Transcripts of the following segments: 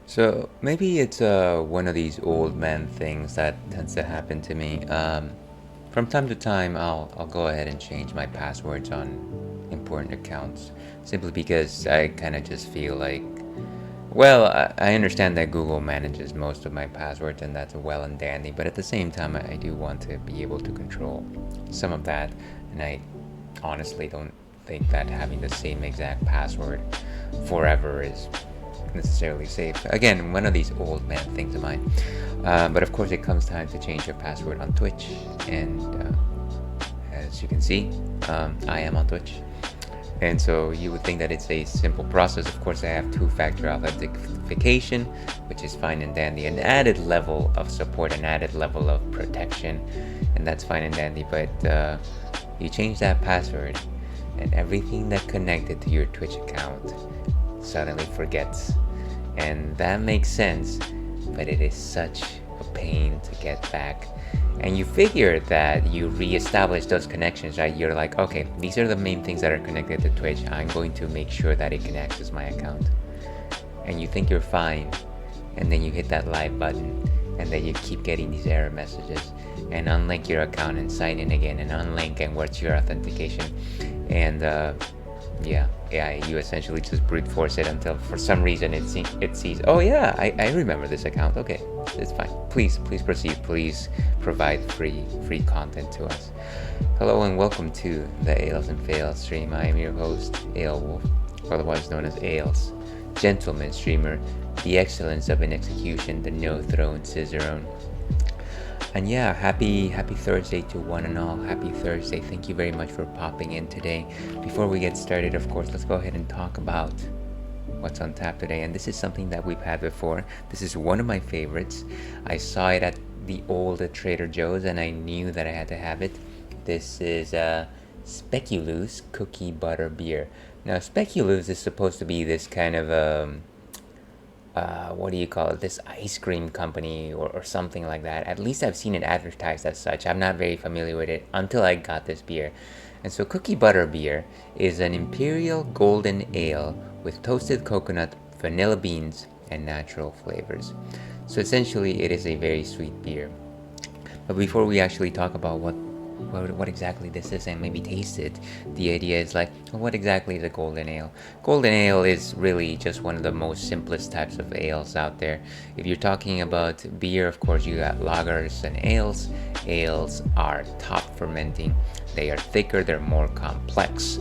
So maybe it's one of these old man things that tends to happen to me. From time to time, I'll go ahead and change my passwords on important accounts simply because I kind of just feel like, Well, I understand that Google manages most of my passwords, and that's well and dandy, but at the same time, I do want to be able to control some of that, and I honestly don't think that having the same exact password forever is necessarily safe. Again, one of these old man things of mine. But of course, it comes time to change your password on Twitch, and as you can see, I am on Twitch. And so you would think that it's a simple process. Of course, I have two-factor authentication, which is fine and dandy, an added level of support, an added level of protection, and that's fine and dandy. But you change that password, and everything that connected to your Twitch account suddenly forgets. And that makes sense, but it is such a pain to get back. And you figure that you re-establish those connections, right? You're like, okay, these are the main things that are connected to Twitch. I'm going to make sure that it can access my account. And you think you're fine, and then you hit that live button, and then you keep getting these error messages, and unlink your account and sign in again, and unlink and what's your authentication. And yeah, you essentially just brute force it until for some reason it sees, oh yeah, I remember this account. Okay, it's fine. Please proceed. Please provide free content to us. Hello and welcome to the Ales and Fails stream. I am your host, Ale Wolf, otherwise known as Ales, gentleman streamer, the excellence of an execution, the no throne Cicerone. And yeah, happy Thursday to one and all. Happy Thursday. Thank you very much for popping in today. Before we get started, of course, let's go ahead and talk about what's on tap today. And this is something that we've had before. This is one of my favorites. I saw it at the old Trader Joe's and I knew that I had to have it. This is Speculoos Cookie Butter Beer. Now, Speculoos is supposed to be this kind of what do you call it, this ice cream company or something like that. At least I've seen it advertised as such. I'm not very familiar with it until I got this beer. And so Cookie Butter Beer is an imperial golden ale with toasted coconut, vanilla beans, and natural flavors. So essentially it is a very sweet beer. But before we actually talk about what exactly this is and maybe taste it, the idea is like, well, what exactly is a golden ale? Golden ale is really just one of the most simplest types of ales out there. If you're talking about beer, of course you got lagers and ales. Ales are top fermenting, they are thicker, they're more complex.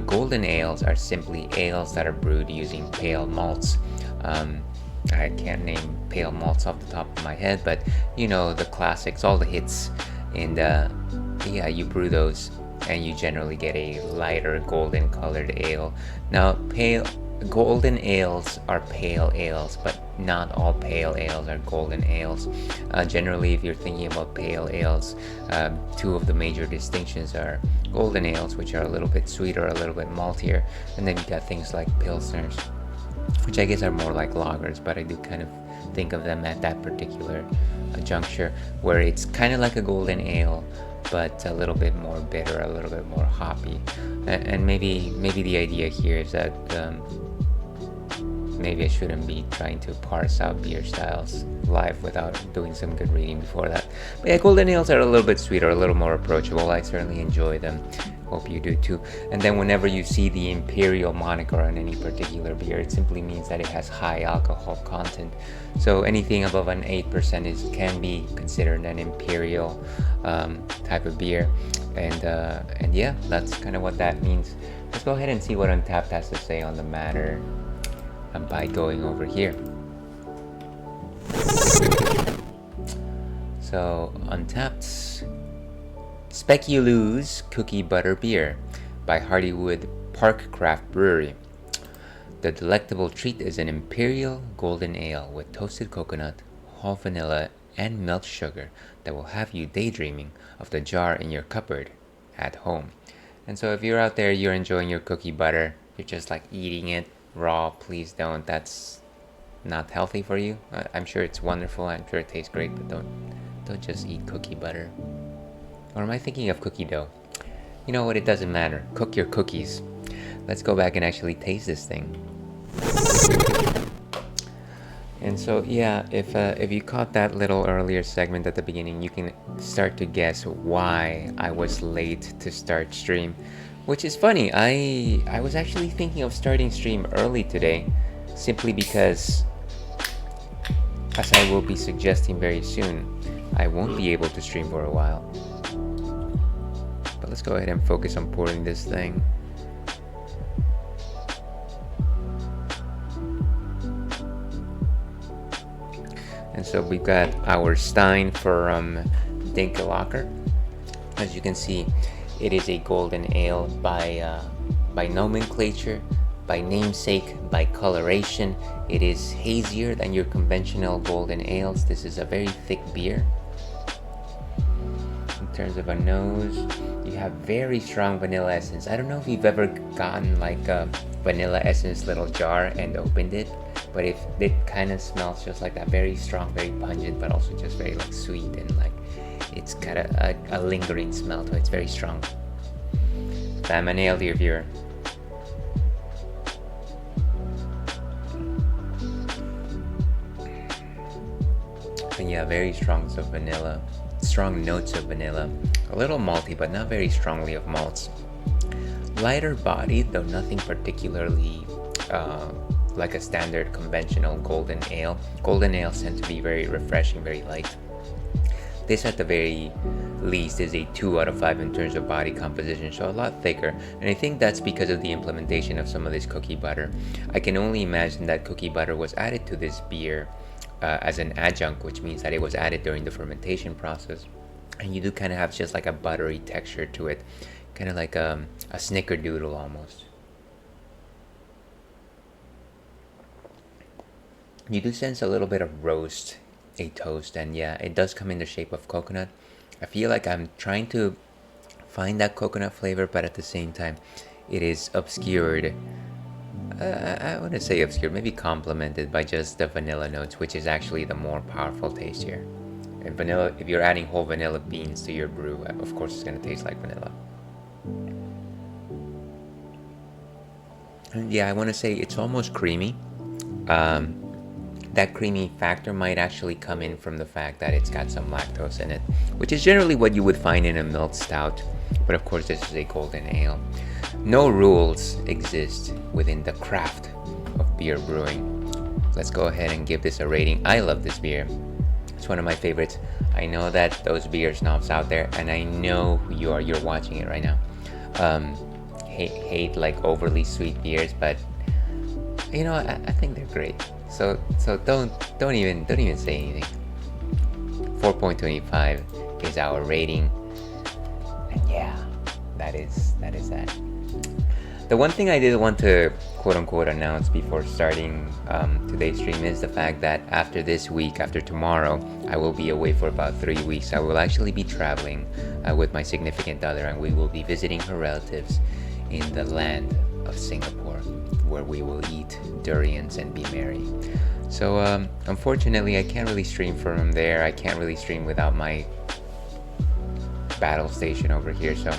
Golden ales are simply ales that are brewed using pale malts. I can't name pale malts off the top of my head, but you know, the classics, all the hits. And yeah, you brew those and you generally get a lighter golden colored ale. Now, golden ales are pale ales, but not all pale ales are golden ales. Generally, if you're thinking about pale ales, two of the major distinctions are golden ales, which are a little bit sweeter, a little bit maltier, and then you got things like pilsners, which I guess are more like lagers, but I do kind of think of them at that particular juncture where it's kind of like a golden ale but a little bit more bitter, a little bit more hoppy. And maybe the idea here is that maybe I shouldn't be trying to parse out beer styles live without doing some good reading before that. But yeah, golden ales are a little bit sweeter, a little more approachable. I certainly enjoy them. Hope you do too. And then whenever you see the imperial moniker on any particular beer, it simply means that it has high alcohol content. So anything above an 8% can be considered an imperial type of beer. And yeah, that's kind of what that means. Let's go ahead and see what Untappd has to say on the matter by going over here. So Untappd's Speculoos Cookie Butter Beer by Hardywood Park Craft Brewery. The delectable treat is an imperial golden ale with toasted coconut, whole vanilla, and milk sugar that will have you daydreaming of the jar in your cupboard at home. And so if you're out there, you're enjoying your cookie butter, you're just like eating it raw, please don't. That's not healthy for you. I'm sure it's wonderful, I'm sure it tastes great, but don't just eat cookie butter. Or am I thinking of cookie dough? You know what, it doesn't matter. Cook your cookies. Let's go back and actually taste this thing. And so yeah, if you caught that little earlier segment at the beginning, you can start to guess why I was late to start stream. Which is funny, I was actually thinking of starting stream early today, simply because, as I will be suggesting very soon, I won't be able to stream for a while. But let's go ahead and focus on pouring this thing. And so we've got our Stein from Dinkelhocker. As you can see, it is a golden ale by nomenclature, by namesake, by coloration. It is hazier than your conventional golden ales. This is a very thick beer. In terms of a nose, you have very strong vanilla essence. I don't know if you've ever gotten like a vanilla essence little jar and opened it, but if it kind of smells just like that, very strong, very pungent, but also just very like sweet, and like it's got a lingering smell to it. It's very strong. Bam, a nail, dear viewer. And yeah, very strong notes of vanilla. A little malty, but not very strongly of malts. Lighter bodied, though nothing particularly like a standard conventional golden ale. Golden ales tend to be very refreshing, very light. This at the very least is a 2 out of 5 in terms of body composition, so a lot thicker. And I think that's because of the implementation of some of this cookie butter. I can only imagine that cookie butter was added to this beer as an adjunct, which means that it was added during the fermentation process. And you do kind of have just like a buttery texture to it, kind of like a snickerdoodle almost. You do sense a little bit of roast, a toast, and yeah, it does come in the shape of coconut. I feel like I'm trying to find that coconut flavor, but at the same time, it is obscured. I wouldn't say obscured, maybe complemented by just the vanilla notes, which is actually the more powerful taste here. And vanilla, if you're adding whole vanilla beans to your brew, of course it's going to taste like vanilla. And yeah, I want to say it's almost creamy. That creamy factor might actually come in from the fact that it's got some lactose in it, which is generally what you would find in a milled stout. But of course, this is a golden ale. No rules exist within the craft of beer brewing. Let's go ahead and give this a rating. I love this beer. It's one of my favorites. I know that those beer snobs out there, and I know who you are. You're watching it right now. Hate like overly sweet beers, but you know, I think they're great. So don't even say anything. 4.25 is our rating, and yeah, that is that. The one thing I did want to quote unquote announce before starting today's stream is the fact that after this week, after tomorrow, I will be away for about 3 weeks. I will actually be traveling with my significant other, and we will be visiting her relatives in the land of Singapore, where we will eat durians and be merry. So unfortunately, I can't really stream from there. I can't really stream without my battle station over here. So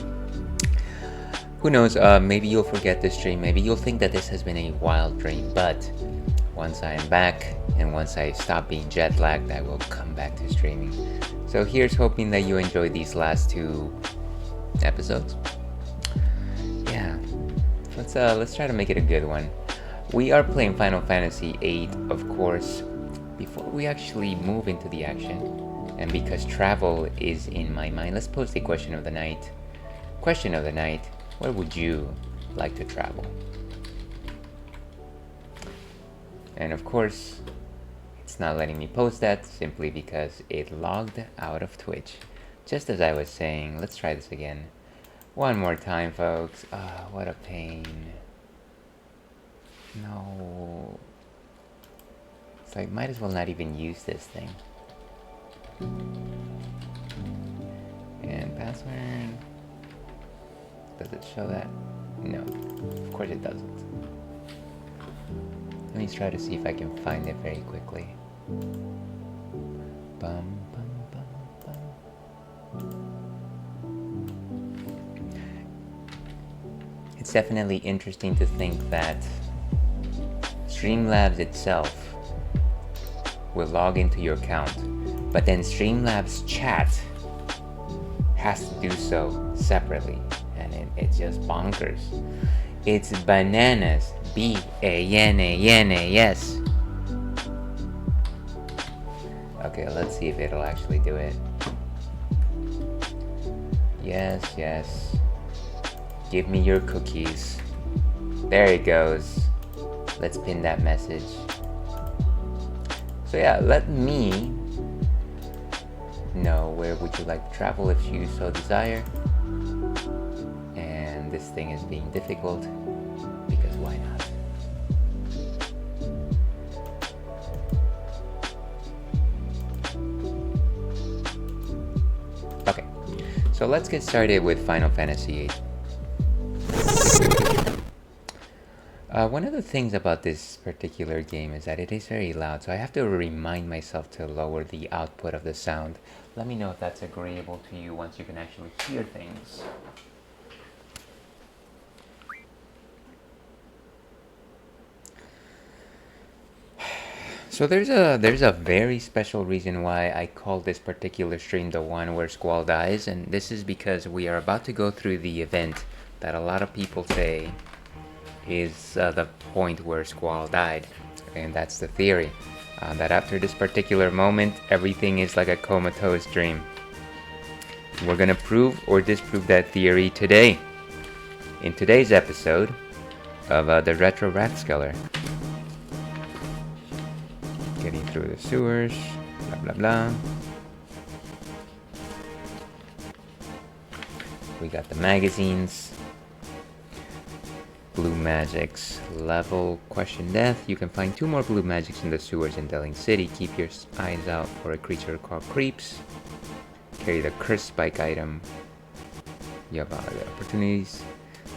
who knows, maybe you'll forget this stream. Maybe you'll think that this has been a wild dream. But once I am back and once I stop being jet lagged, I will come back to streaming. So here's hoping that you enjoyed these last 2 episodes. Yeah, let's try to make it a good one. We are playing Final Fantasy VIII, of course, before we actually move into the action. And because travel is in my mind, let's pose the question of the night. Question of the night: where would you like to travel? And of course, it's not letting me post that simply because it logged out of Twitch. Just as I was saying, let's try this again. One more time, folks. What a pain. No. So I might as well not even use this thing. And password. Does it show that? No. Of course it doesn't. Let me try to see if I can find it very quickly. Bum, bum, bum, bum. It's definitely interesting to think that Streamlabs itself will log into your account, but then Streamlabs chat has to do so separately, and it's just bonkers. It's bananas B-A-N-A-N-A, yes. Okay, let's see if it'll actually do it. Yes, yes. Give me your cookies. There it goes. Let's pin that message. So yeah, let me know where would you like to travel if you so desire. And this thing is being difficult because why not? Okay, so let's get started with Final Fantasy VIII. One of the things about this particular game is that it is very loud, so I have to remind myself to lower the output of the sound. Let me know if that's agreeable to you once you can actually hear things. So there's a very special reason why I call this particular stream the one where Squall dies, and this is because we are about to go through the event that a lot of people say is the point where Squall died, and that's the theory, that after this particular moment everything is like a comatose dream. We're gonna prove or disprove that theory today, in today's episode of the Retro Rathskeller. Getting through the sewers, blah blah blah. We got the magazines. Blue magics. Level question death. You can find 2 more blue magics in the sewers in Delling City. Keep your eyes out for a creature called creeps. Carry the curse spike item. You have other opportunities,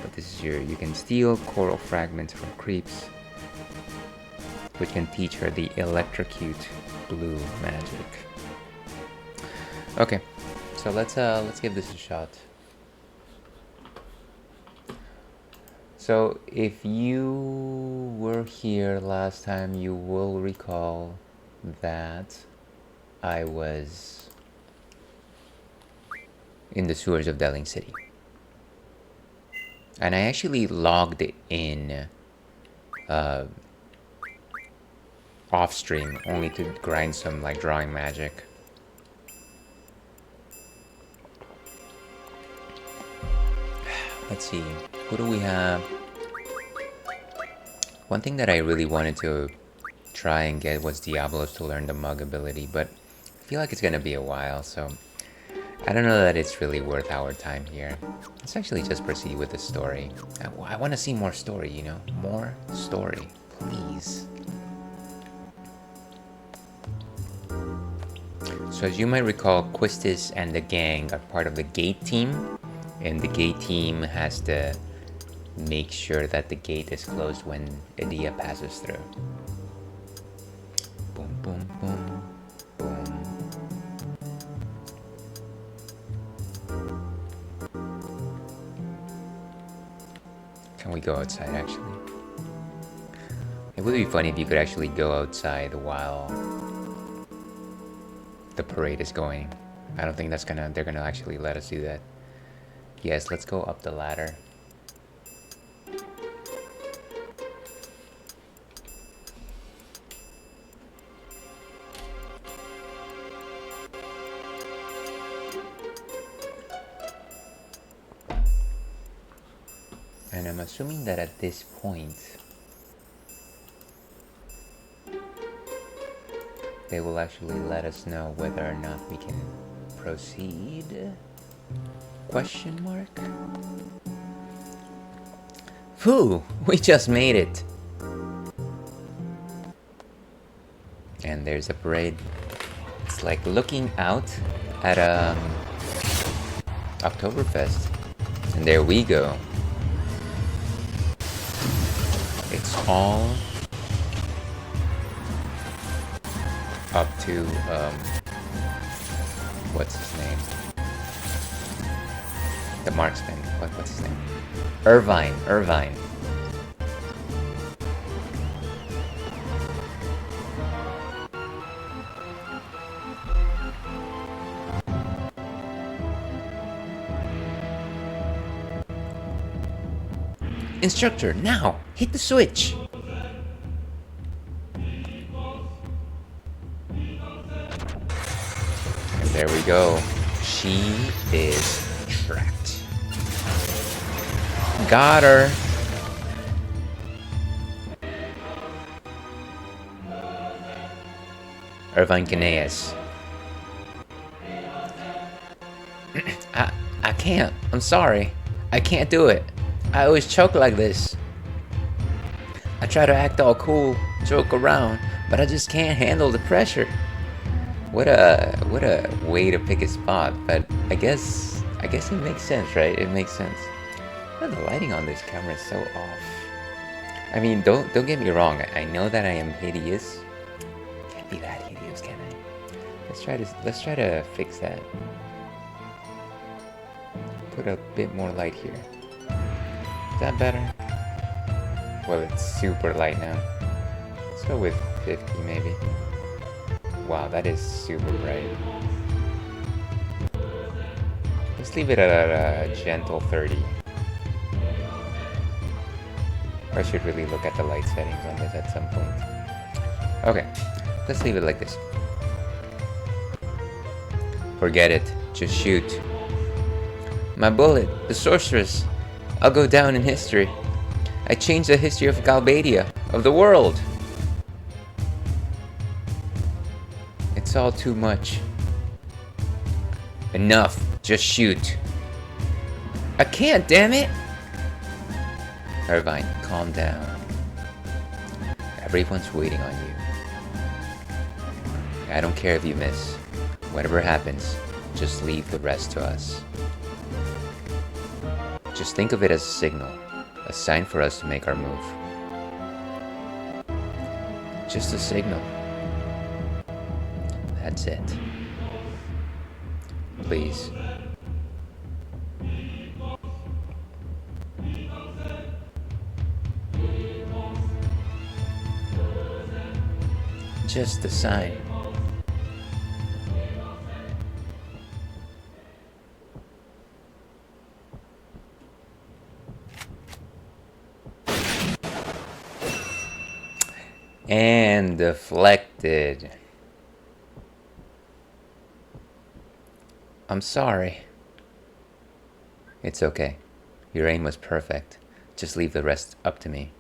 but this is you can steal coral fragments from creeps, which can teach her the electrocute blue magic. Okay, so let's give this a shot. So if you were here last time, you will recall that I was in the sewers of Delling City, and I actually logged in off stream only to grind some like drawing magic. Let's see, who do we have? One thing that I really wanted to try and get was Diablos to learn the mug ability, but I feel like it's gonna be a while, so I don't know that it's really worth our time here. Let's actually just proceed with the story. I want to see more story, you know? More story, please. So as you might recall, Quistis and the gang are part of the gate team, and the gate team has to make sure that the gate is closed when Edea passes through. Boom, boom, boom, boom. Can we go outside, actually? It would be funny if you could actually go outside while the parade is going. I don't think they're gonna actually let us do that. Yes, let's go up the ladder. And I'm assuming that at this point they will actually let us know whether or not we can proceed? Question mark? Phew! We just made it! And there's a parade. It's like looking out at Oktoberfest. And there we go. It's all up to what's his name? The marksman. What's his name? Irvine. Instructor, now! Hit the switch! And there we go. She is trapped. Got her! Irvine Caneas. I can't. I'm sorry. I can't do it. I always choke like this. I try to act all cool, joke around, but I just can't handle the pressure. What a way to pick a spot, but I guess it makes sense, right? It makes sense. Oh, the lighting on this camera is so off. I mean, don't get me wrong. I know that I am hideous. Can't be that hideous, can I? Let's try to fix that. Put a bit more light here. Is that better? Well, it's super light now. Let's go with 50 maybe. Wow, that is super bright. Let's leave it at a gentle 30. I should really look at the light settings on this at some point. Okay, let's leave it like this. Forget it, just shoot. My bullet, the sorceress. I'll go down in history. I changed the history of Galbadia, of the world. It's all too much. Enough, just shoot. I can't, damn it! Irvine, calm down. Everyone's waiting on you. I don't care if you miss. Whatever happens, just leave the rest to us. Just think of it as a signal, a sign for us to make our move. Just a signal. That's it. Please. Just a sign. And deflected. I'm sorry. It's okay. Your aim was perfect. Just leave the rest up to me.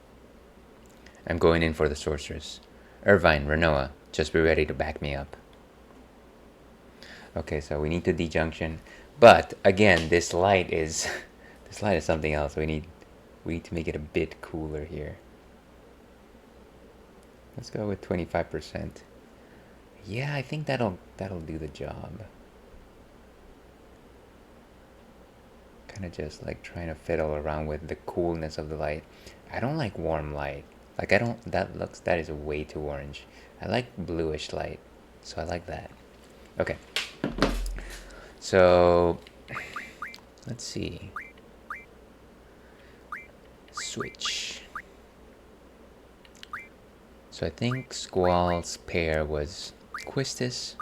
I'm going in for the sorceress. Irvine, Renoa, just be ready to back me up. Okay, so we need to dejunction. But again, this light is something else. We need to make it a bit cooler here. Let's go with 25%. Yeah, I think that'll do the job. Kind of just like trying to fiddle around with the coolness of the light. I don't like warm light. Like that is way too orange. I like bluish light. So I like that. Okay. So let's see. Switch. So I think Squall's pair was Quistis.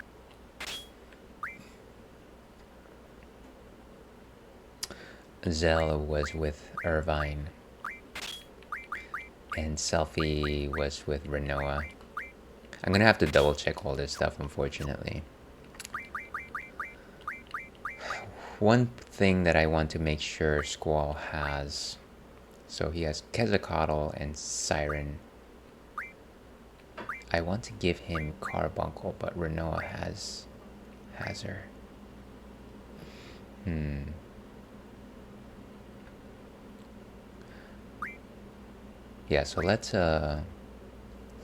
Zell was with Irvine. And Selfie was with Renoa. I'm gonna have to double check all this stuff, unfortunately. One thing that I want to make sure Squall has. So he has Quetzalcoatl and Siren. I want to give him Carbuncle, but Renoa has her. Yeah, so let's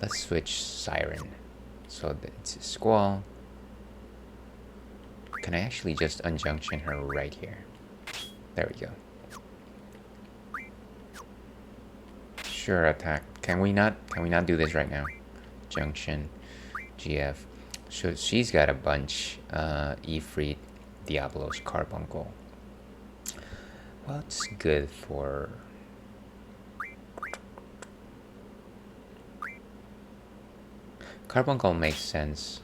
switch Siren. So it's Squall. Can I actually just unjunction her right here? There we go. Sure, attack. Can we not do this right now? Junction, GF. So she's got a bunch. Ifrit, Diablos, Carbuncle. What's good for? Carbuncle makes sense.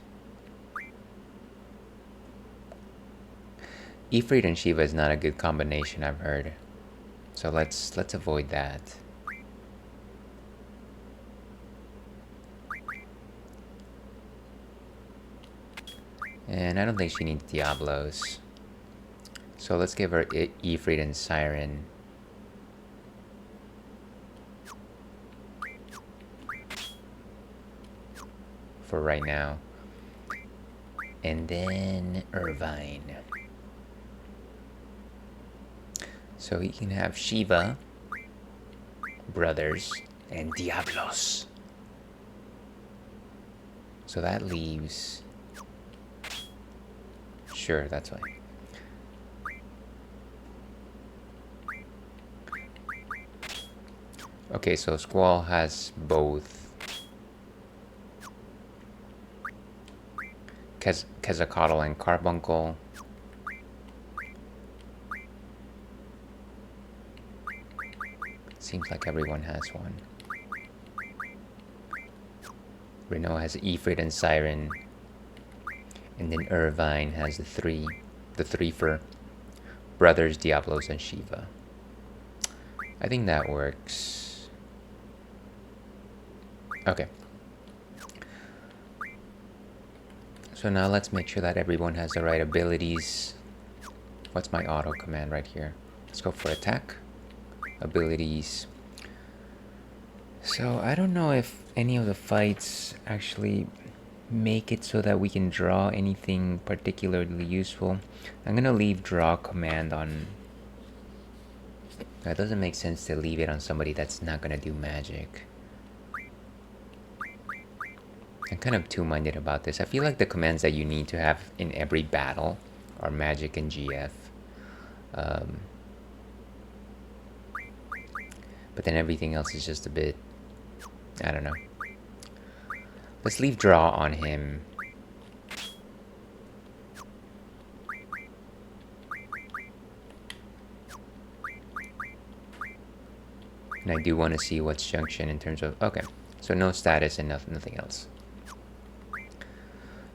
Ifrit and Shiva is not a good combination, I've heard. So let's avoid that. And I don't think she needs Diablos. So let's give her Ifrit and Siren. For right now. And then Irvine. So he can have Shiva, Brothers, and Diablos. So that leaves... Sure, that's fine. Okay, so Squall has both Quetzalcoatl and Carbuncle. Seems like everyone has one. Renault has Ifrit and Siren. And then Irvine has the three for Brothers, Diablos, and Shiva. I think that works. Okay. So now let's make sure that everyone has the right abilities. What's my auto command right here? Let's go for attack. Abilities. So I don't know if any of the fights actually make it so that we can draw anything particularly useful. I'm gonna leave draw command on. That doesn't make sense to leave it on somebody that's not gonna do magic. I'm kind of two-minded about this. I feel like the commands that you need to have in every battle are magic and GF. But then everything else is just a bit, I don't know. Let's leave draw on him. And I do want to see what's junction in terms of... Okay, so no status and nothing else.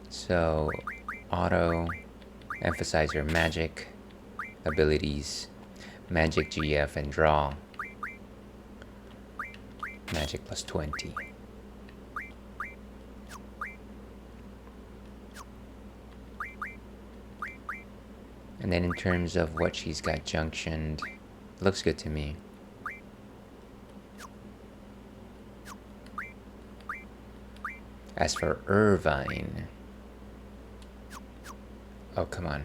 So, auto, emphasizer, magic, abilities, magic, GF, and draw. Magic plus 20. And then in terms of what she's got junctioned, looks good to me. As for Irvine... Oh, come on.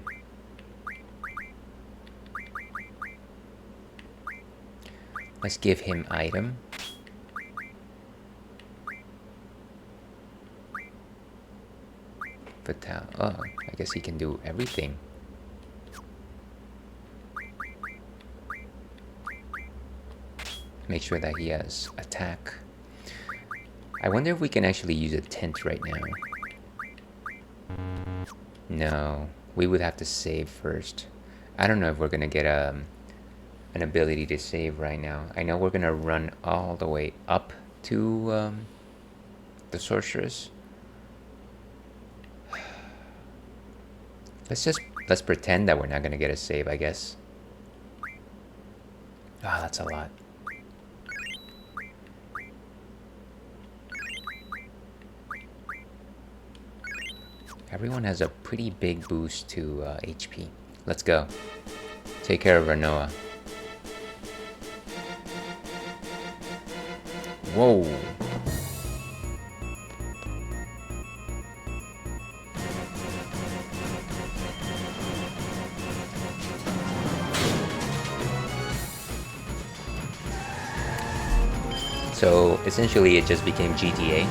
Let's give him item. Vital. Oh, I guess he can do everything. Make sure that he has attack. I wonder if we can actually use a tent right now. No, we would have to save first. I don't know if we're gonna get an ability to save right now. I know we're gonna run all the way up to the sorceress. Let's pretend that we're not gonna get a save, I guess. Ah, that's a lot. Everyone has a pretty big boost to HP. Let's go. Take care of Renoa. Whoa. So essentially it just became GTA.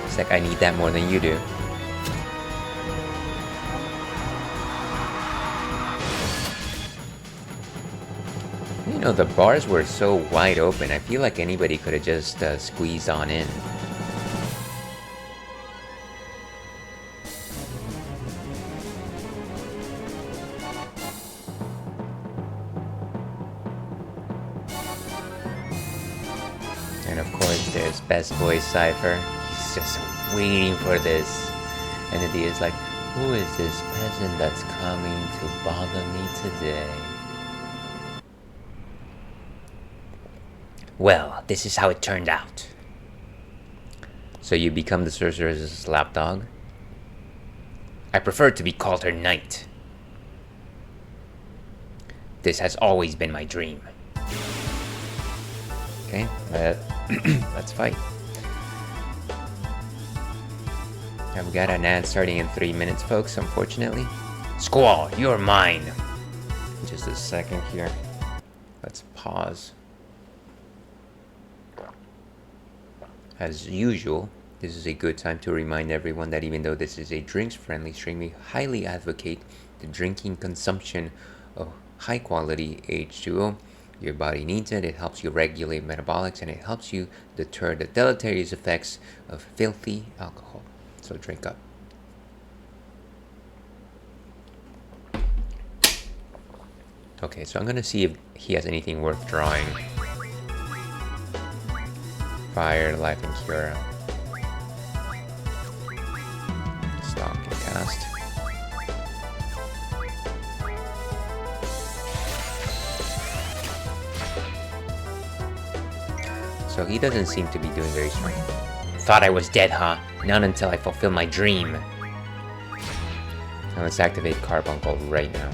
It's like I need that more than you do. You know, the bars were so wide open, I feel like anybody could have just squeezed on in. And of course there's Best Boy Cypher. He's just waiting for this. And the is like, who is this peasant that's coming to bother me today? Well, this is how it turned out. So you become the sorceress's lapdog? I prefer to be called her knight. This has always been my dream. Okay, let's fight. I've got an ad starting in 3 minutes, folks, unfortunately. Squall, you're mine! Just a second here. Let's pause. As usual, this is a good time to remind everyone that even though this is a drinks-friendly stream, we highly advocate the drinking consumption of high-quality H2O. Your body needs it, it helps you regulate metabolics, and it helps you deter the deleterious effects of filthy alcohol. So drink up. Okay, so I'm gonna see if he has anything worth drawing. Fire, life, and cure. Stock and cast. So he doesn't seem to be doing very strong. Thought I was dead, huh? Not until I fulfill my dream. Now let's activate Carbuncle right now.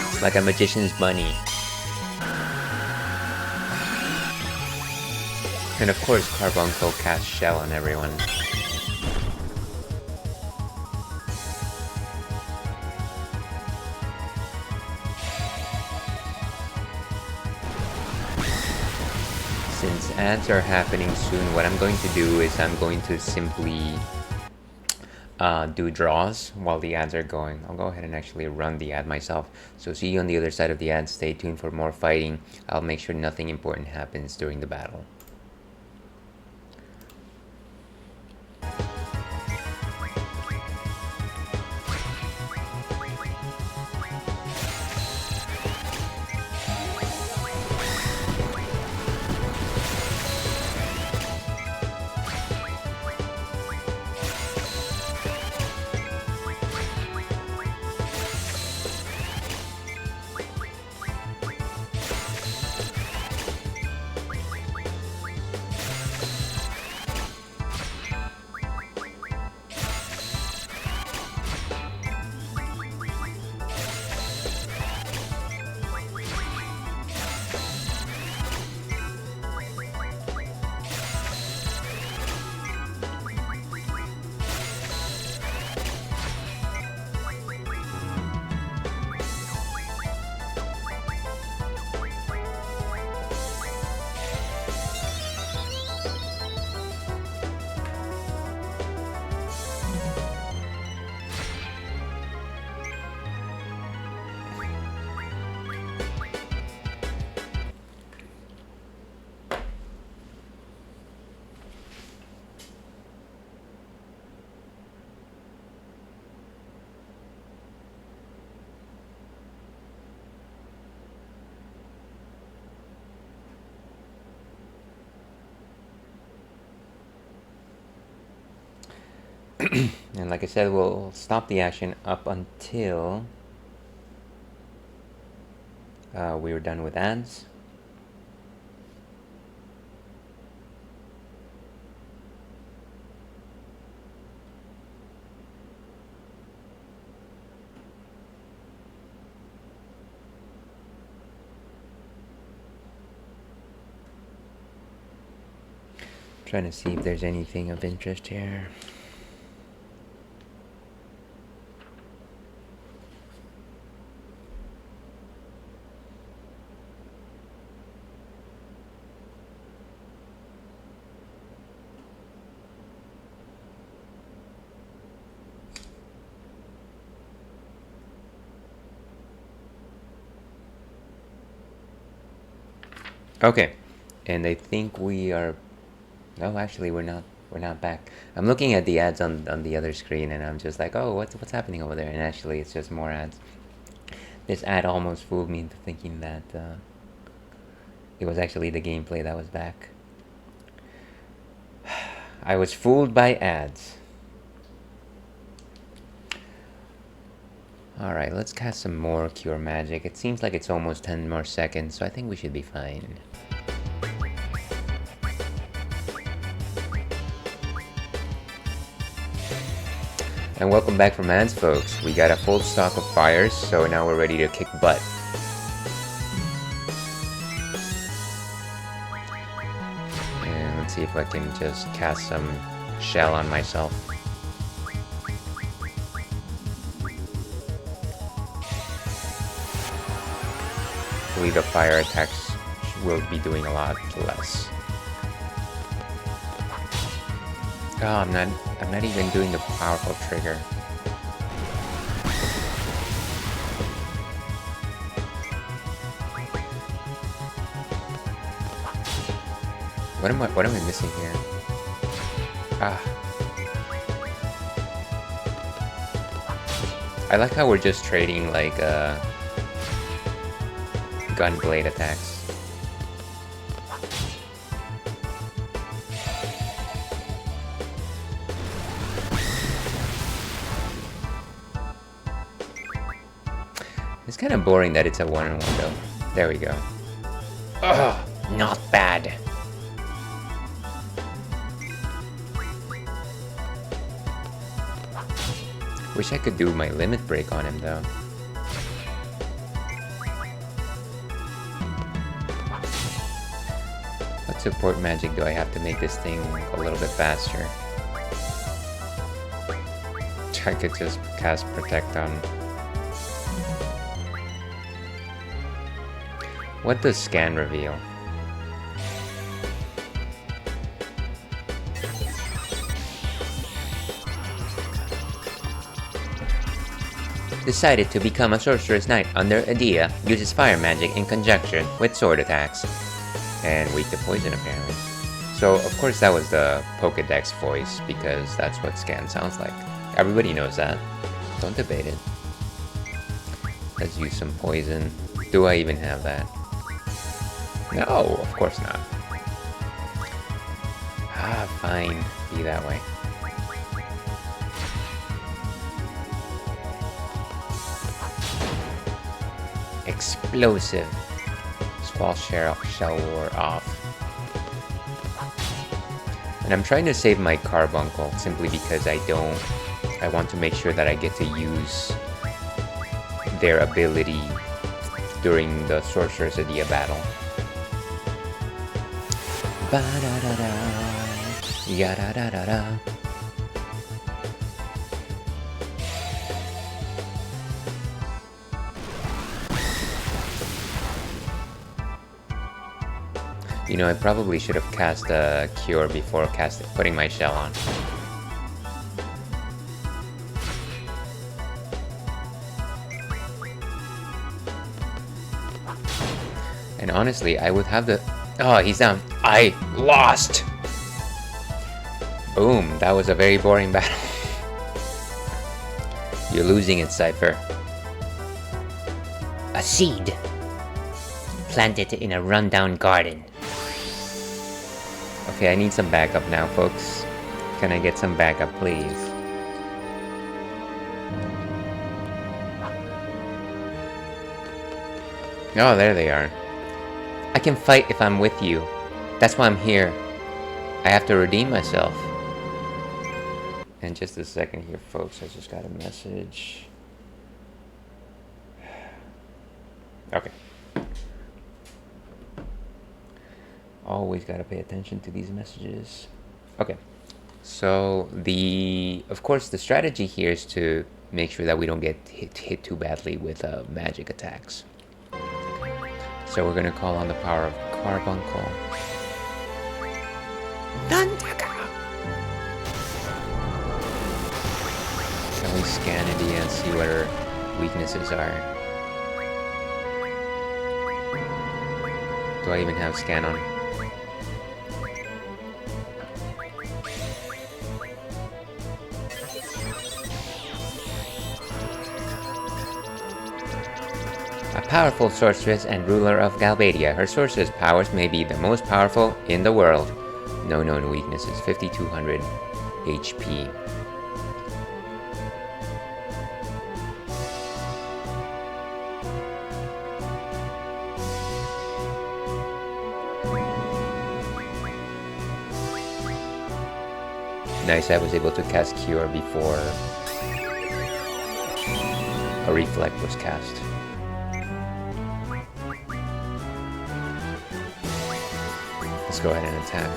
It's like a magician's bunny. And of course, Carbuncle casts Shell on everyone. Since ads are happening soon, what I'm going to do is I'm going to simply do draws while the ads are going. I'll go ahead and actually run the ad myself. So see you on the other side of the ad. Stay tuned for more fighting. I'll make sure nothing important happens during the battle. And like I said, we'll stop the action up until we're done with ads. Trying to see if there's anything of interest here. Okay, and I think we are. No, actually, we're not. We're not back. I'm looking at the ads on the other screen, and I'm just like, oh, what's happening over there? And actually, it's just more ads. This ad almost fooled me into thinking that it was actually the gameplay that was back. I was fooled by ads. Alright, let's cast some more Cure Magic. It seems like it's almost 10 more seconds, so I think we should be fine. And welcome back from ads, folks. We got a full stock of fires, so now we're ready to kick butt. And let's see if I can just cast some shell on myself. Hopefully the fire attacks will be doing a lot less. Oh, I'm not even doing the powerful trigger. What am I missing here? Ah. I like how we're just trading like gun blade attacks. It's kind of boring that it's a one-on-one though. There we go. Ugh, not bad. Wish I could do my limit break on him though. What support magic do I have to make this thing a little bit faster? I could just cast Protect on. What does Scan reveal? Decided to become a sorceress knight under Adia, uses fire magic in conjunction with sword attacks. And weak to poison apparently. So of course that was the Pokedex voice, because that's what Scan sounds like. Everybody knows that. Don't debate it. Let's use some poison. Do I even have that? No, of course not. Ah, fine. Be that way. Explosive. Squall shell wore off. And I'm trying to save my Carbuncle simply because I want to make sure that I get to use their ability during the Sorceress Adia battle. Ba-da-da-da, ya-da-da-da-da. You know, I probably should have cast a Cure before putting my shell on. And honestly, I would have the... Oh, he's down. I lost! Boom, that was a very boring battle. You're losing it, Cypher. A seed. Planted in a rundown garden. Okay, I need some backup now, folks. Can I get some backup, please? Oh, there they are. I can fight if I'm with you. That's why I'm here. I have to redeem myself. And just a second here, folks. I just got a message. Okay. Always gotta pay attention to these messages. Okay. So of course, the strategy here is to make sure that we don't get hit too badly with magic attacks. So we're gonna call on the power of Carbuncle. Nantaka! Can we scan Adia and see what her weaknesses are? Do I even have scan on? A powerful sorceress and ruler of Galbadia, her sorceress powers may be the most powerful in the world. No known weaknesses. 5200 HP. Nice, I was able to cast Cure before a Reflect was cast. Let's go ahead and attack.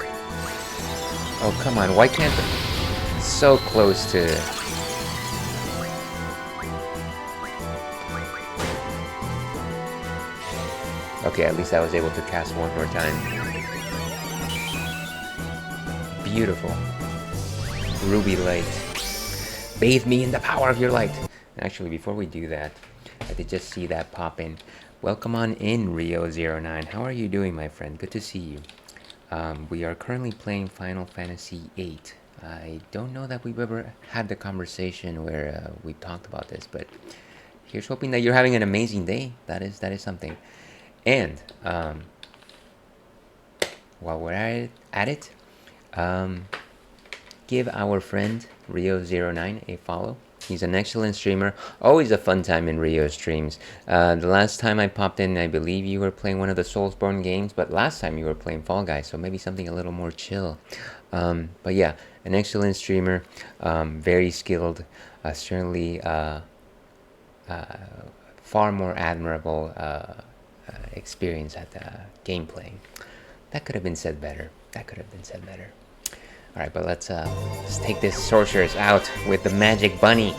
Oh, come on, why can't I? So close to... Okay, at least I was able to cast one more time. Beautiful. Ruby light. Bathe me in the power of your light. Actually, before we do that, I did just see that pop in. Welcome on in, Rio09. How are you doing, my friend? Good to see you. We are currently playing Final Fantasy VIII. I don't know that we've ever had the conversation where we talked about this, but here's hoping that you're having an amazing day. That is something. And while we're at it, give our friend Rio09 a follow. He's an excellent streamer. Always a fun time in Rio streams. The last time I popped in, I believe you were playing one of the Soulsborne games, but last time you were playing Fall Guys, so maybe something a little more chill. But yeah, an excellent streamer, very skilled, certainly far more admirable experience at gameplay. That could have been said better. That could have been said better. Alright, but let's take this sorceress out with the magic bunny.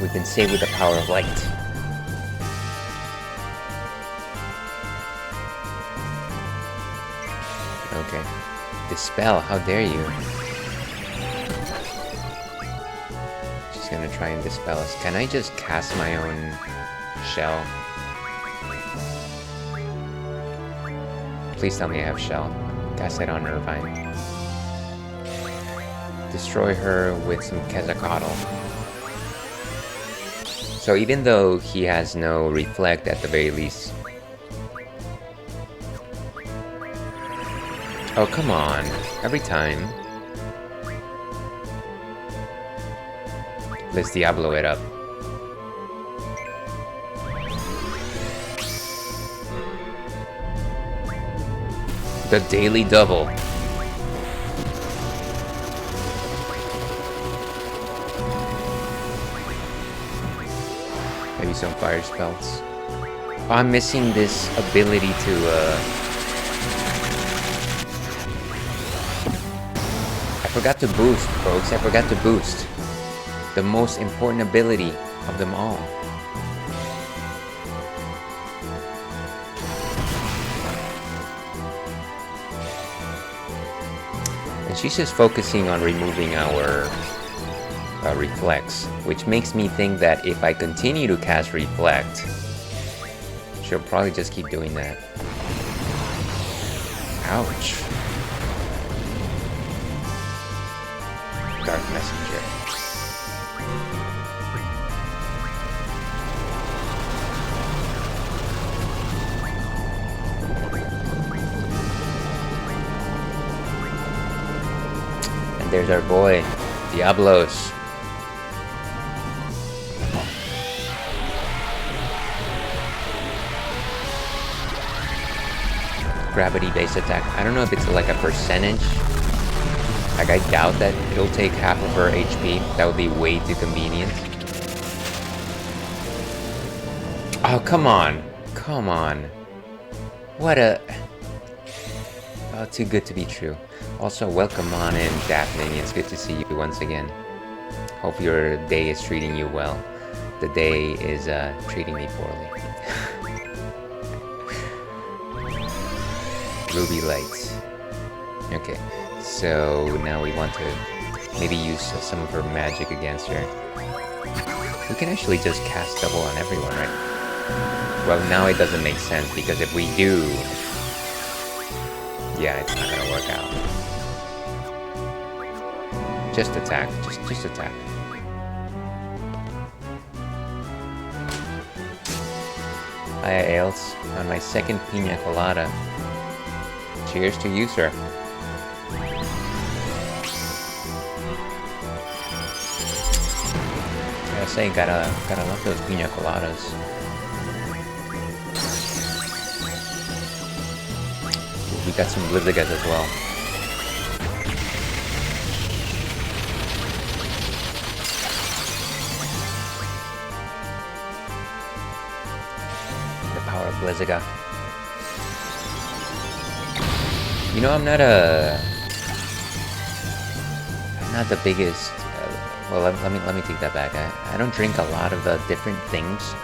We've been saved with the power of light. Okay. Dispel, how dare you? Gonna try and dispel us. Can I just cast my own shell? Please tell me I have shell. Cast it on Irvine. Destroy her with some Quetzalcoatl. So even though he has no reflect at the very least. Oh, come on. Every time. Let's Diablo it up. The daily double. Maybe some fire spells. Oh, I'm missing this ability to I forgot to boost, folks. I forgot to boost. The most important ability of them all. And she's just focusing on removing our reflects, which makes me think that if I continue to cast reflect, she'll probably just keep doing that. Ouch. Dark Messenger. There's our boy, Diablos. Gravity-based attack. I don't know if it's like a percentage. Like, I doubt that it'll take half of her HP. That would be way too convenient. Oh, come on. Come on. What a... Oh, too good to be true. Also, welcome on in, Daphne. It's good to see you once again. Hope your day is treating you well. The day is treating me poorly. Ruby lights. Okay, so now we want to maybe use some of her magic against her. We can actually just cast double on everyone, right? Well, now it doesn't make sense, because if we do... Yeah, it's not gonna work out. Just attack. Just attack. Hi, Ales. On my second pina colada. Cheers to you, sir. I say, gotta love those pina coladas. Ooh, we got some blizzigas as well. The power of blizziga. You know, I'm not the biggest. Well, let me take that back. I don't drink a lot of different things,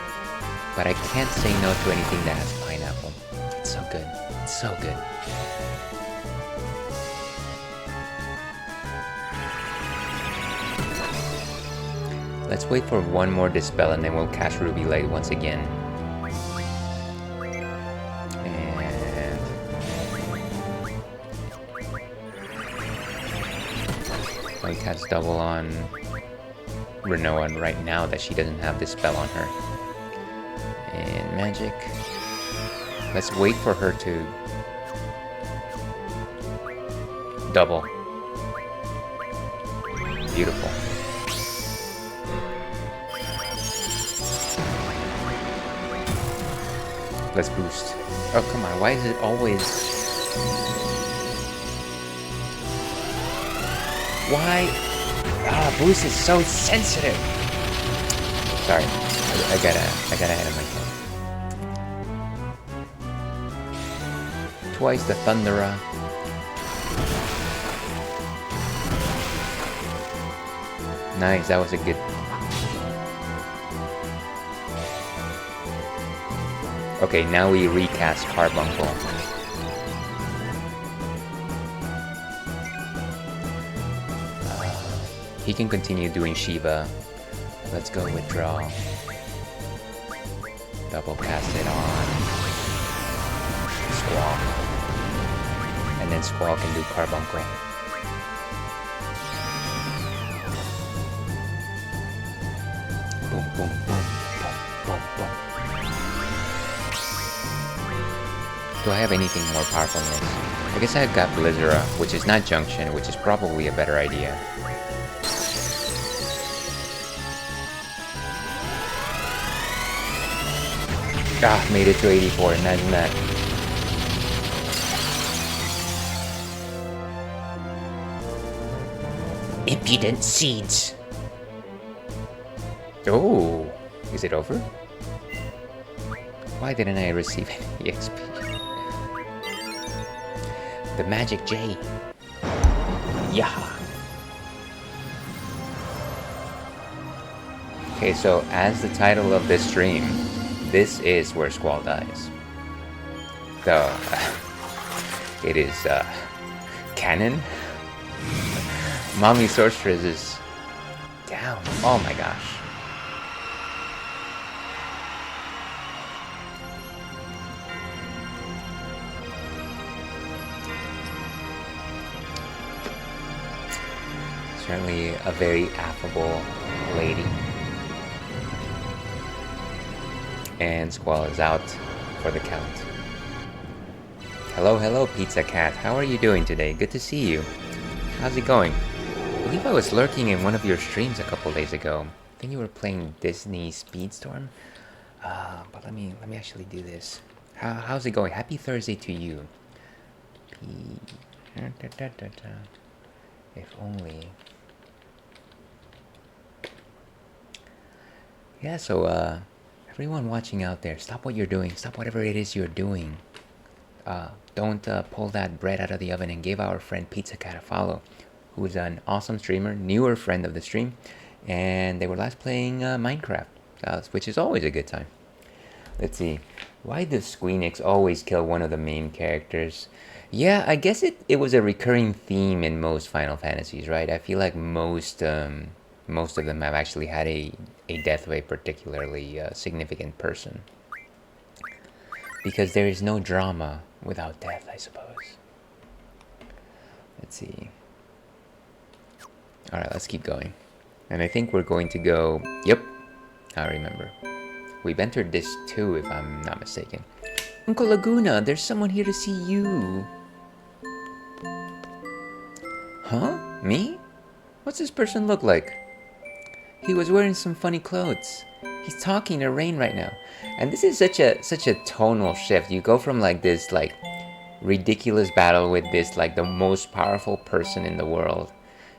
but I can't say no to anything that has pineapple. It's so good. It's so good. Let's wait for one more dispel and then we'll cast Ruby Light once again. And I'll cast double on Renoa right now that she doesn't have this spell on her. And magic. Let's wait for her to double. Beautiful. Let's boost. Oh, come on. Why is it always... Why? Ah, boost is so sensitive. Sorry. I got ahead of myself. Twice the Thunderer. Nice, that was a good... Okay, now we recast Carbuncle. He can continue doing Shiva. Let's go withdraw. Double cast it on Squall. And then Squall can do Carbuncle. Boom, boom, boom, boom, boom, boom. Do I have anything more powerful than this? I guess I've got Blizzara, which is not Junction, which is probably a better idea. Ah, made it to 84, imagine that. Impudent seeds! Oh, is it over? Why didn't I receive any XP? The Magic J. Yeah. Okay, so as the title of this stream, this is where Squall dies. So, it is canon. Mommy Sorceress is down. Oh my gosh. Certainly a very affable lady. And Squall is out for the count. Hello, Pizza Cat. How are you doing today? Good to see you. How's it going? I believe I was lurking in one of your streams a couple days ago. I think you were playing Disney Speedstorm. But let me actually do this. How's it going? Happy Thursday to you. If only. Yeah, so everyone watching out there, stop what you're doing. Stop whatever it is you're doing. Don't pull that bread out of the oven and give our friend Pizza Cat a follow, who's an awesome streamer, newer friend of the stream, and they were last playing Minecraft, which is always a good time. Let's see. Why does Squeenix always kill one of the main characters? Yeah, I guess it was a recurring theme in most Final Fantasies, right? I feel like most of them have actually had a death of a particularly significant person. Because there is no drama without death, I suppose. Let's see. Alright, let's keep going. And I think we're going to go... Yep, I remember. We've entered this too, if I'm not mistaken. Uncle Laguna, there's someone here to see you. Huh? Me? What's this person look like? He was wearing some funny clothes. He's talking to Rain right now. And this is such a tonal shift. You go from like this like ridiculous battle with this like the most powerful person in the world,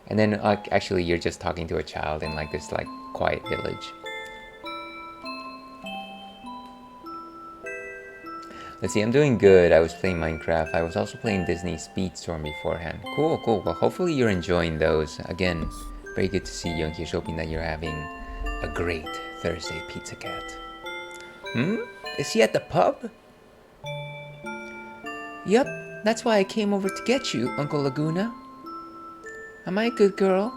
and then actually you're just talking to a child in like this like quiet village. Let's see, I'm doing good. I was playing Minecraft. I was also playing Disney Speedstorm beforehand. Cool. Well, hopefully you're enjoying those. Again, very good to see you, and here's hoping that you're having a great Thursday, Pizza Cat. Is he at the pub? Yep, that's why I came over to get you, Uncle Laguna. Am I a good girl?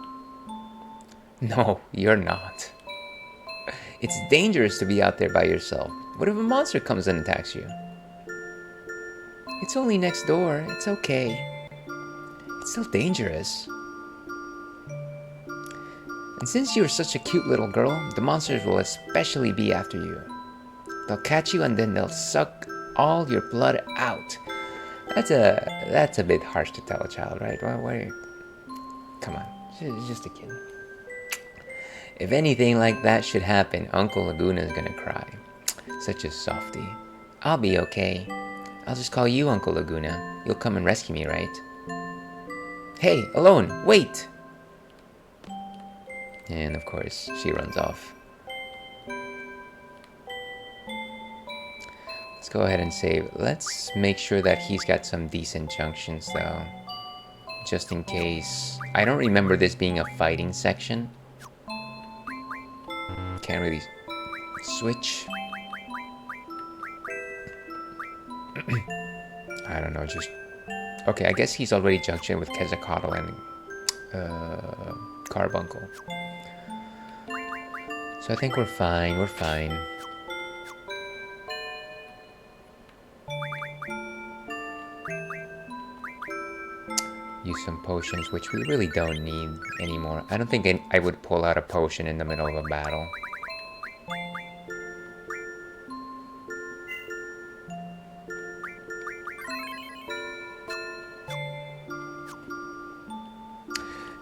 No, you're not. It's dangerous to be out there by yourself. What if a monster comes and attacks you? It's only next door. It's okay. It's still dangerous. And since you're such a cute little girl, the monsters will especially be after you. They'll catch you and then they'll suck all your blood out. That's a bit harsh to tell a child, right? Come on, she's just a kid. If anything like that should happen, Uncle Laguna's gonna cry. Such a softie. I'll be okay. I'll just call you Uncle Laguna. You'll come and rescue me, right? Hey, Alone, wait! And of course, she runs off. Let's go ahead and save. Let's make sure that he's got some decent junctions though. Just in case. I don't remember this being a fighting section. Can't really switch. I don't know, just... Okay, I guess he's already junctioned with Quetzalcoatl and Carbuncle. So I think we're fine, Use some potions, which we really don't need anymore. I don't think I would pull out a potion in the middle of a battle.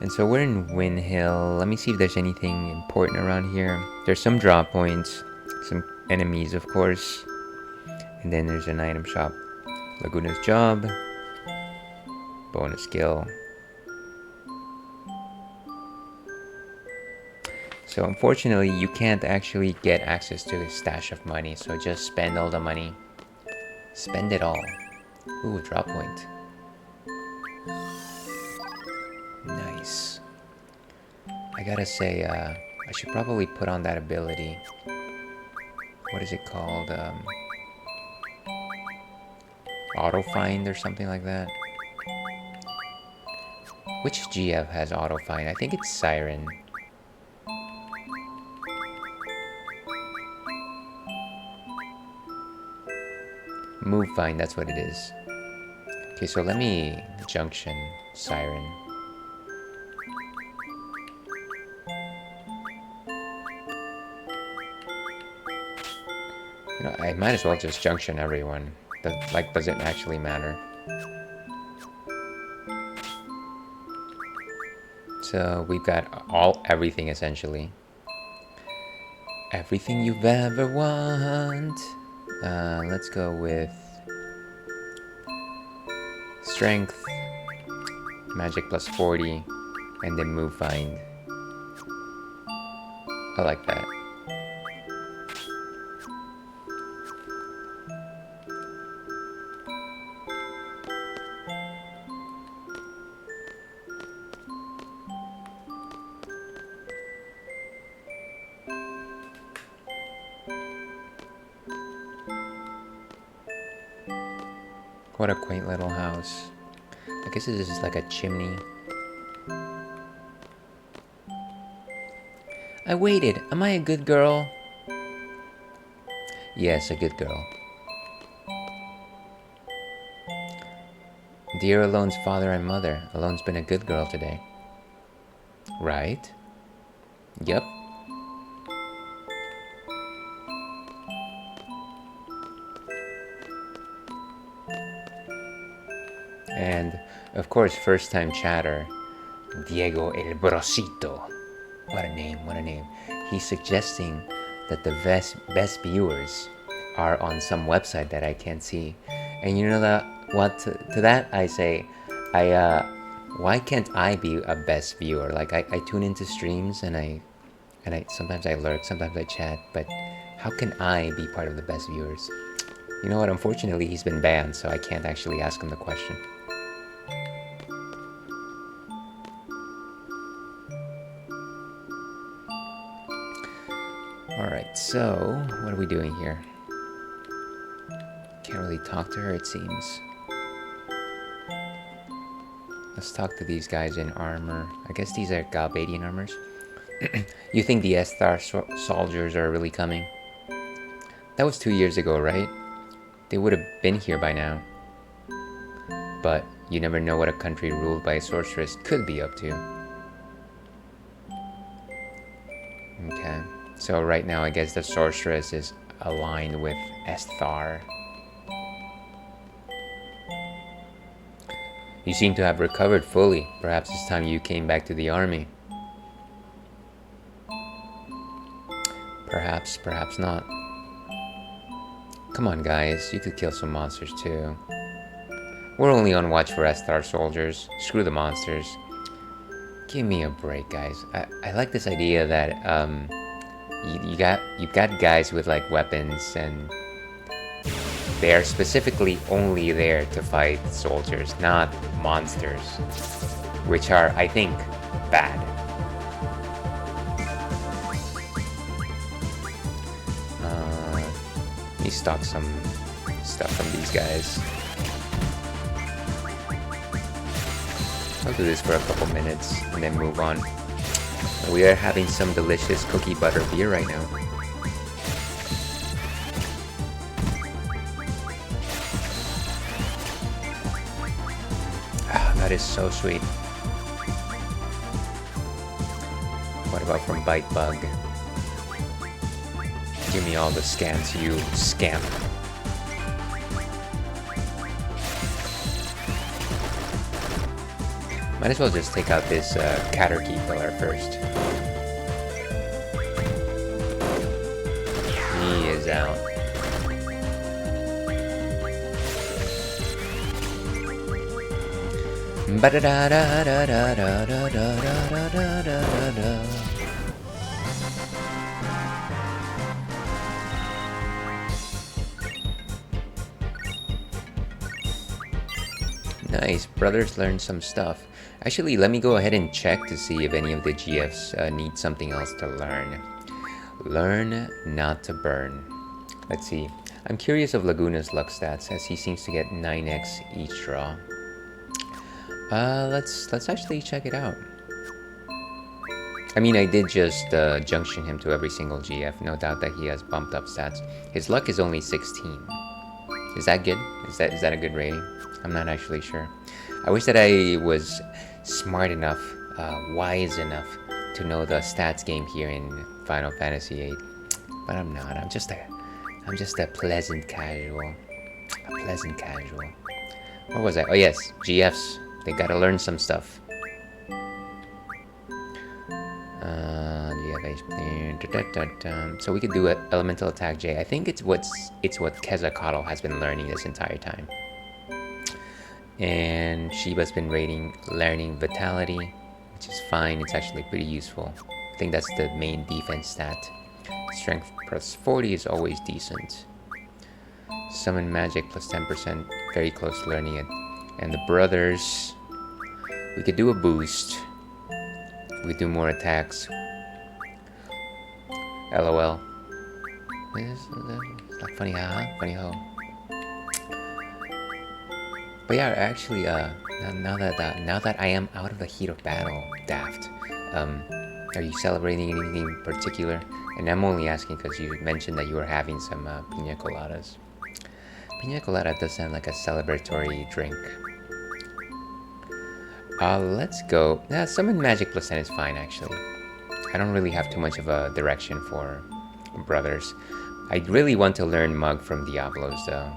And so we're in Wind Hill. Let me see if there's anything important around here. There's some drop points, some enemies, of course. And then there's an item shop. Laguna's Job. Bonus skill. So unfortunately, you can't actually get access to the stash of money. So just spend all the money. Spend it all. Ooh, drop point. Nice. I gotta say, I should probably put on that ability. What is it called? Auto find or something like that. Which GF has auto find? I think it's Siren. Move find, that's what it is. Okay, so let me junction Siren. You know, I might as well just junction everyone. That doesn't actually matter. So we've got everything essentially. Everything you've ever want. Let's go with Strength, Magic plus 40, and then Move Find. I like that. What a quaint little house. I guess this is like a chimney. I waited. Am I a good girl? Yes, a good girl. Dear Alone's father and mother, Alone's been a good girl today. Right? Yep. And of course, first time chatter, Diego El Brosito. What a name, what a name. He's suggesting that the best viewers are on some website that I can't see. And you know that what to that I say, why can't I be a best viewer? Like I tune into streams and I sometimes I lurk, sometimes I chat, but how can I be part of the best viewers? You know what, unfortunately he's been banned, so I can't actually ask him the question. Alright, so what are we doing here? Can't really talk to her, it seems. Let's talk to these guys in armor. I guess these are Galbadian armors. You think the Esthar soldiers are really coming? That was 2 years ago, right? They would have been here by now. But you never know what a country ruled by a sorceress could be up to. Okay, so right now I guess the sorceress is aligned with Esthar. You seem to have recovered fully. Perhaps it's time you came back to the army. Perhaps, perhaps not. Come on guys, you could kill some monsters too. We're only on watch for Esthar soldiers. Screw the monsters. Give me a break, guys. I like this idea that you've got guys with like weapons and they're specifically only there to fight soldiers, not monsters, which are, I think, bad. Let me stock some stuff from these guys. I'll do this for a couple minutes and then move on. We are having some delicious cookie butter beer right now. Ah, that is so sweet. What about from Bite Bug? Give me all the scans, you scamp. Might as well just take out this Caterkey pillar first. He is out. Nice, brothers learned some stuff. Actually, let me go ahead and check to see if any of the GFs need something else to learn. Learn not to burn. Let's see. I'm curious of Laguna's luck stats, as he seems to get 9x each draw. Let's actually check it out. I mean, I did just junction him to every single GF. No doubt that he has bumped up stats. His luck is only 16. Is that good? Is that a good rating? I'm not actually sure. I wish that I was smart enough, wise enough to know the stats game here in Final Fantasy VIII, but I'm not. I'm just a pleasant casual. A pleasant casual. What was I? Oh yes, GFs. They gotta learn some stuff. So we could do an elemental attack J. I think it's what Quetzalcoatl has been learning this entire time. And Shiba's been learning Vitality, which is fine. It's actually pretty useful. I think that's the main defense stat. Strength plus 40 is always decent. Summon Magic plus 10%, very close to learning it. And the brothers, we could do a boost. We could do more attacks. LOL. It's like funny haha, funny ho. But yeah, actually, now that I am out of the heat of battle, Daft, are you celebrating anything particular? And I'm only asking because you mentioned that you were having some piña coladas. Piña colada does sound like a celebratory drink. Let's go. Summon Magic plus 10 is fine, actually. I don't really have too much of a direction for brothers. I really want to learn Mug from Diablos, though.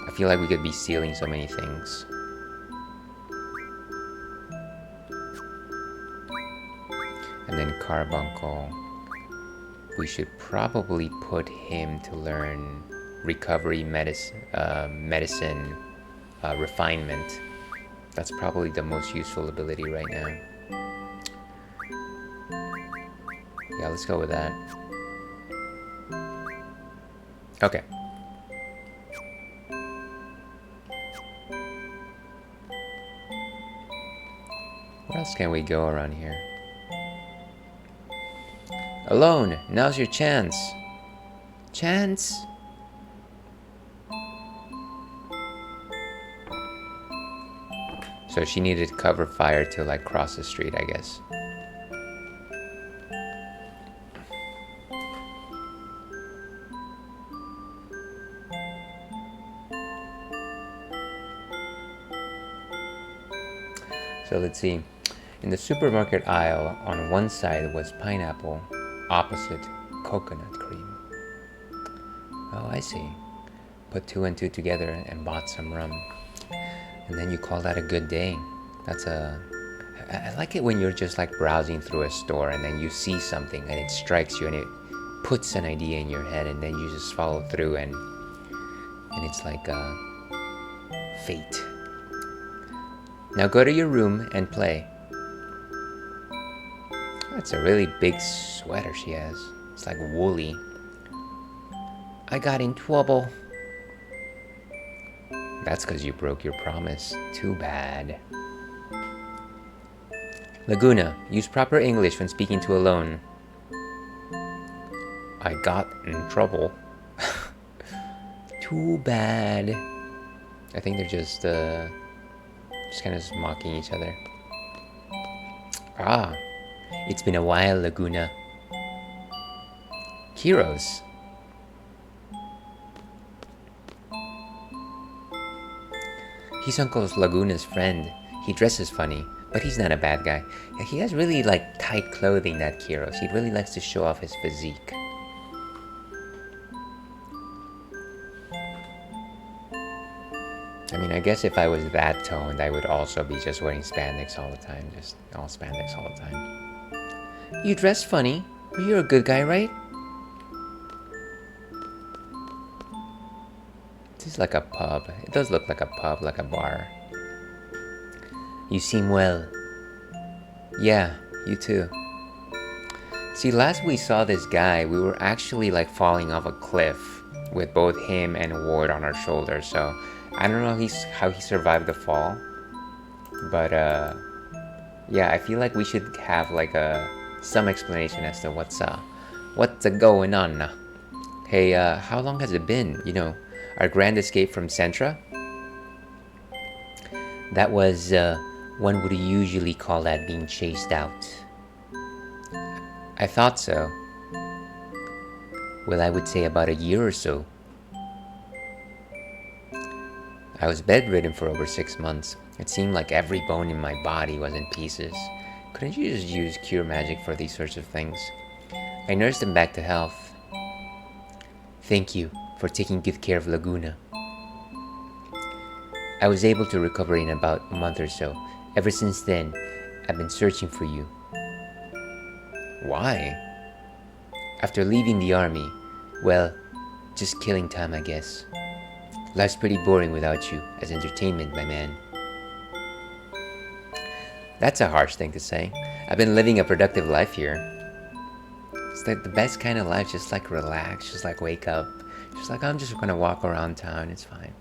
I feel like we could be stealing so many things. And then Carbuncle, we should probably put him to learn recovery medicine refinement. That's probably the most useful ability right now. Yeah, let's go with that. Okay. Where else can we go around here? Alone! Now's your chance! Chance! So she needed to cover fire to like cross the street, I guess. So let's see. In the supermarket aisle, on one side was pineapple, opposite coconut cream. Oh, I see. Put 2 and 2 together and bought some rum. And then you call that a good day. I like it when you're just like browsing through a store and then you see something and it strikes you and it puts an idea in your head and then you just follow through and it's like fate. Now go to your room and play. That's a really big sweater she has. It's like woolly. I got in trouble. That's because you broke your promise. Too bad. Laguna, use proper English when speaking to alone. I got in trouble. Too bad. I think they're just kind of mocking each other. Ah, it's been a while, Laguna. Heroes. He's Uncle Laguna's friend. He dresses funny, but he's not a bad guy. Yeah, he has really like tight clothing, that Kiros. He really likes to show off his physique. I mean, I guess if I was that toned, I would also be just wearing spandex all the time. Just all spandex all the time. You dress funny, but you're a good guy, right? This is like a pub. It does look like a pub, like a bar. You seem well. Yeah, you too. See, last we saw this guy, we were actually like falling off a cliff with both him and Ward on our shoulders, so I don't know how he survived the fall, but yeah, I feel like we should have like some explanation as to what's going on. Hey, how long has it been? You know, our grand escape from Centra? That was, one would usually call that being chased out. I thought so. Well, I would say about a year or so. I was bedridden for over 6 months. It seemed like every bone in my body was in pieces. Couldn't you just use cure magic for these sorts of things? I nursed him back to health. Thank you for taking good care of Laguna. I was able to recover in about a month or so. Ever since then, I've been searching for you. Why? After leaving the army, well, just killing time, I guess. Life's pretty boring without you as entertainment, my man. That's a harsh thing to say. I've been living a productive life here. It's like the best kind of life, just like relax, just like wake up. Just like I'm just gonna walk around town, it's fine.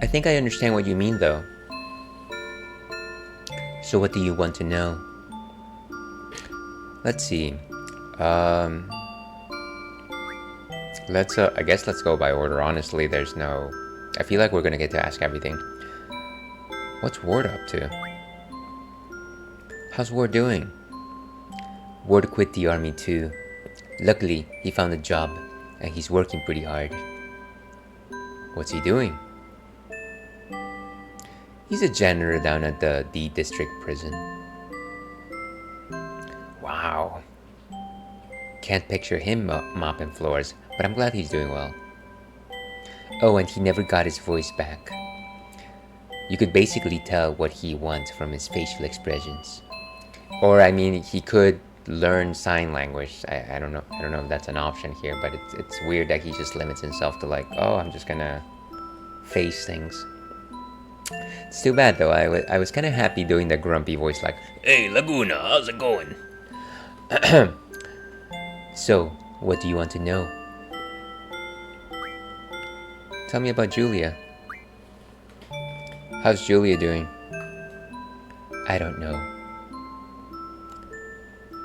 I think I understand what you mean though. So what do you want to know? Let's see. I guess let's go by order. Honestly, I feel like we're gonna get to ask everything. What's Ward up to? How's Ward doing? Ward quit the army too. Luckily, he found a job, and he's working pretty hard. What's he doing? He's a janitor down at the D District prison. Wow. Can't picture him mopping floors, but I'm glad he's doing well. Oh, and he never got his voice back. You could basically tell what he wants from his facial expressions. Or I mean, he could learn sign language. I don't know. I don't know if that's an option here, but it's weird that he just limits himself to like, oh, I'm just gonna face things. It's too bad though. I was kind of happy doing the grumpy voice like, "Hey Laguna, how's it going?" So, what do you want to know? Tell me about Julia. How's Julia doing? I don't know.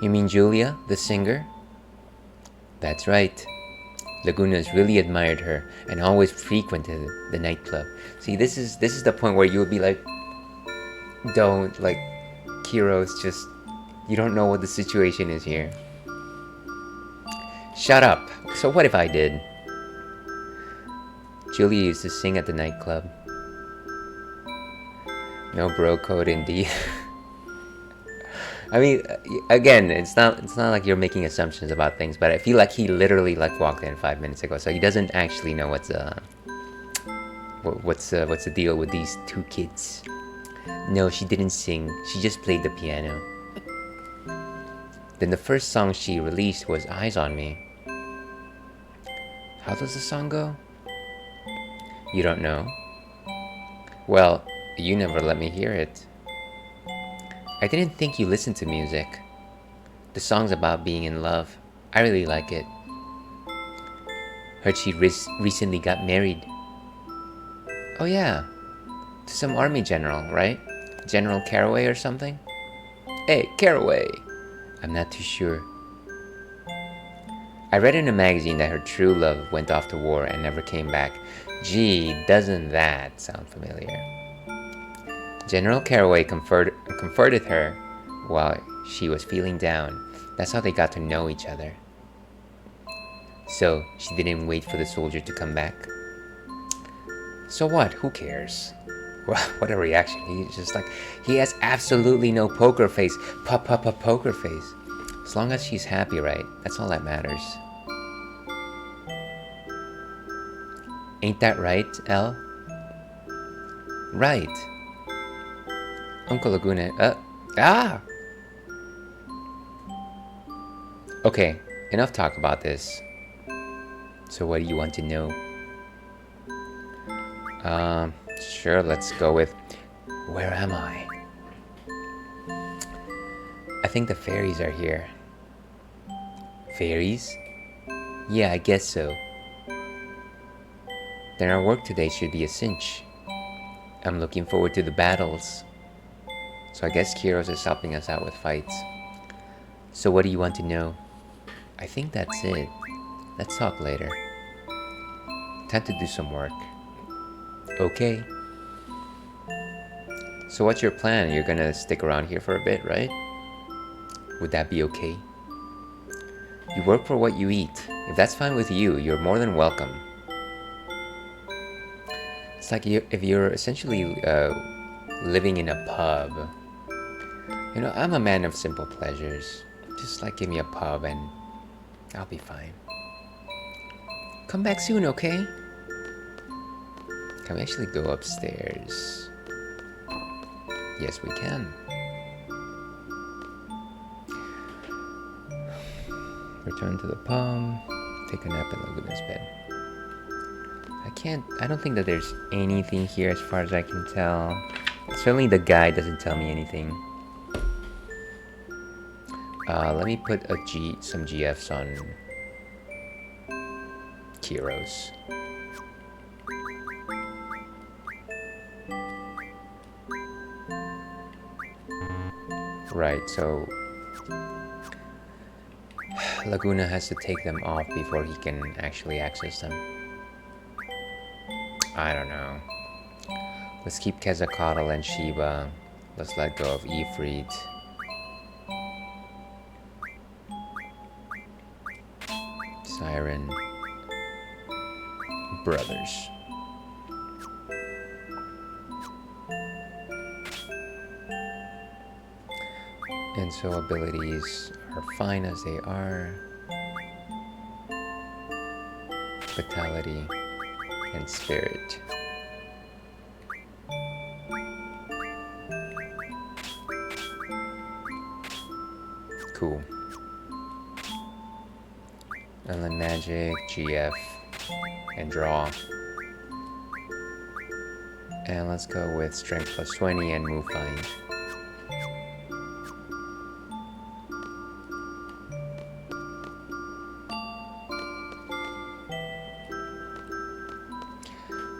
You mean Julia, the singer? That's right. Laguna's really admired her and always frequented the nightclub. See, this is the point where you would be like, don't, like, Kiro's just, you don't know what the situation is here. Shut up. So what if I did? Julia used to sing at the nightclub. No bro code indeed. I mean, again, it's not like you're making assumptions about things, but I feel like he literally like walked in 5 minutes ago, so he doesn't actually know what's the deal with these two kids. No, she didn't sing. She just played the piano. Then the first song she released was Eyes on Me. How does the song go? You don't know? Well, you never let me hear it. I didn't think you listened to music. The song's about being in love. I really like it. Heard she recently got married. Oh yeah, to some army general, right? General Caraway or something? Hey, Caraway! I'm not too sure. I read in a magazine that her true love went off to war and never came back. Gee, doesn't that sound familiar? General Caraway comforted her while she was feeling down. That's how they got to know each other. So, she didn't wait for the soldier to come back? So what? Who cares? Well, what a reaction. He's just like, he has absolutely no poker face. Poker face. As long as she's happy, right? That's all that matters. Ain't that right, El? Right. Uncle Laguna, Okay, enough talk about this. So what do you want to know? Sure, let's go with, where am I? I think the fairies are here. Fairies? Yeah, I guess so. Then our work today should be a cinch. I'm looking forward to the battles. So I guess Kiros is helping us out with fights. So what do you want to know? I think that's it. Let's talk later. Time to do some work. Okay. So what's your plan? You're gonna stick around here for a bit, right? Would that be okay? You work for what you eat. If that's fine with you, you're more than welcome. It's like if you're essentially living in a pub. You know, I'm a man of simple pleasures. Just like give me a pub and I'll be fine. Come back soon, okay? Can we actually go upstairs? Yes, we can. Return to the pub. Take a nap in Laguna's bed. I don't think that there's anything here as far as I can tell. Certainly the guide doesn't tell me anything. Let me put some GFs on Kiros. Right, so Laguna has to take them off before he can actually access them. I don't know. Let's keep Quetzalcoatl and Sheba. Let's let go of Ifrit. Siren. Brothers. And so abilities are fine as they are. Vitality and spirit. Unlimited magic, GF, and draw. And let's go with strength plus 20 and move find.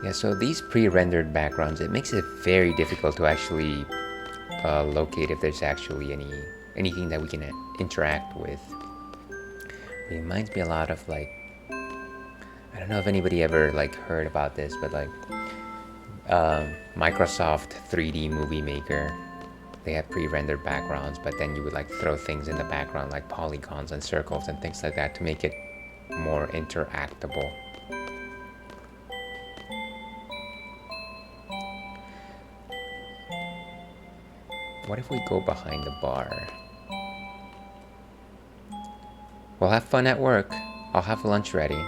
Yeah, so these pre-rendered backgrounds, it makes it very difficult to actually locate if there's actually anything that we can interact with. It reminds me a lot of like, I don't know if anybody ever like heard about this, but like Microsoft 3D Movie Maker, they have pre-rendered backgrounds, but then you would like throw things in the background like polygons and circles and things like that to make it more interactable. What if we go behind the bar? We'll have fun at work. I'll have lunch ready.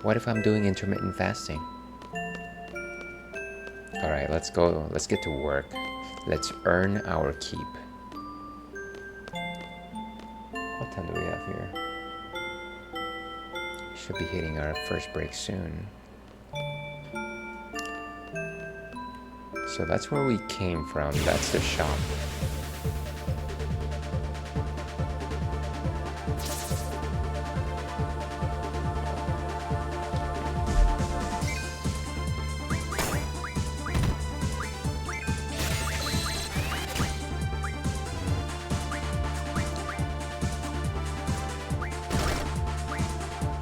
What if I'm doing intermittent fasting? Alright, let's go. Let's get to work. Let's earn our keep. What time do we have here? Should be hitting our first break soon. So that's where we came from. That's the shop.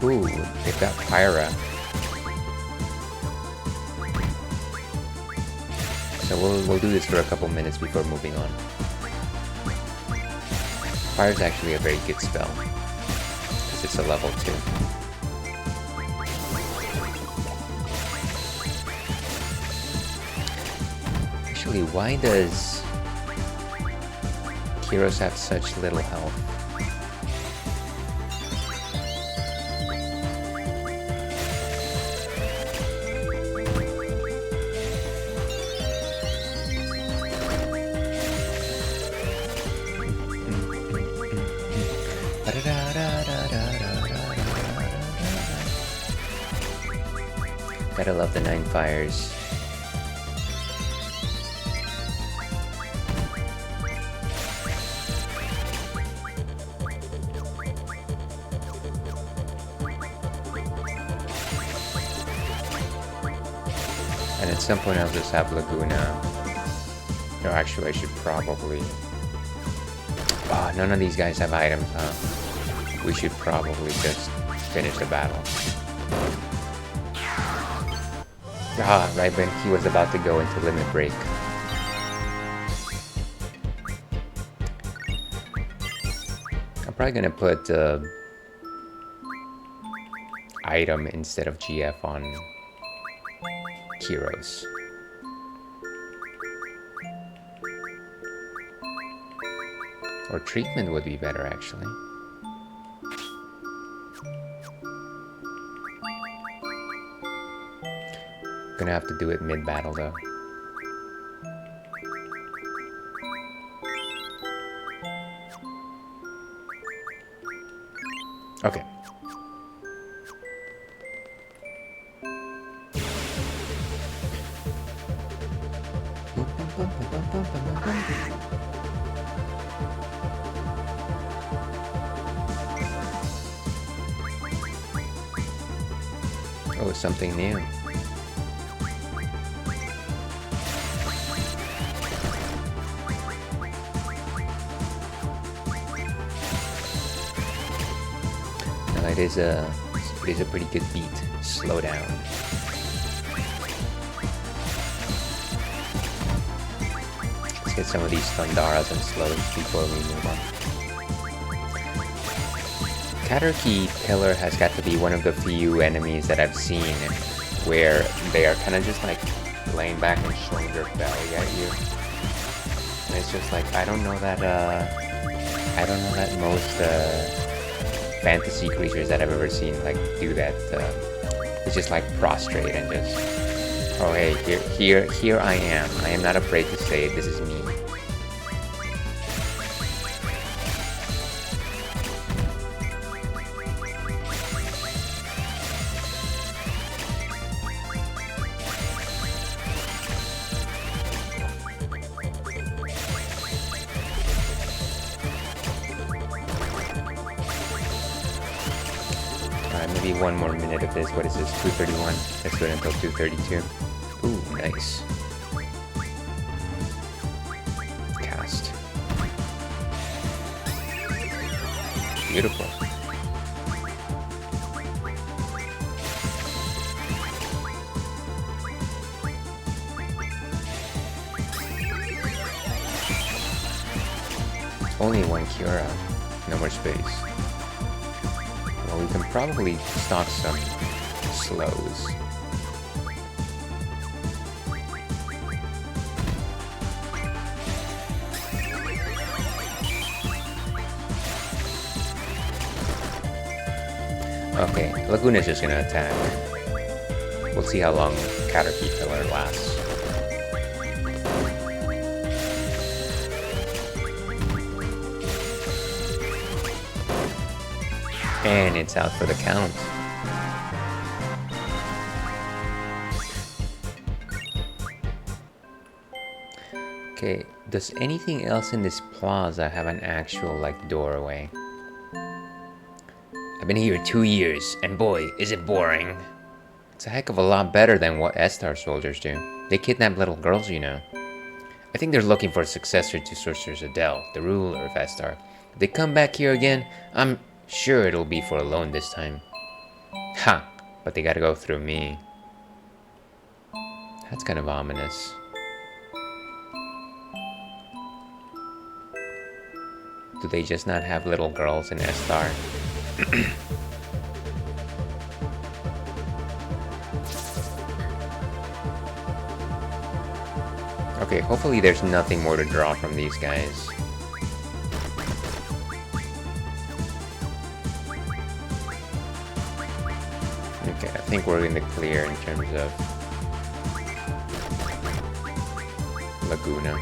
Ooh, they've got Pyra. So we'll do this for a couple minutes before moving on. Fire is actually a very good spell, because it's a level 2. Actually, why does Kyros have such little health? Gotta love the 9 fires. And at some point I'll just have Laguna. No, actually I should probably... Oh, none of these guys have items, huh? We should probably just finish the battle. Ah, right when he was about to go into limit break. I'm probably gonna put item instead of GF on Kyros. Or treatment would be better, actually. Gonna have to do it mid-battle, though. Okay. Oh, something new. Now it is a pretty good beat. Slow down. Let's get some of these Thundaras and slows before we move on. Caterkey Pillar has got to be one of the few enemies that I've seen where they are kind of just like laying back and showing their belly at you. And it's just like, I don't know that most fantasy creatures that I've ever seen like do that. It's just like prostrate and just, oh hey, here I am. I am not afraid to say it. This is me. maybe one more minute of this. What is this? 2:31. Let's do it until 2:32. Ooh, nice. Cast. Beautiful. Only one Cura. No more space. Well, we can probably stock some slows. Okay, Laguna's just gonna attack. We'll see how long Caterpillar lasts. And it's out for the count. Okay, does anything else in this plaza have an actual, like, doorway? I've been here 2 years, and boy, is it boring. It's a heck of a lot better than what Estar soldiers do. They kidnap little girls, you know. I think they're looking for a successor to Sorceress Adele, the ruler of Estar. If they come back here again, I'm sure it'll be for a loan this time. Ha! But they gotta go through me. That's kind of ominous. Do they just not have little girls in Estar? Okay, hopefully there's nothing more to draw from these guys. Okay, I think we're in the clear in terms of Laguna.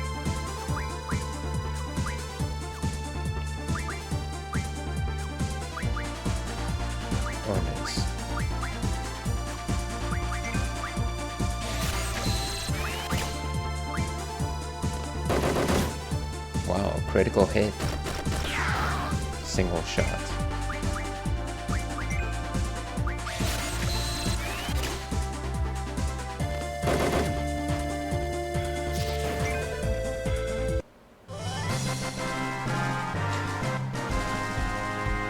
Oh, nice. Wow, critical hit. Single shot.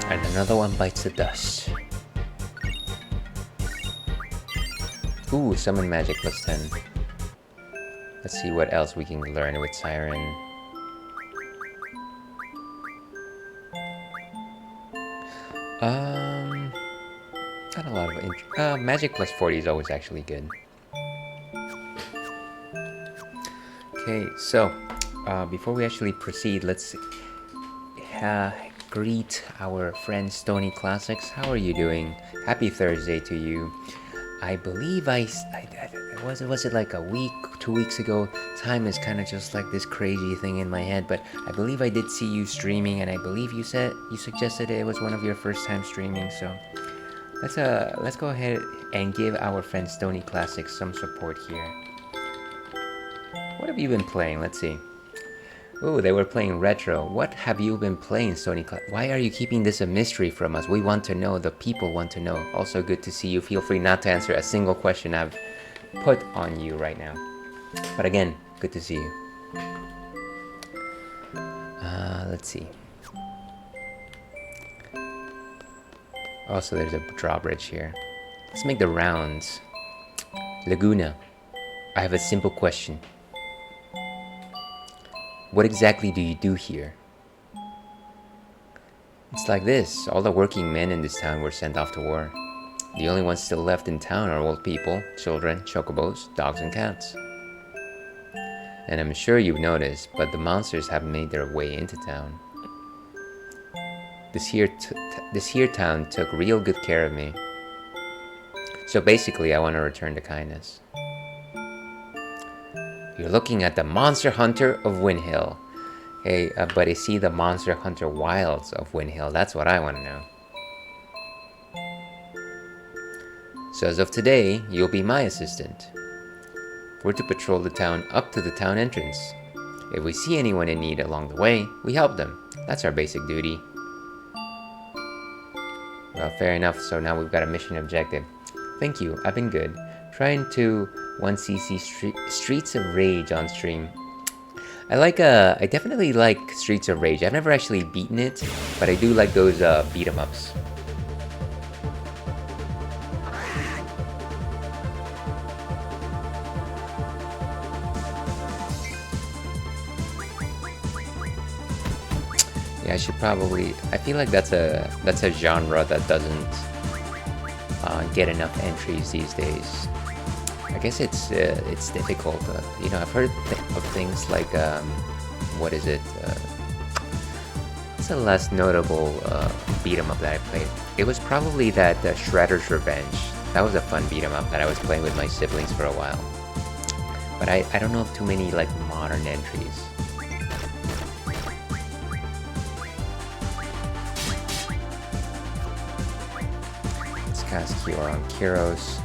And another one bites the dust. Ooh, summon magic plus 10. Let's see what else we can learn with Siren. Not a lot of magic plus 40 is always actually good. Okay, so before we actually proceed, let's greet our friend Stony Classics. How are you doing? Happy Thursday to you. I believe was it like a week, 2 weeks ago? Time is kind of just like this crazy thing in my head, but I believe I did see you streaming, and I believe you suggested it was one of your first time streaming. So let's go ahead and give our friend Stony Classics some support here. What have you been playing? Let's see. Oh, they were playing retro. What have you been playing, Sony? Why are you keeping this a mystery from us? We want to know. The people want to know. Also good to see you. Feel free not to answer a single question I've put on you right now. But again, good to see you. Let's see. Also, there's a drawbridge here. Let's make the rounds. Laguna, I have a simple question. What exactly do you do here? It's like this. All the working men in this town were sent off to war. The only ones still left in town are old people, children, chocobos, dogs, and cats. And I'm sure you've noticed, but the monsters have made their way into town. This here town took real good care of me. So basically, I want to return the kindness. You're looking at the Monster Hunter of Windhill. Hey, but is he the Monster Hunter Wilds of Windhill? That's what I want to know. So as of today, you'll be my assistant. We're to patrol the town up to the town entrance. If we see anyone in need along the way, we help them. That's our basic duty. Well, fair enough. So now we've got a mission objective. Thank you. I've been good. Trying to 1cc Streets of Rage on stream. I definitely like Streets of Rage. I've never actually beaten it, but I do like those beat 'em ups. Yeah, I should probably. I feel like that's a genre that doesn't get enough entries these days. I guess it's difficult. You know, I've heard of things like what is it? What's the last notable beat 'em up that I played? It was probably that Shredder's Revenge. That was a fun beat 'em up that I was playing with my siblings for a while. But I don't know of too many like modern entries. Let's cast Cure on Kyros.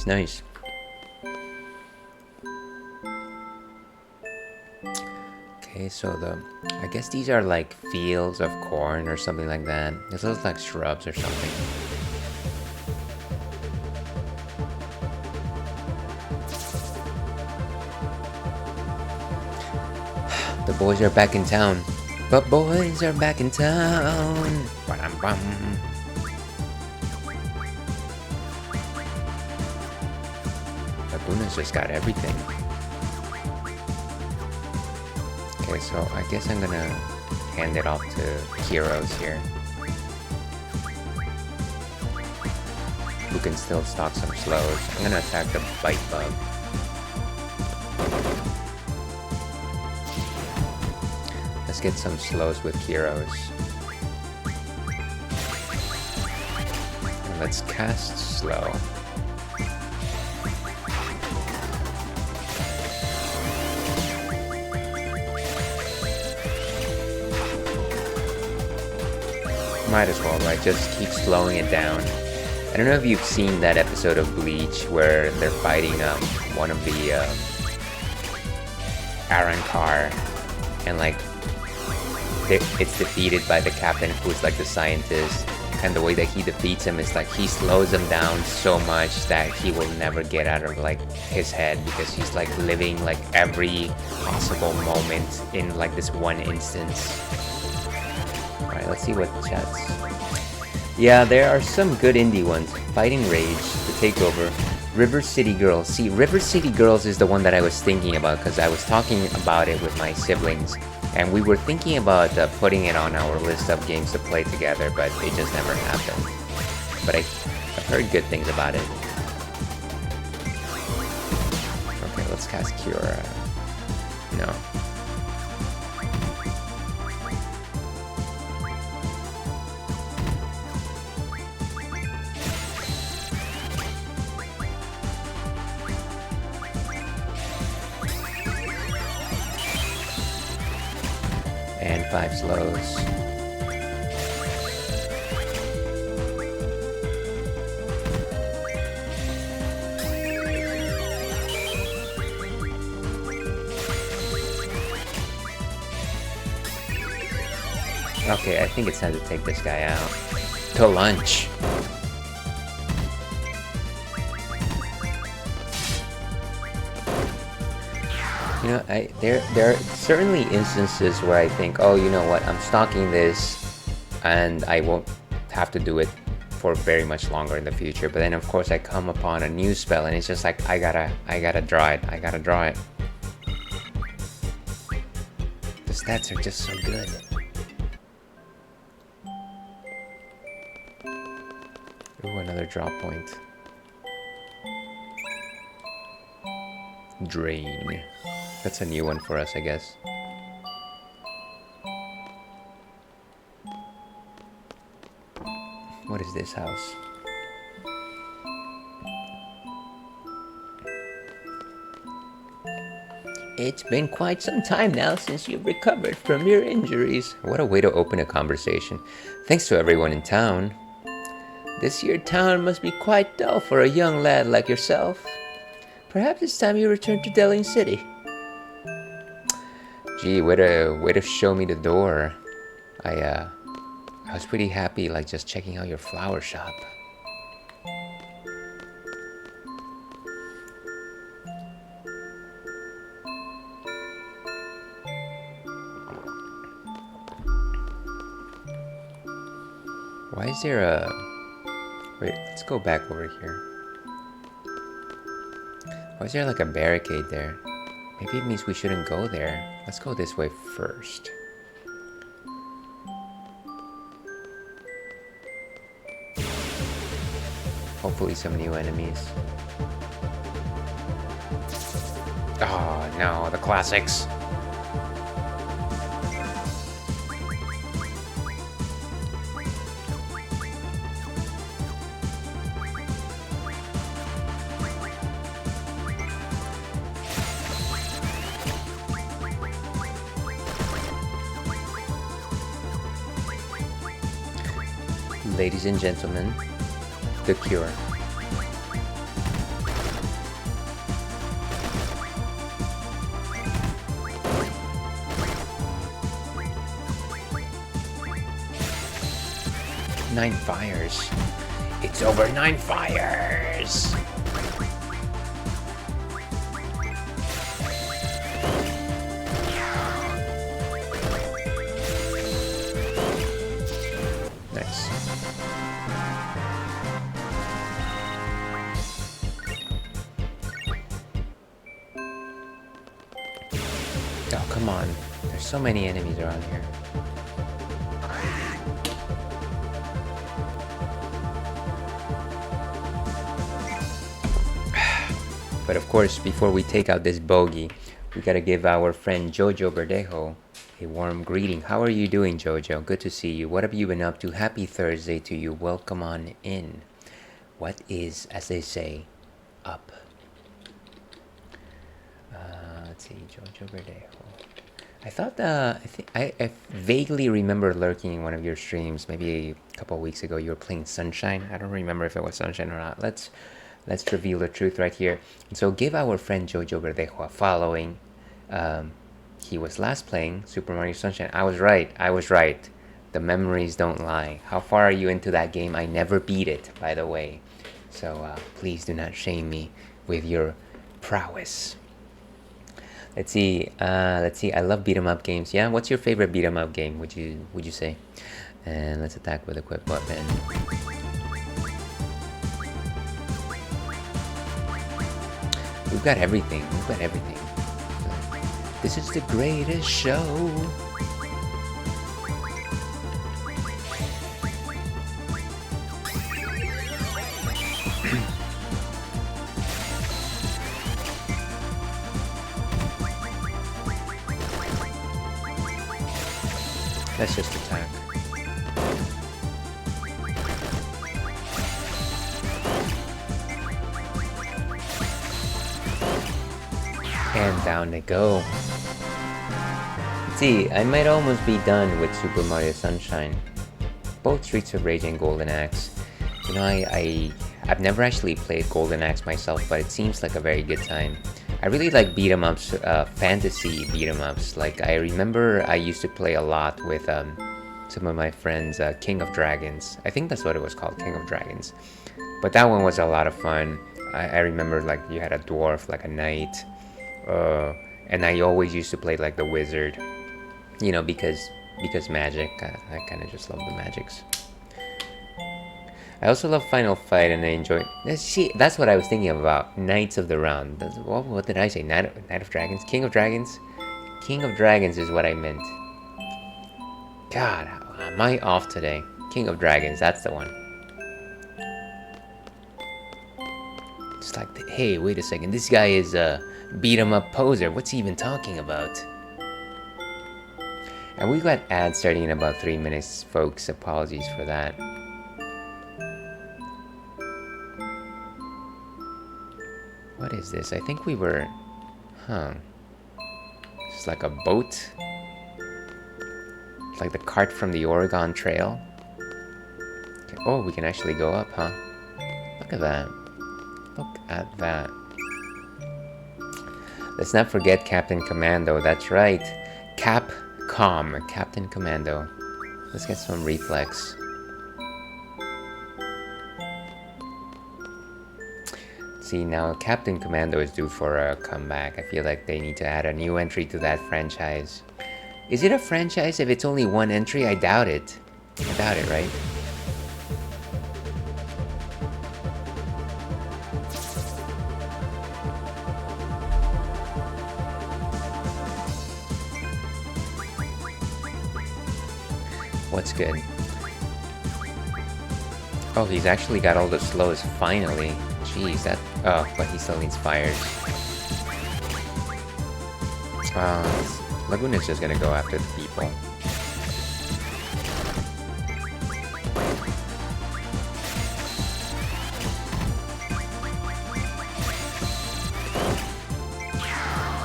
Nice. Okay, so I guess these are like fields of corn or something like that. This looks like shrubs or something. The boys are back in town. But boys are back in town. Ba-dum-bum. Luna's just got everything. Okay, so I guess I'm gonna hand it off to Kyros here, who can still stock some slows. I'm gonna attack the Bite Bug. Let's get some slows with Kyros. And let's cast slow. Might as well, right? Just keep slowing it down. I don't know if you've seen that episode of Bleach where they're fighting one of the Arankar, and like it's defeated by the captain, who's like the scientist, and the way that he defeats him is like he slows him down so much that he will never get out of like his head, because he's like living like every possible moment in like this one instance. Alright, let's see what chats. Yeah, there are some good indie ones. Fighting Rage, The Takeover, River City Girls. See, River City Girls is the one that I was thinking about, because I was talking about it with my siblings, and we were thinking about putting it on our list of games to play together, but it just never happened. But I've heard good things about it. Okay, let's cast Cure. No. And 5 slows. Okay, I think it's time to take this guy out. To lunch. You know, there are certainly instances where I think, oh, you know what, I'm stocking this and I won't have to do it for very much longer in the future. But then of course I come upon a new spell and it's just like I gotta draw it. The stats are just so good. Ooh, another drop point. Drain. That's a new one for us, I guess. What is this house? It's been quite some time now since you've recovered from your injuries. What a way to open a conversation. Thanks to everyone in town. This here town must be quite dull for a young lad like yourself. Perhaps it's time you return to Deling City. Gee, way to show me the door. I was pretty happy, like just checking out your flower shop. Why is there a... Wait, let's go back over here. Why is there like a barricade there? Maybe it means we shouldn't go there. Let's go this way first. Hopefully some new enemies. Oh no, the classics. Ladies and gentlemen, the cure. Nine fires. It's over 9 fires. Nice. Oh, come on. There's so many enemies around here. But of course, before we take out this bogey, we gotta give our friend Jojo Verdejo a warm greeting. How are you doing, Jojo? Good to see you. What have you been up to? Happy Thursday to you. Welcome on in. What is, as they say, up? Let's see, Jojo Verdejo. I thought I vaguely remember lurking in one of your streams maybe a couple of weeks ago. You were playing Sunshine. I don't remember if it was Sunshine or not. Let's reveal the truth right here. And so give our friend Jojo Verdejo a following. He was last playing Super Mario Sunshine. I was right. The memories don't lie. How far are you into that game? I never beat it, by the way. So please do not shame me with your prowess. Let's see. I love beat 'em up games. Yeah, what's your favorite beat 'em up game? Would you say? And let's attack with a quick weapon. We've got everything. This is the greatest show. Let's just attack. And down they go. Let's see, I might almost be done with Super Mario Sunshine. Both Streets of Rage and Golden Axe. You know, I've never actually played Golden Axe myself, but it seems like a very good time. I really like beat 'em ups, fantasy beat 'em ups. Like, I remember I used to play a lot with some of my friends, King of Dragons. I think that's what it was called, King of Dragons. But that one was a lot of fun. I remember, like, you had a dwarf, like a knight, and I always used to play like the wizard, you know, because magic. I kind of just love the magics. I also love Final Fight, and I enjoy. See, that's what I was thinking about. Knights of the Round. What did I say? Knight of Dragons? King of Dragons? King of Dragons is what I meant. God, am I off today? King of Dragons, that's the one. It's like, hey, wait a second. This guy is a beat 'em up poser. What's he even talking about? And we got ads starting in about 3 minutes, folks. Apologies for that. What is this? I think we were... Huh. It's like a boat. It's like the cart from the Oregon Trail. Okay. Oh, we can actually go up, huh? Look at that. Look at that. Let's not forget Captain Commando. That's right. Captain Commando. Let's get some reflex. See, now Captain Commando is due for a comeback. I feel like they need to add a new entry to that franchise. Is it a franchise if it's only one entry? I doubt it. I doubt it, right? What's good? Oh, he's actually got all the slows finally. Jeez, that... Oh, but he still needs fires. Laguna's just gonna go after the people.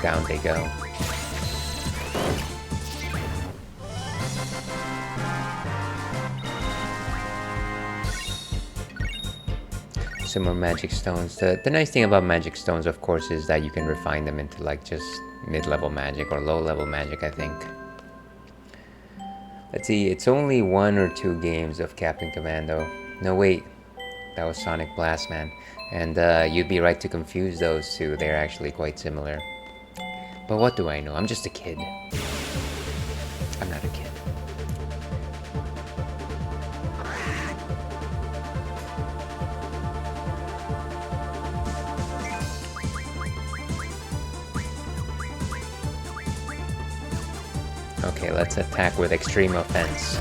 Down they go. Some more magic stones. The nice thing about magic stones, of course, is that you can refine them into like just mid-level magic or low-level magic, I think. Let's see, it's only 1 or 2 games of Captain Commando. No, wait, that was Sonic Blast, man. And you'd be right to confuse those two. They're actually quite similar. But what do I know? I'm just a kid. I'm not a kid. Okay, let's attack with extreme offense.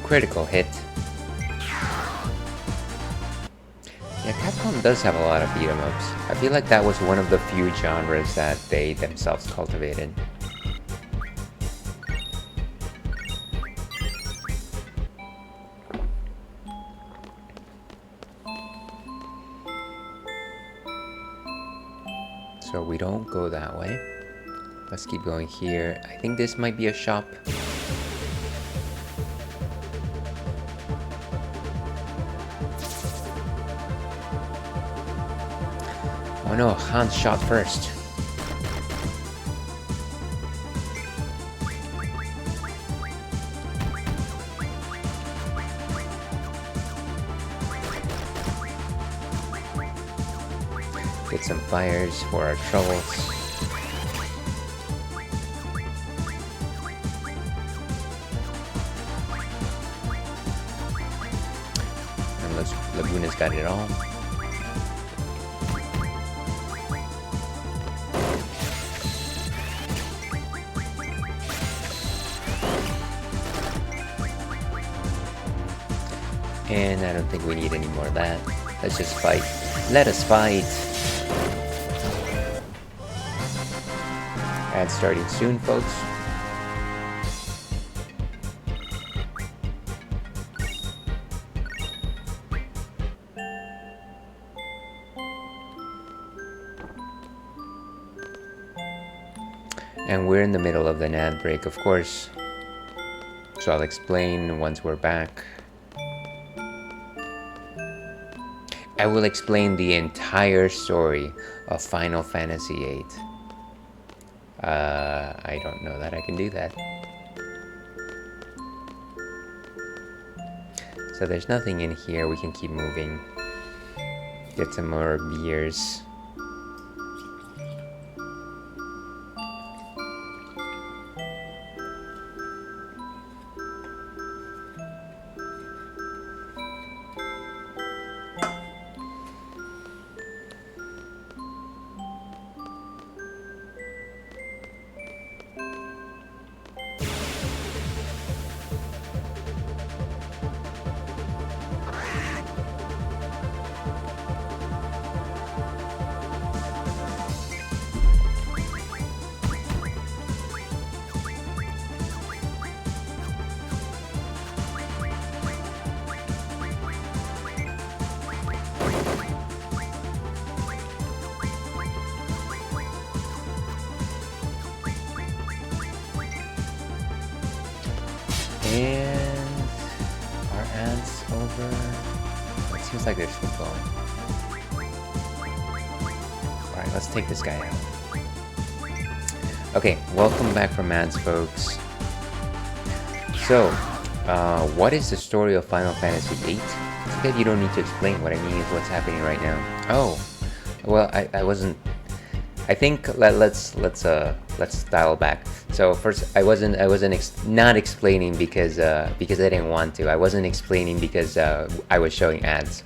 Critical hit. Yeah, Capcom does have a lot of beat-em-ups. I feel like that was one of the few genres that they themselves cultivated. So we don't go that way. Let's keep going here. I think this might be a shop. Oh no, Hans shot first. Get some fires for our troubles. And Laguna's got it all. And I don't think we need any more of that. Let's just fight. Let us fight! Ad starting soon, folks. And we're in the middle of the ad break, of course. So I'll explain once we're back. I will explain the entire story of Final Fantasy VIII. I don't know that I can do that. So there's nothing in here, we can keep moving. Get some more beers. over. It seems like there's football. Alright, let's take this guy out. Okay, welcome back from ads, folks. So, what is the story of Final Fantasy VIII? I think you don't need to explain. What I mean is what's happening right now. Oh, well, I wasn't. I think let's dial back. So first, I wasn't not explaining because I didn't want to. I wasn't explaining because I was showing ads.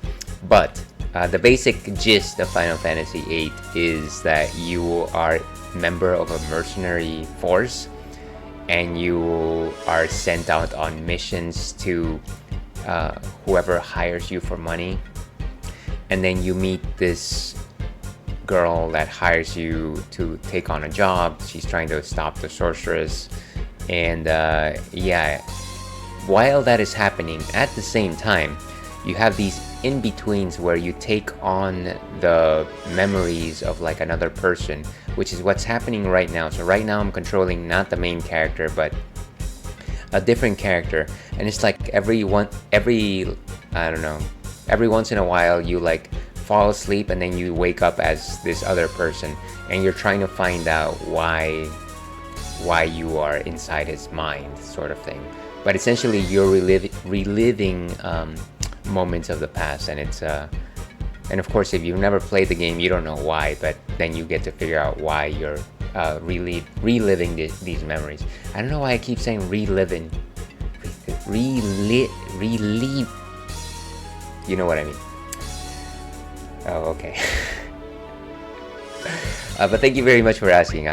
But the basic gist of Final Fantasy VIII is that you are a member of a mercenary force, and you are sent out on missions to whoever hires you for money, and then you meet this girl that hires you to take on a job. She's trying to stop the sorceress, and yeah, while that is happening, at the same time you have these in-betweens where you take on the memories of like another person, which is what's happening right now. So right now I'm controlling not the main character but a different character, and it's like every once in a while you like fall asleep and then you wake up as this other person, and you're trying to find out why you are inside his mind, sort of thing. But essentially you're reliving moments of the past, and it's and of course if you've never played the game you don't know why, but then you get to figure out why you're reliving these memories. I don't know why I keep saying reliving. Relive. You know what I mean. Oh, okay. But thank you very much for asking.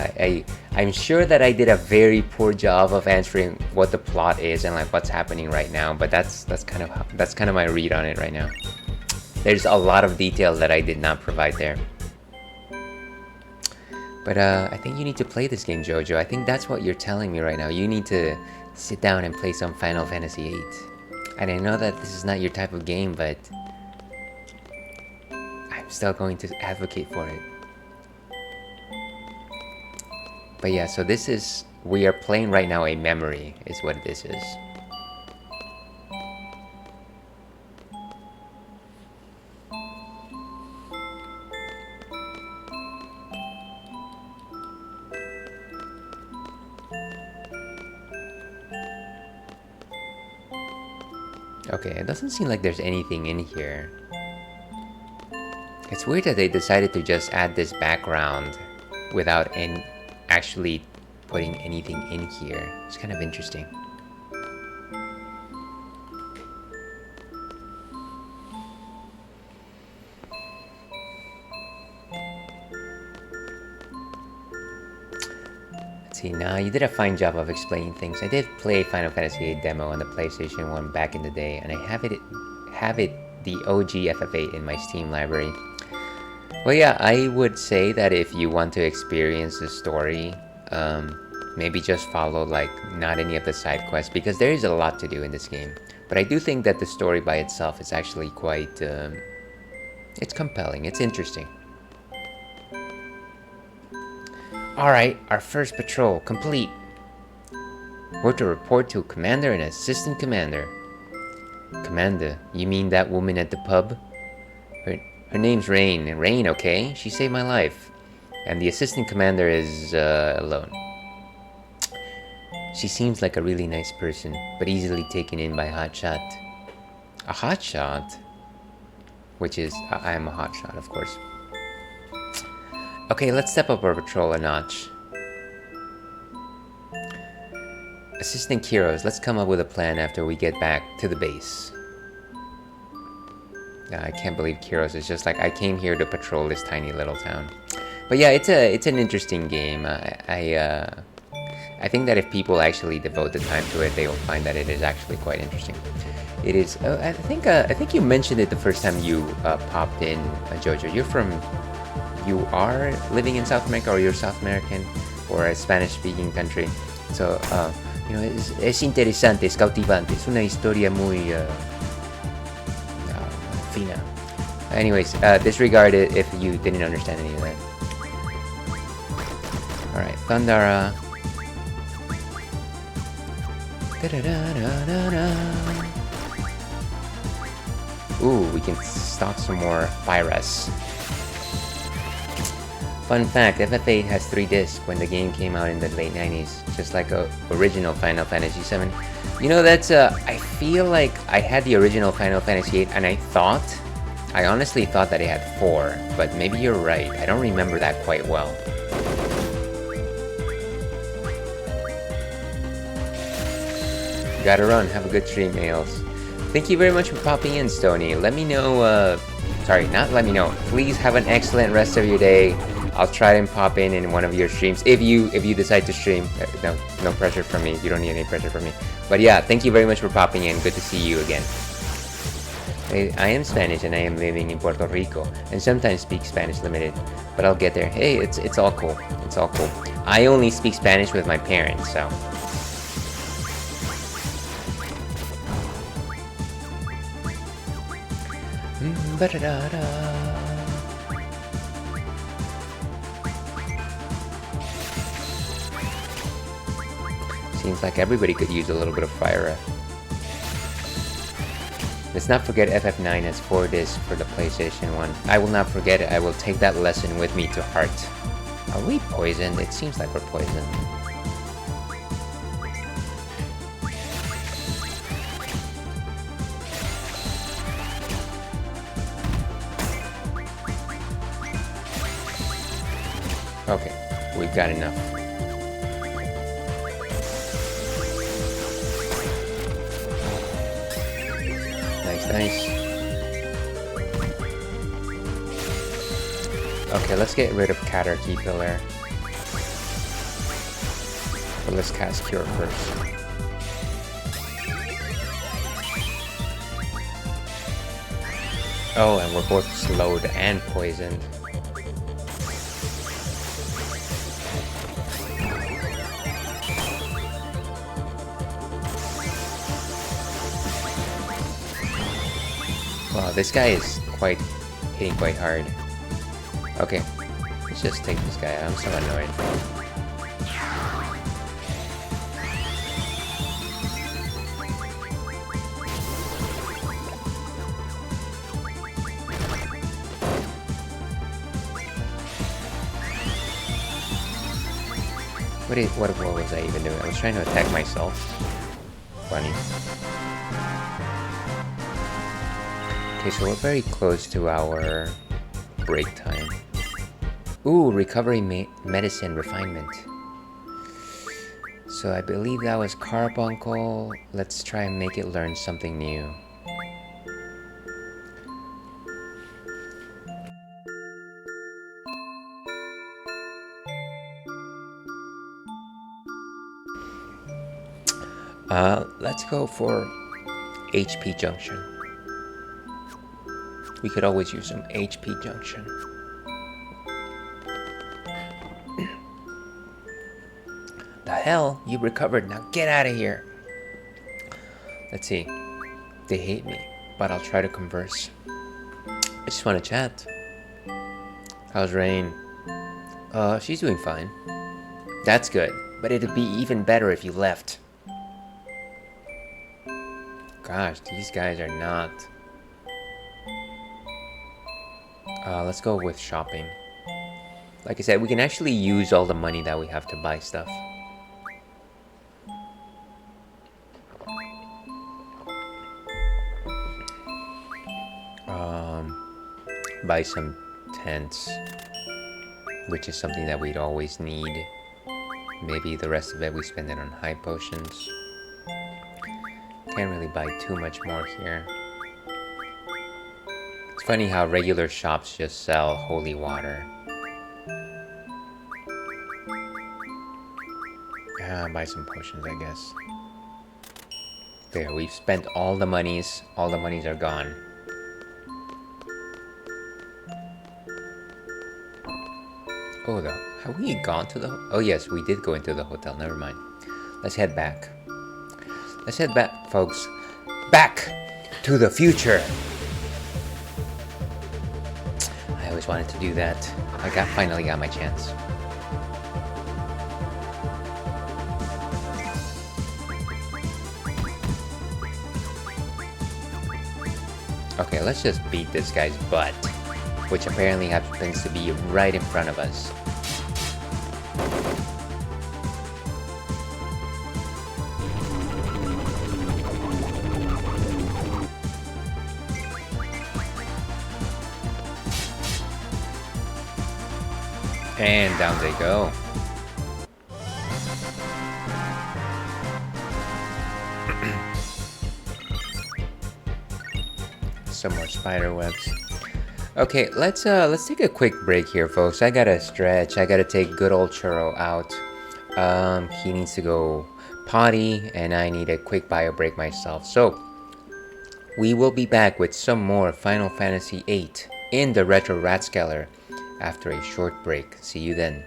I'm sure that I did a very poor job of answering what the plot is and like what's happening right now, but that's kind of my read on it right now. There's a lot of detail that I did not provide there. But I think you need to play this game, Jojo. I think that's what you're telling me right now. You need to sit down and play some Final Fantasy VIII. And I know that this is not your type of game, but I'm still going to advocate for it. But yeah, so we are playing right now a memory, is what this is. Okay, it doesn't seem like there's anything in here. It's weird that they decided to just add this background without actually putting anything in here. It's kind of interesting. Let's see, now you did a fine job of explaining things. I did play Final Fantasy VIII demo on the PlayStation 1 back in the day, and I have it the OG FF8 in my Steam library. Well, yeah, I would say that if you want to experience the story, maybe just follow like not any of the side quests, because there is a lot to do in this game. But I do think that the story by itself is actually quite it's compelling, it's interesting. Alright, our first patrol complete. We're to report to a commander and assistant commander. Commander, you mean that woman at the pub? Her name's Rain. Rain, okay? She saved my life. And the assistant commander is alone. She seems like a really nice person, but easily taken in by a hotshot. A hotshot? Which is, I am a hotshot, of course. Okay, let's step up our patrol a notch. Assistant Kiros, let's come up with a plan after we get back to the base. I can't believe Kiros is just like, I came here to patrol this tiny little town. But yeah, it's an interesting game. I think that if people actually devote the time to it, they will find that it is actually quite interesting. It is. I think you mentioned it the first time you popped in, Jojo. You are living in South America, or you're South American, or a Spanish-speaking country. So you know, es interesante, es cautivante. Es una historia muy fina. Anyways, disregard it if you didn't understand any of that. Alright, Thundara. Ooh, we can stock some more virus. Fun fact, FF8 has 3 discs when the game came out in the late 90s, just like a original Final Fantasy VII. You know, that's I feel like I had the original Final Fantasy VIII and I honestly thought that it had 4, but maybe you're right. I don't remember that quite well. Gotta run. Have a good stream, Ales. Thank you very much for popping in, Stony. Let me know, sorry, not let me know. Please have an excellent rest of your day. I'll try and pop in one of your streams if you decide to stream. No pressure from me. You don't need any pressure from me. But yeah, thank you very much for popping in. Good to see you again. I am Spanish and I am living in Puerto Rico and sometimes speak Spanish limited, but I'll get there. Hey, it's all cool. It's all cool. I only speak Spanish with my parents, so. Seems like everybody could use a little bit of fire. Let's not forget FF9 has 4 discs for the PlayStation 1. I will not forget it. I will take that lesson with me to heart. Are we poisoned? It seems like we're poisoned. Okay, we've got enough. Nice. Okay, let's get rid of Caterpie Pillar. But let's cast Cure first. Oh, and we're both slowed and poisoned. Wow, this guy is hitting quite hard. Okay, let's just take this guy out. I'm so annoyed. What was I even doing? I was trying to attack myself. Funny. Okay, so we're very close to our break time. Ooh, recovery medicine refinement. So I believe that was Carbuncle. Let's try and make it learn something new. Let's go for HP Junction. We could always use some HP Junction. The hell? You recovered, now get out of here. Let's see. They hate me, but I'll try to converse. I just want to chat. How's Rain? She's doing fine. That's good, but it'd be even better if you left. Gosh, these guys are not... let's go with shopping. Like I said, we can actually use all the money that we have to buy stuff. Buy some tents, which is something that we'd always need. Maybe the rest of it we spend it on high potions. Can't really buy too much more here. It's funny how regular shops just sell holy water. Buy some potions, I guess. There, we've spent all the monies. All the monies are gone. Oh, have we gone to the... Oh yes, we did go into the hotel. Never mind. Let's head back. Let's head back, folks. Back to the future. I always wanted to do that. I finally got my chance. Okay, let's just beat this guy's butt, which apparently happens to be right in front of us. And down they go. Some more spider webs. Okay, let's take a quick break here, folks. I gotta stretch. I gotta take good old Churro out. He needs to go potty, and I need a quick bio break myself. So we will be back with some more Final Fantasy VIII in the Retro Ratskeller after a short break. See you then.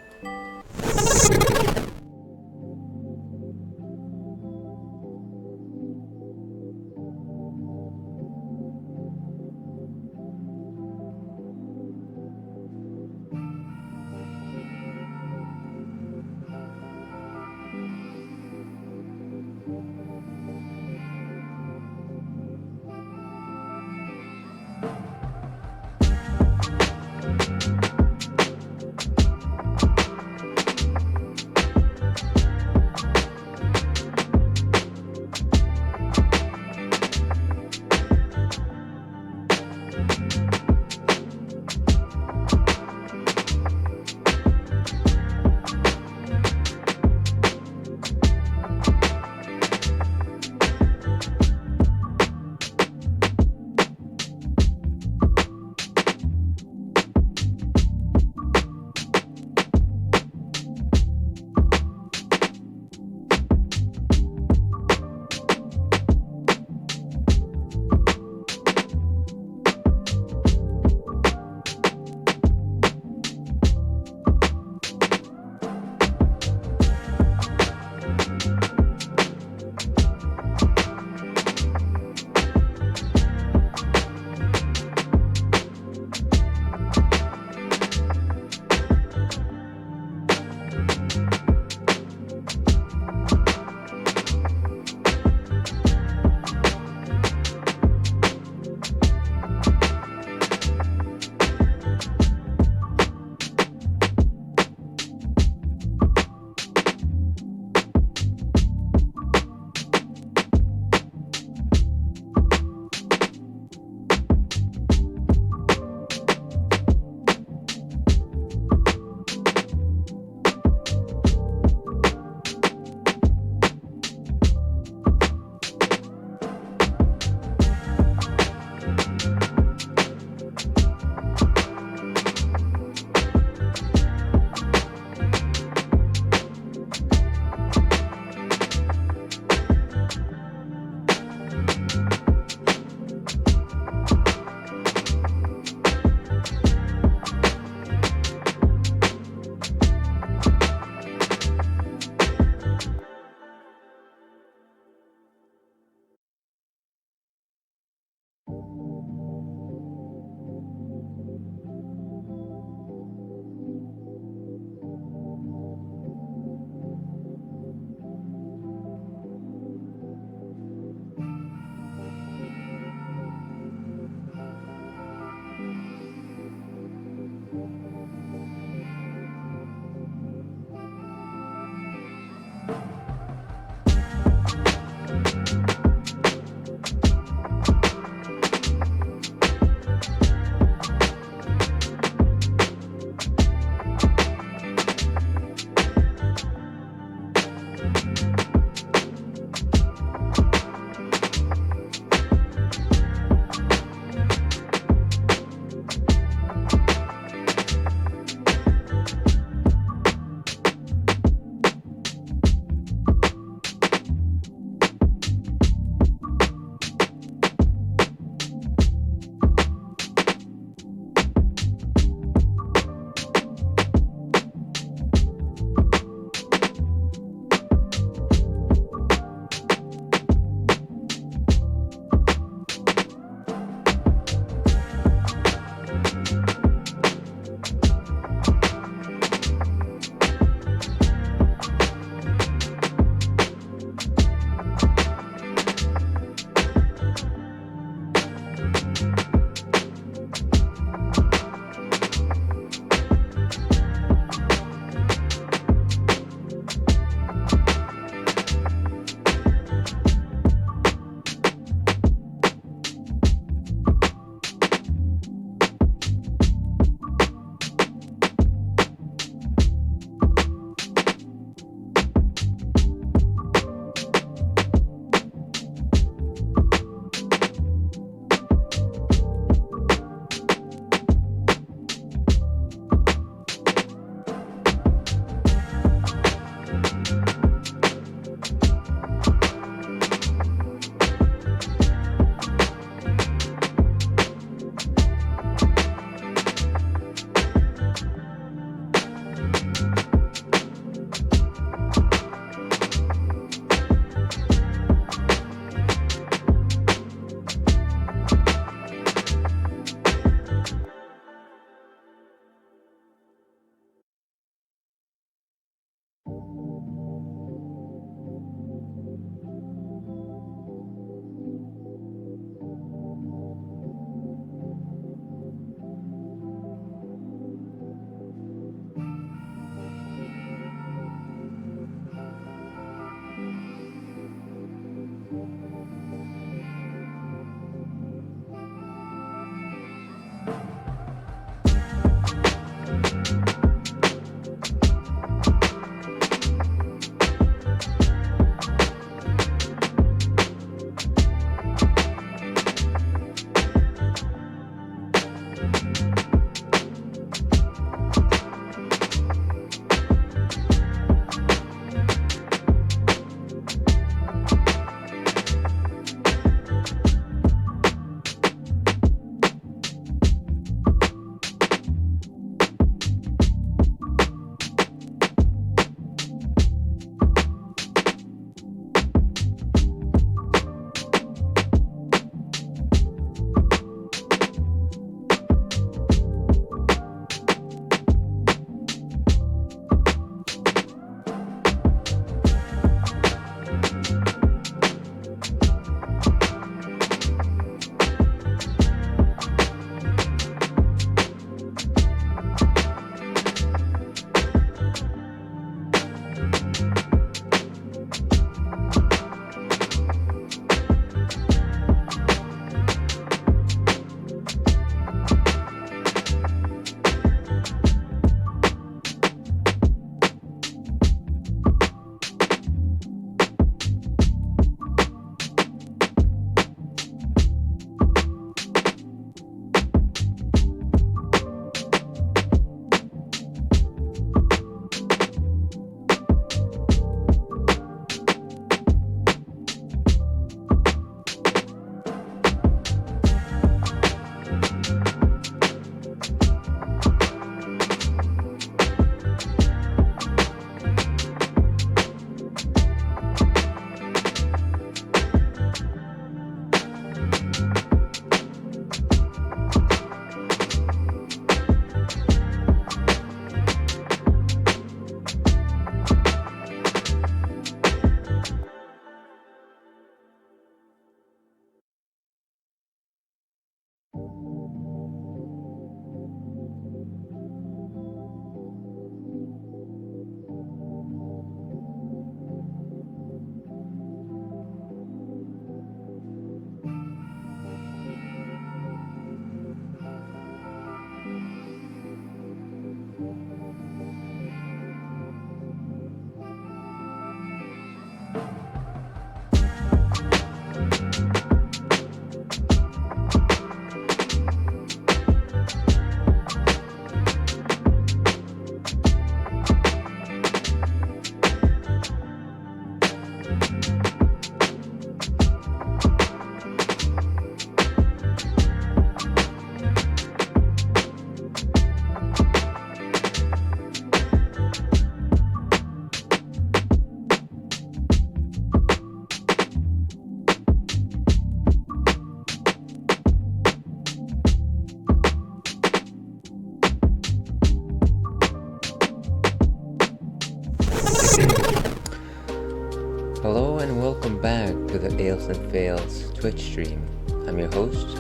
Ales and Fails Twitch stream. I'm your host,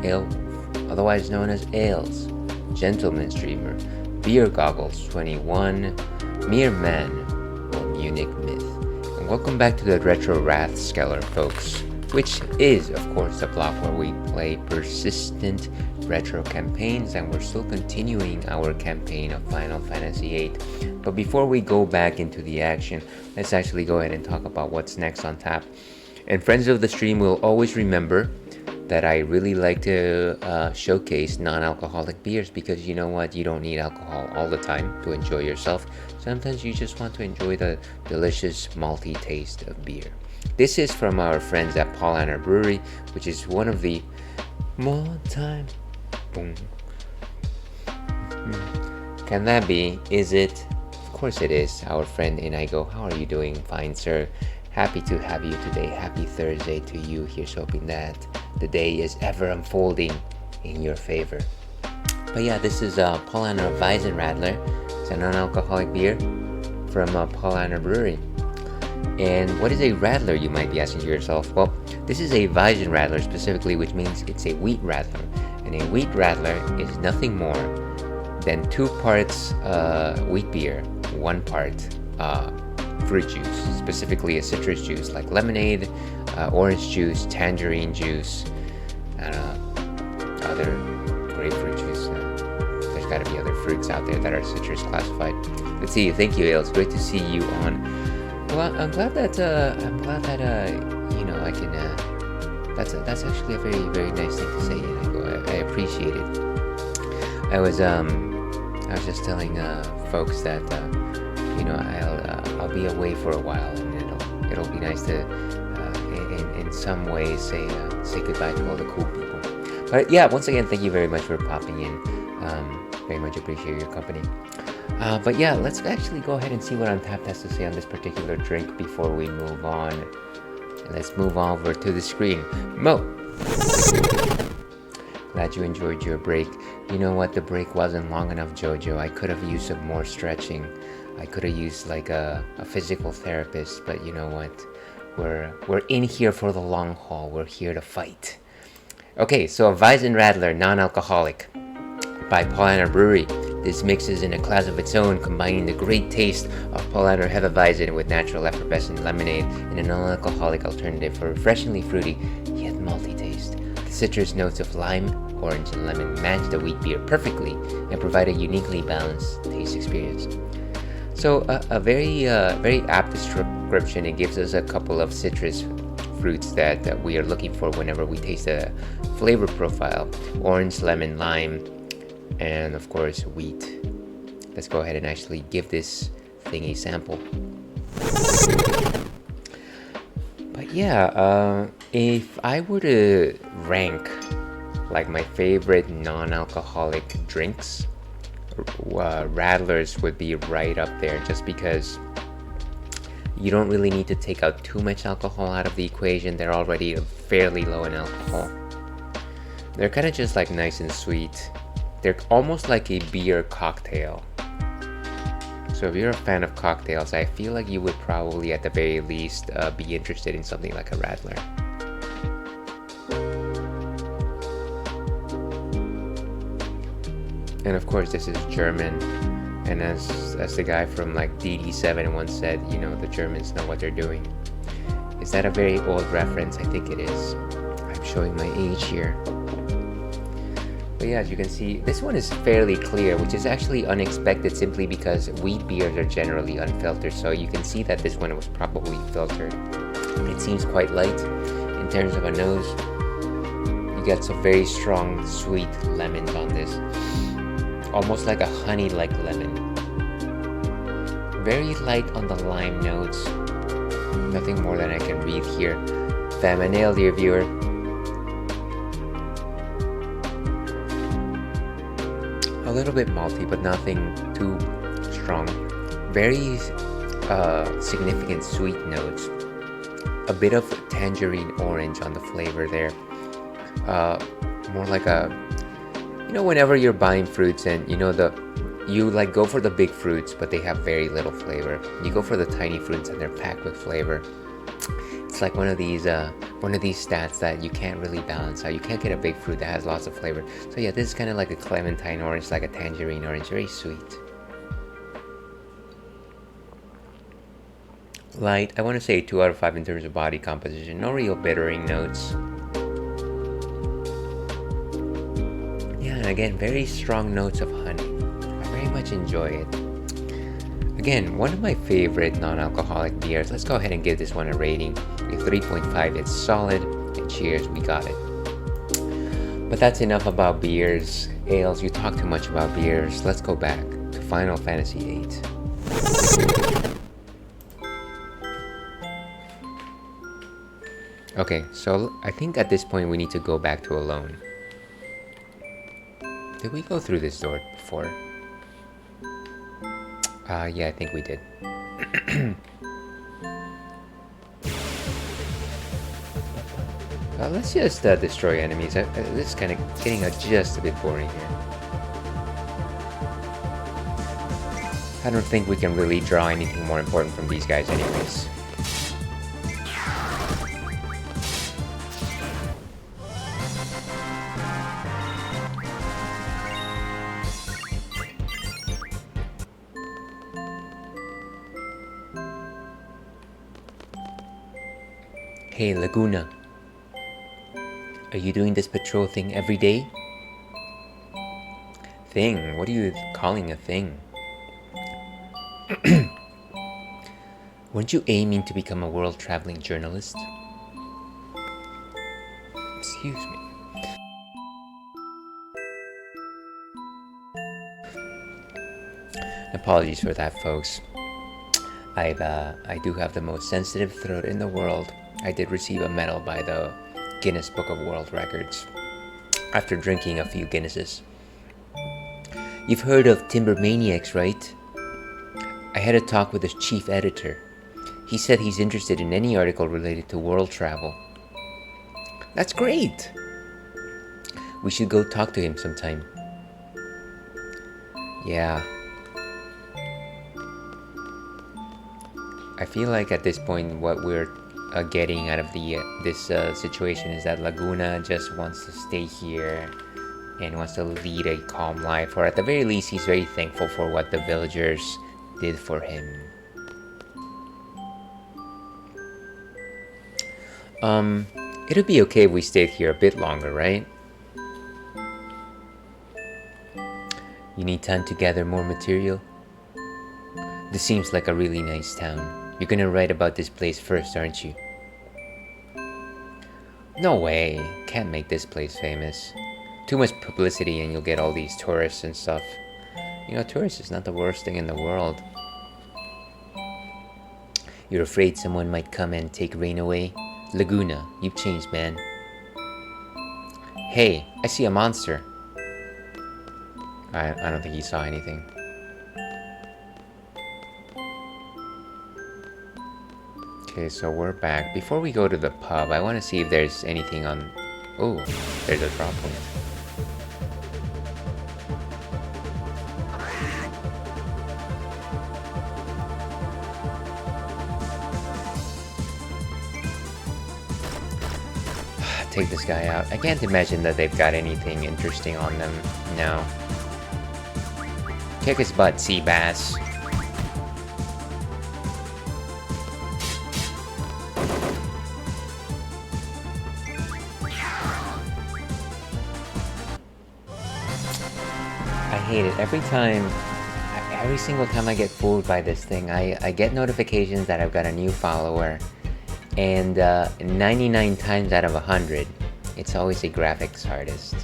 Ale, otherwise known as Ales, gentleman streamer, Beer Goggles 21, Mere Man, or Munich Myth. And welcome back to the Retro Rathskeller, folks, which is, of course, the block where we play persistent retro campaigns, and we're still continuing our campaign of Final Fantasy VIII. But before we go back into the action, let's actually go ahead and talk about what's next on tap. And friends of the stream will always remember that I really like to showcase non-alcoholic beers, because you know what, you don't need alcohol all the time to enjoy yourself. Sometimes you just want to enjoy the delicious malty taste of beer. This is from our friends at Paul Anner Brewery, which is one of the more time. Boom. Can that be? Is it? Of course it is. Our friend Inigo, how are you doing? Fine, sir. Happy to have you today. Happy Thursday to you. Here's hoping that the day is ever unfolding in your favor. But yeah, this is Paul Anner Weizenradler. It's a non-alcoholic beer from Paul Anner Brewery. And what is a radler, you might be asking yourself? Well, this is a Weizenradler specifically, which means it's a wheat radler. And a wheat radler is nothing more than 2 parts wheat beer, 1 part fruit juice, specifically a citrus juice like lemonade, orange juice, tangerine juice, and other grapefruit juice. There's got to be other fruits out there that are citrus classified. Let's see. Thank you, Ale. It's great to see you on. Well, I'm glad that you know, I can. That's actually a very, very nice thing to say, and I appreciate it. I was just telling folks that you know, I'll be away for a while, and it'll be nice to in some ways say goodbye to all the cool people. But yeah, once again, thank you very much for popping in. Very much appreciate your company. But yeah, let's actually go ahead and see what Untapped has to say on this particular drink before we move on. Let's move over to the screen. Mo! Glad you enjoyed your break. You know what? The break wasn't long enough, Jojo. I could have used some more stretching. I could have used like a physical therapist, but you know what? We're in here for the long haul. We're here to fight. Okay, so a Weizenradler non-alcoholic by Paul Anner Brewery. This mix is in a class of its own, combining the great taste of Paul Anner Hefeweizen with natural effervescent lemonade in a non-alcoholic alternative for refreshingly fruity yet malty taste. The citrus notes of lime, orange, and lemon match the wheat beer perfectly and provide a uniquely balanced taste experience. So a very apt description. It gives us a couple of citrus fruits that we are looking for whenever we taste a flavor profile: orange, lemon, lime, and of course wheat. Let's go ahead and actually give this thing a sample. But yeah, if I were to rank like my favorite non-alcoholic drinks, Radlers would be right up there, just because you don't really need to take out too much alcohol out of the equation. They're already fairly low in alcohol. They're kind of just like nice and sweet. They're almost like a beer cocktail. So if you're a fan of cocktails, I feel like you would probably at the very least be interested in something like a Radler. And of course this is German, and as the guy from like DD7 once said, you know, the Germans know what they're doing. Is that a very old reference? I think it is. I'm showing my age here. But yeah, as you can see, this one is fairly clear, which is actually unexpected simply because wheat beers are generally unfiltered. So you can see that this one was probably filtered. It seems quite light in terms of a nose. You get some very strong sweet lemons on this. Almost like a honey-like lemon. Very light on the lime notes. Nothing more than I can read here. Fam, I nailed, dear viewer. A little bit malty, but nothing too strong. Very significant sweet notes. A bit of tangerine orange on the flavor there. More like a, you know, whenever you're buying fruits and you know you like go for the big fruits, but they have very little flavor. You go for the tiny fruits and they're packed with flavor. It's like one of these stats that you can't really balance out. You can't get a big fruit that has lots of flavor. So yeah, this is kind of like a clementine orange, like a tangerine orange, very sweet. Light, I want to say 2 out of 5 in terms of body composition. No real bittering notes. Yeah, and again, very strong notes of honey. I very much enjoy it. Again, one of my favorite non-alcoholic beers. Let's go ahead and give this one a rating. A 3.5. It's solid. And cheers, we got it. But that's enough about beers. Ales, you talk too much about beers. Let's go back to Final Fantasy VIII. Okay, so I think at this point we need to go back to Alone. Did we go through this door before? Yeah, I think we did. Let's just destroy enemies. This is kind of getting just a bit boring here. I don't think we can really draw anything more important from these guys anyways. Hey, Laguna. Are you doing this patrol thing every day? Thing? What are you calling a thing? Weren't you aiming to become a world-traveling journalist? Excuse me. Apologies for that, folks. I do have the most sensitive throat in the world. I did receive a medal by the Guinness Book of World Records after drinking a few Guinnesses. You've heard of Timber Maniacs, right? I had a talk with the chief editor. He said he's interested in any article related to world travel. That's great! We should go talk to him sometime. Yeah. I feel like at this point what we're getting out of this situation is that Laguna just wants to stay here and wants to lead a calm life, or at the very least he's very thankful for what the villagers did for him. It'd be okay if we stayed here a bit longer, right? You need time to gather more material? This seems like a really nice town. You're gonna write about this place first, aren't you? No way. Can't make this place famous. Too much publicity and you'll get all these tourists and stuff. You know, tourists is not the worst thing in the world. You're afraid someone might come and take Rain away? Laguna, you've changed, man. Hey, I see a monster. I don't think he saw anything. Okay, so we're back. Before we go to the pub, I want to see if there's anything on... Oh, there's a drop point. Take this guy out. I can't imagine that they've got anything interesting on them. No. Kick his butt, sea bass. I hate it. Every single time I get fooled by this thing, I get notifications that I've got a new follower, and 99 times out of 100, it's always a graphics artist.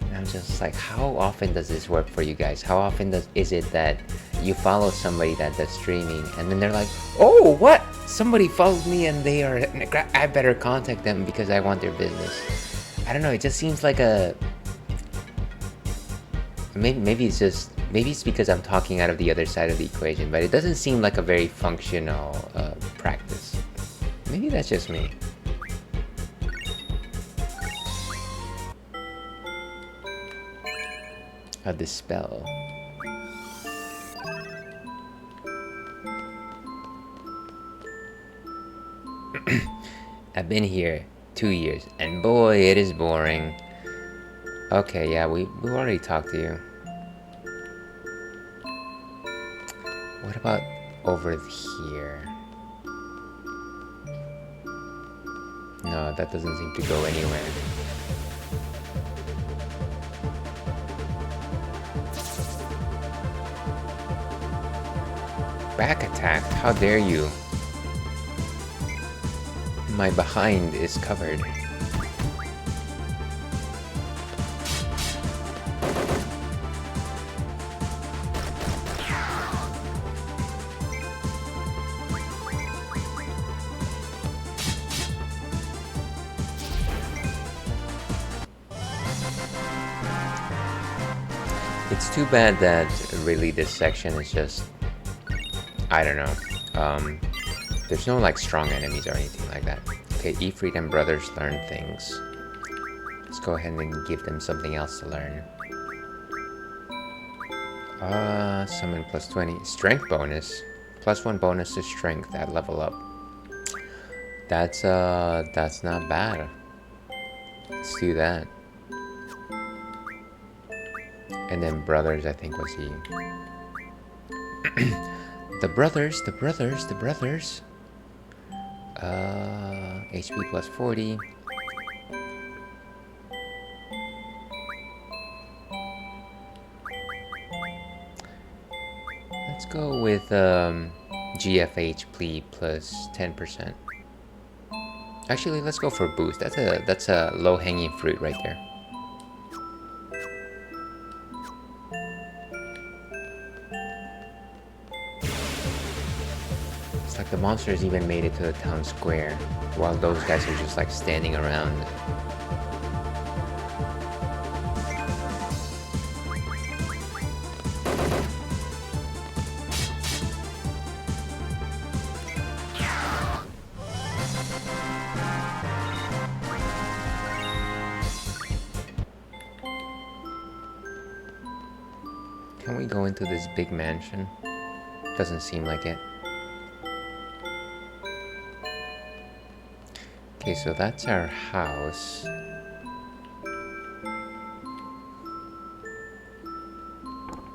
And I'm just like, how often does this work for you guys? How often is it that you follow somebody that does streaming, and then they're like, oh, what? Somebody followed me and they are... I better contact them because I want their business. I don't know, it just seems like a... Maybe it's because I'm talking out of the other side of the equation, but it doesn't seem like a very functional practice. Maybe that's just me. A dispel. I've been here 2 years, and boy, it is boring. Okay, yeah, we already talked to you. What about over here? No, that doesn't seem to go anywhere. Back attack? How dare you? My behind is covered. It's too bad that really this section is just, I don't know. There's no like strong enemies or anything like that. Okay, Ifrit and brothers learn things. Let's go ahead and give them something else to learn. Summon plus 20. Strength bonus. Plus 1 bonus to strength at level up. That's not bad. Let's do that. And then brothers, I think was the... the brothers. HP plus 40. Let's go with GFH plea plus 10%. Actually, let's go for boost. That's a low-hanging fruit right there. It's like the monsters even made it to the town square, while those guys are just like standing around. Can we go into this big mansion? Doesn't seem like it. Okay, so that's our house.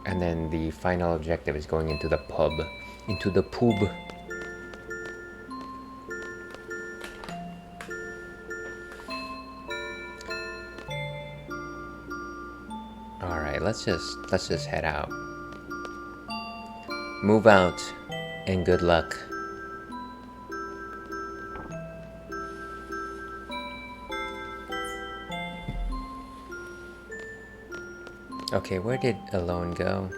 And then the final objective is going into the pub. Into the pub. Alright, let's just head out. Move out and good luck. Okay, where did Alone go?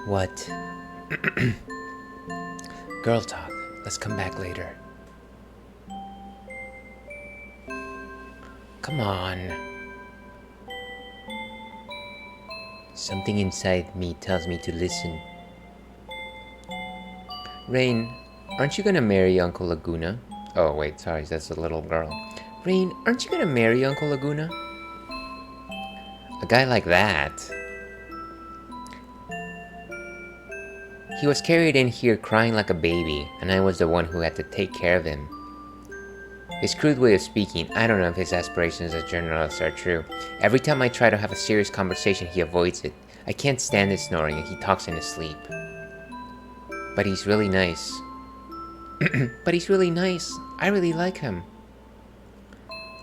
What? Girl talk. Let's come back later. Come on. Something inside me tells me to listen. Rain, aren't you gonna marry Uncle Laguna? Oh wait, sorry, that's a little girl. Rain, aren't you gonna marry Uncle Laguna? A guy like that. He was carried in here crying like a baby, and I was the one who had to take care of him. His crude way of speaking, I don't know if his aspirations as a journalist are true. Every time I try to have a serious conversation, he avoids it. I can't stand his snoring, and he talks in his sleep. But he's really nice. But he's really nice. I really like him.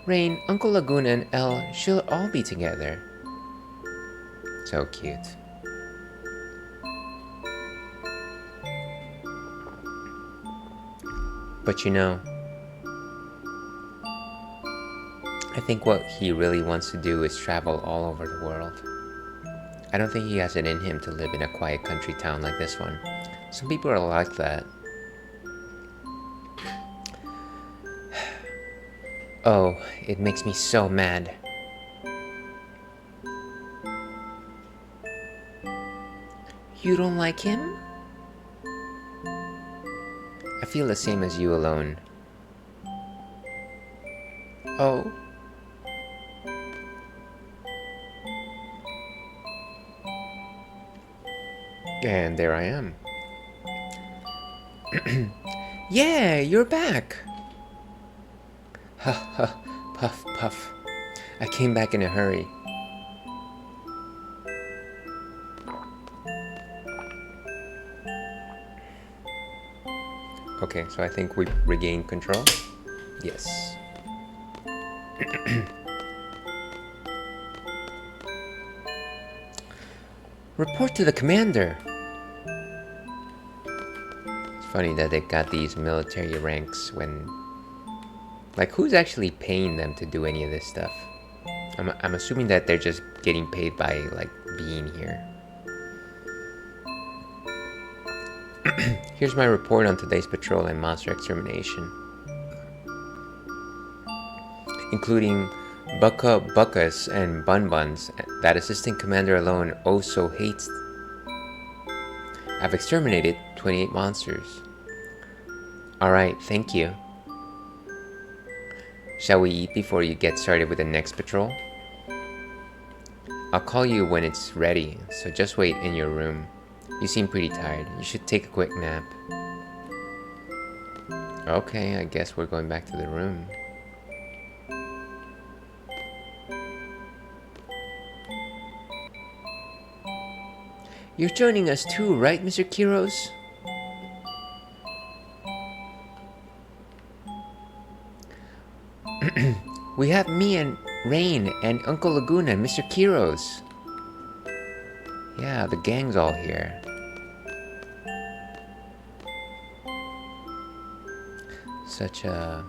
Rain, Uncle Laguna and Elle should all be together. So cute. But you know, I think what he really wants to do is travel all over the world. I don't think he has it in him to live in a quiet country town like this one. Some people are like that. Oh, it makes me so mad. You don't like him? I feel the same as you, Alone. Oh. And there I am. Yeah, you're back! Ha ha, puff puff. I came back in a hurry. Okay, so I think we regained control. Yes. Report to the commander. It's funny that they got these military ranks when... Like, who's actually paying them to do any of this stuff? I'm assuming that they're just getting paid by, like, being here. Here's my report on today's patrol and monster extermination. Including Buckus and Bun Buns, that assistant commander alone oh so hates. I've exterminated 28 monsters. Alright, thank you. Shall we eat before you get started with the next patrol? I'll call you when it's ready, so just wait in your room. You seem pretty tired. You should take a quick nap. Okay, I guess we're going back to the room. You're joining us too, right, Mr. Kiros? We have me and Rain and Uncle Laguna and Mr. Kiros. Yeah, the gang's all here. Such a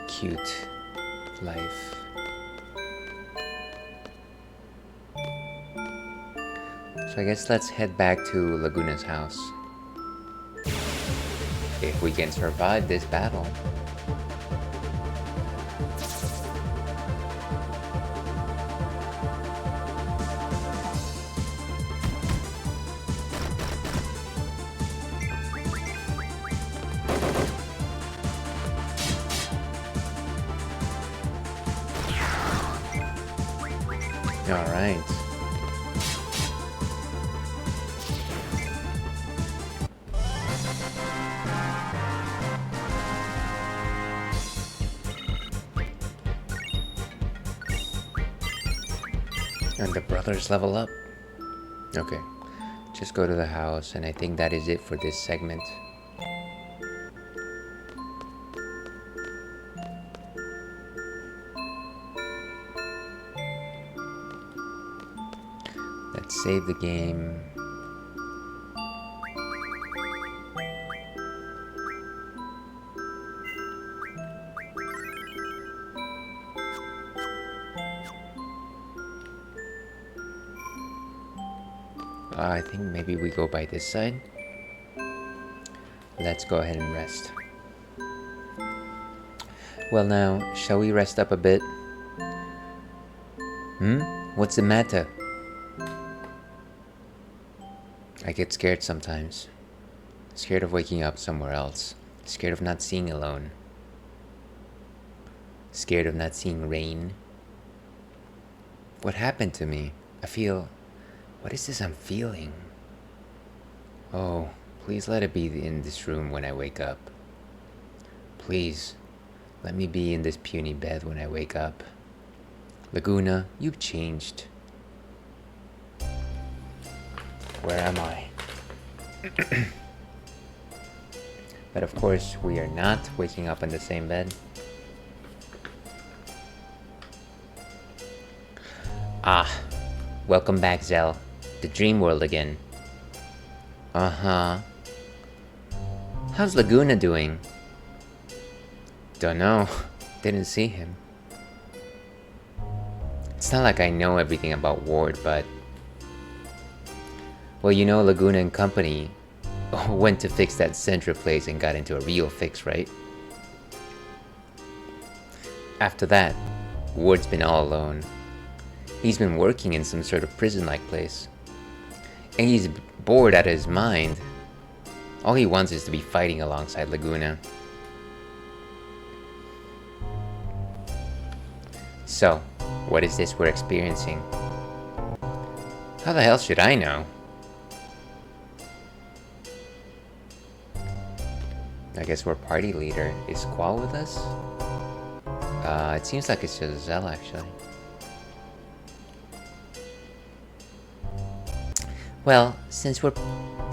cute life. So I guess let's head back to Laguna's house. If we can survive this battle. Alright. And the brothers level up. Okay. Just go to the house, and I think that is it for this segment. Let's save the game. I think maybe we go by this side. Let's go ahead and rest. Well now, shall we rest up a bit? What's the matter? I get scared sometimes. Scared of waking up somewhere else. Scared of not seeing alone. Scared of not seeing Rain. What happened to me? I feel... What is this I'm feeling? Oh, please let it be in this room when I wake up. Please, let me be in this puny bed when I wake up. Laguna, you've changed. Where am I? But of course, we are not waking up in the same bed. Ah, welcome back, Zell. The dream world again. Uh-huh. How's Laguna doing? Don't know. Didn't see him. It's not like I know everything about Ward, but... Well, you know Laguna and company went to fix that Centra place and got into a real fix, right? After that, Ward's been all alone. He's been working in some sort of prison-like place. And he's bored out of his mind. All he wants is to be fighting alongside Laguna. So, what is this we're experiencing? How the hell should I know? I guess we're party leader. Is Squall with us? It seems like it's just Zell, actually. Well, since we're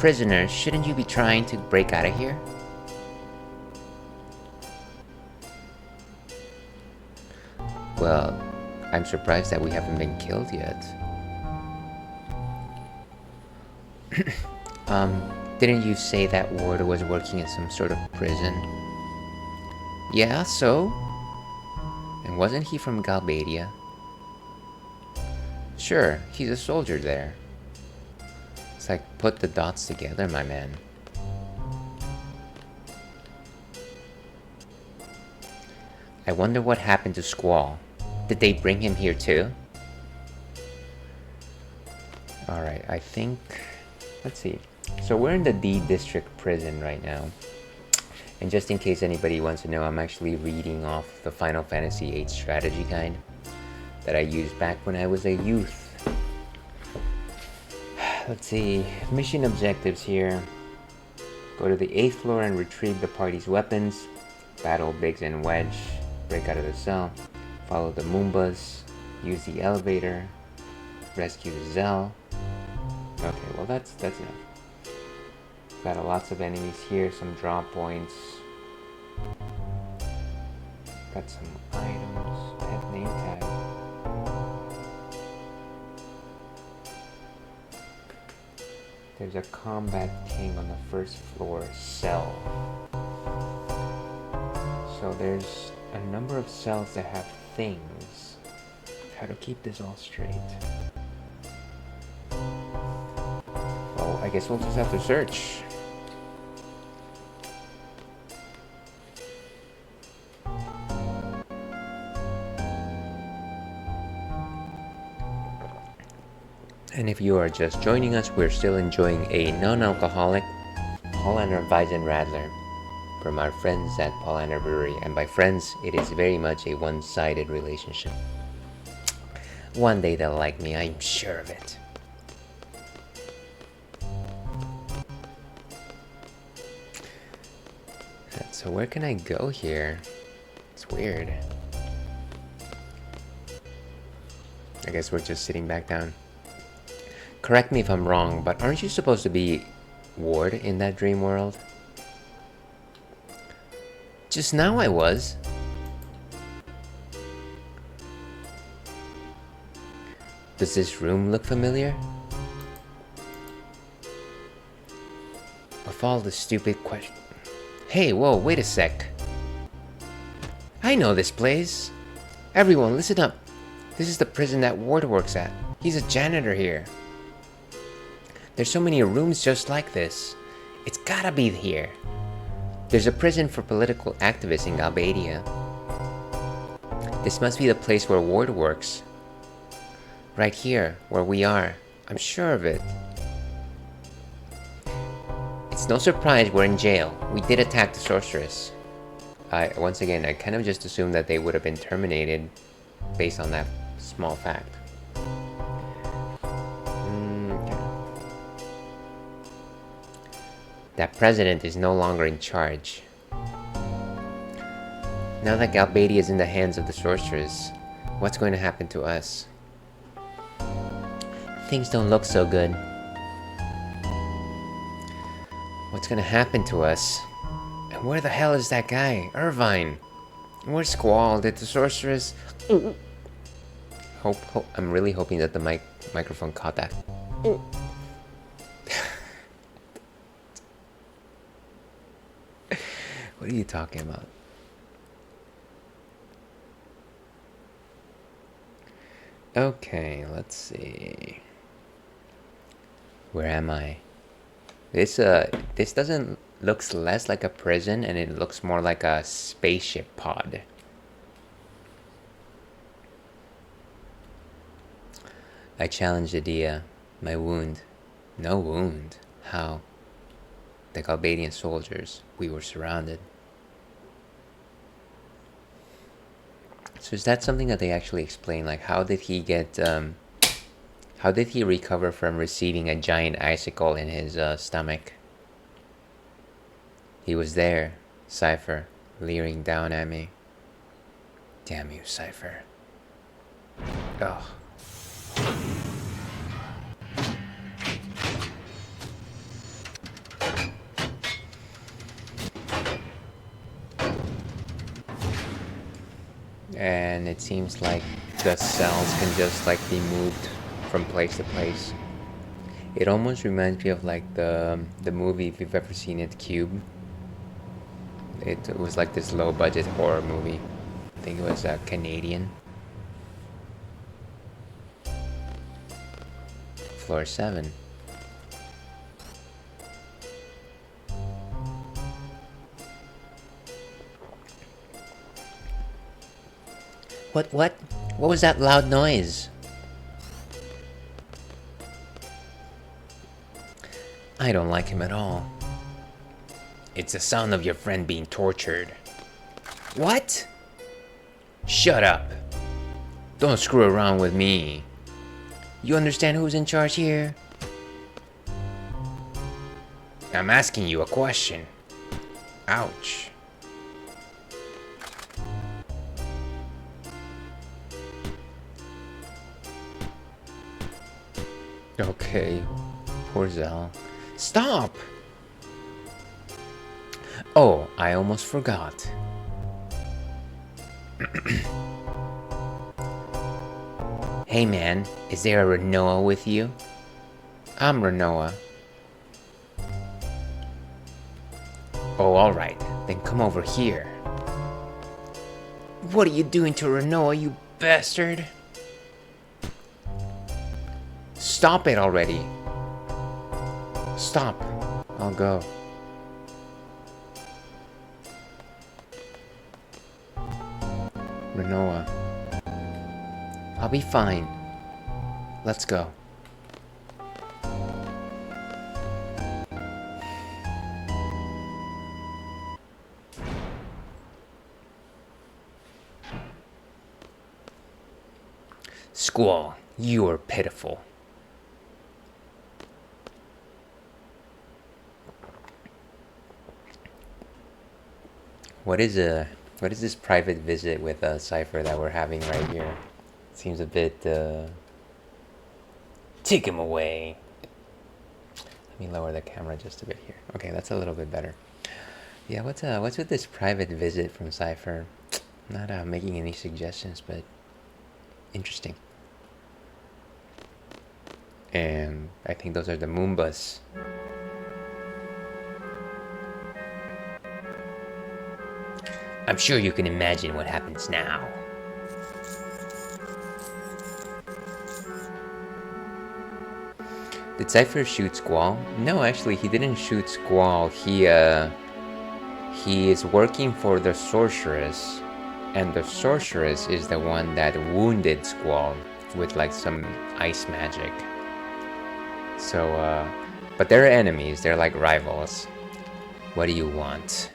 prisoners, shouldn't you be trying to break out of here? Well, I'm surprised that we haven't been killed yet. Didn't you say that warder was working in some sort of prison? Yeah, so? And wasn't he from Galbadia? Sure, he's a soldier there. It's like, put the dots together, my man. I wonder what happened to Squall. Did they bring him here too? Alright, I think... Let's see. So we're in the D District prison right now. And just in case anybody wants to know, I'm actually reading off the Final Fantasy VIII strategy guide that I used back when I was a youth. Let's see. Mission objectives here. Go to the 8th floor and retrieve the party's weapons. Battle Biggs and Wedge. Break out of the cell. Follow the Moombas. Use the elevator. Rescue Zell. Okay, well that's enough. Got lots of enemies here, some draw points. Got some items. Pet name tag. There's a combat king on the 1st floor cell. So there's a number of cells that have things. How to keep this all straight. Well, I guess we'll just have to search. And if you are just joining us, we're still enjoying a non-alcoholic Paulaner Weizen Radler from our friends at Paulaner Brewery. And by friends, it is very much a one-sided relationship. One day they'll like me, I'm sure of it. So where can I go here? It's weird. I guess we're just sitting back down. Correct me if I'm wrong, but aren't you supposed to be Ward in that dream world? Just now I was. Does this room look familiar? Of all the stupid questions... Hey, whoa, wait a sec. I know this place. Everyone, listen up. This is the prison that Ward works at. He's a janitor here. There's so many rooms just like this. It's gotta be here. There's a prison for political activists in Galbadia. This must be the place where Ward works. Right here, where we are. I'm sure of it. It's no surprise we're in jail. We did attack the sorceress. Once again, I kind of just assumed that they would have been terminated based on that small fact. That president is no longer in charge. Now that Galbadia is in the hands of the sorceress, what's going to happen to us? Things don't look so good. What's going to happen to us? And where the hell is that guy, Irvine? And where's Squall? Did the sorceress... I'm really hoping that the microphone caught that. What are you talking about? Okay, let's see. Where am I? This doesn't looks less like a prison and it looks more like a spaceship pod. I challenged Adia. My wound. No wound. How? The Galbadian soldiers. We were surrounded. So is that something that they actually explain? Like, how did he get How did he recover from receiving a giant icicle in his stomach? He was there, Cypher, leering down at me. Damn you, Cypher. Ugh. And it seems like the cells can just like be moved from place to place. It almost reminds me of like the movie, if you've ever seen it, Cube. It was like this low budget horror movie. I think it was Canadian. Floor 7. What was that loud noise? I don't like him at all. It's the sound of your friend being tortured. What? Shut up. Don't screw around with me. You understand who's in charge here? I'm asking you a question. Ouch. Okay, poor Zal. Stop! Oh, I almost forgot. Hey man, is there a Renoa with you? I'm Renoa. Oh, alright, then come over here. What are you doing to Renoa, you bastard? Stop it already. Stop. I'll go. Renoa. I'll be fine. Let's go. Squall, you are pitiful. What is this private visit with Cypher that we're having right here? Seems a bit take him away. Let me lower the camera just a bit here. Okay, that's a little bit better. Yeah, what's with this private visit from Cypher? Not making any suggestions, but interesting. And I think those are the Moombas. I'm sure you can imagine what happens now. Did Cypher shoot Squall? No, actually, he didn't shoot Squall. He is working for the Sorceress, and the Sorceress is the one that wounded Squall with like some ice magic. So, but they're enemies. They're like rivals. What do you want?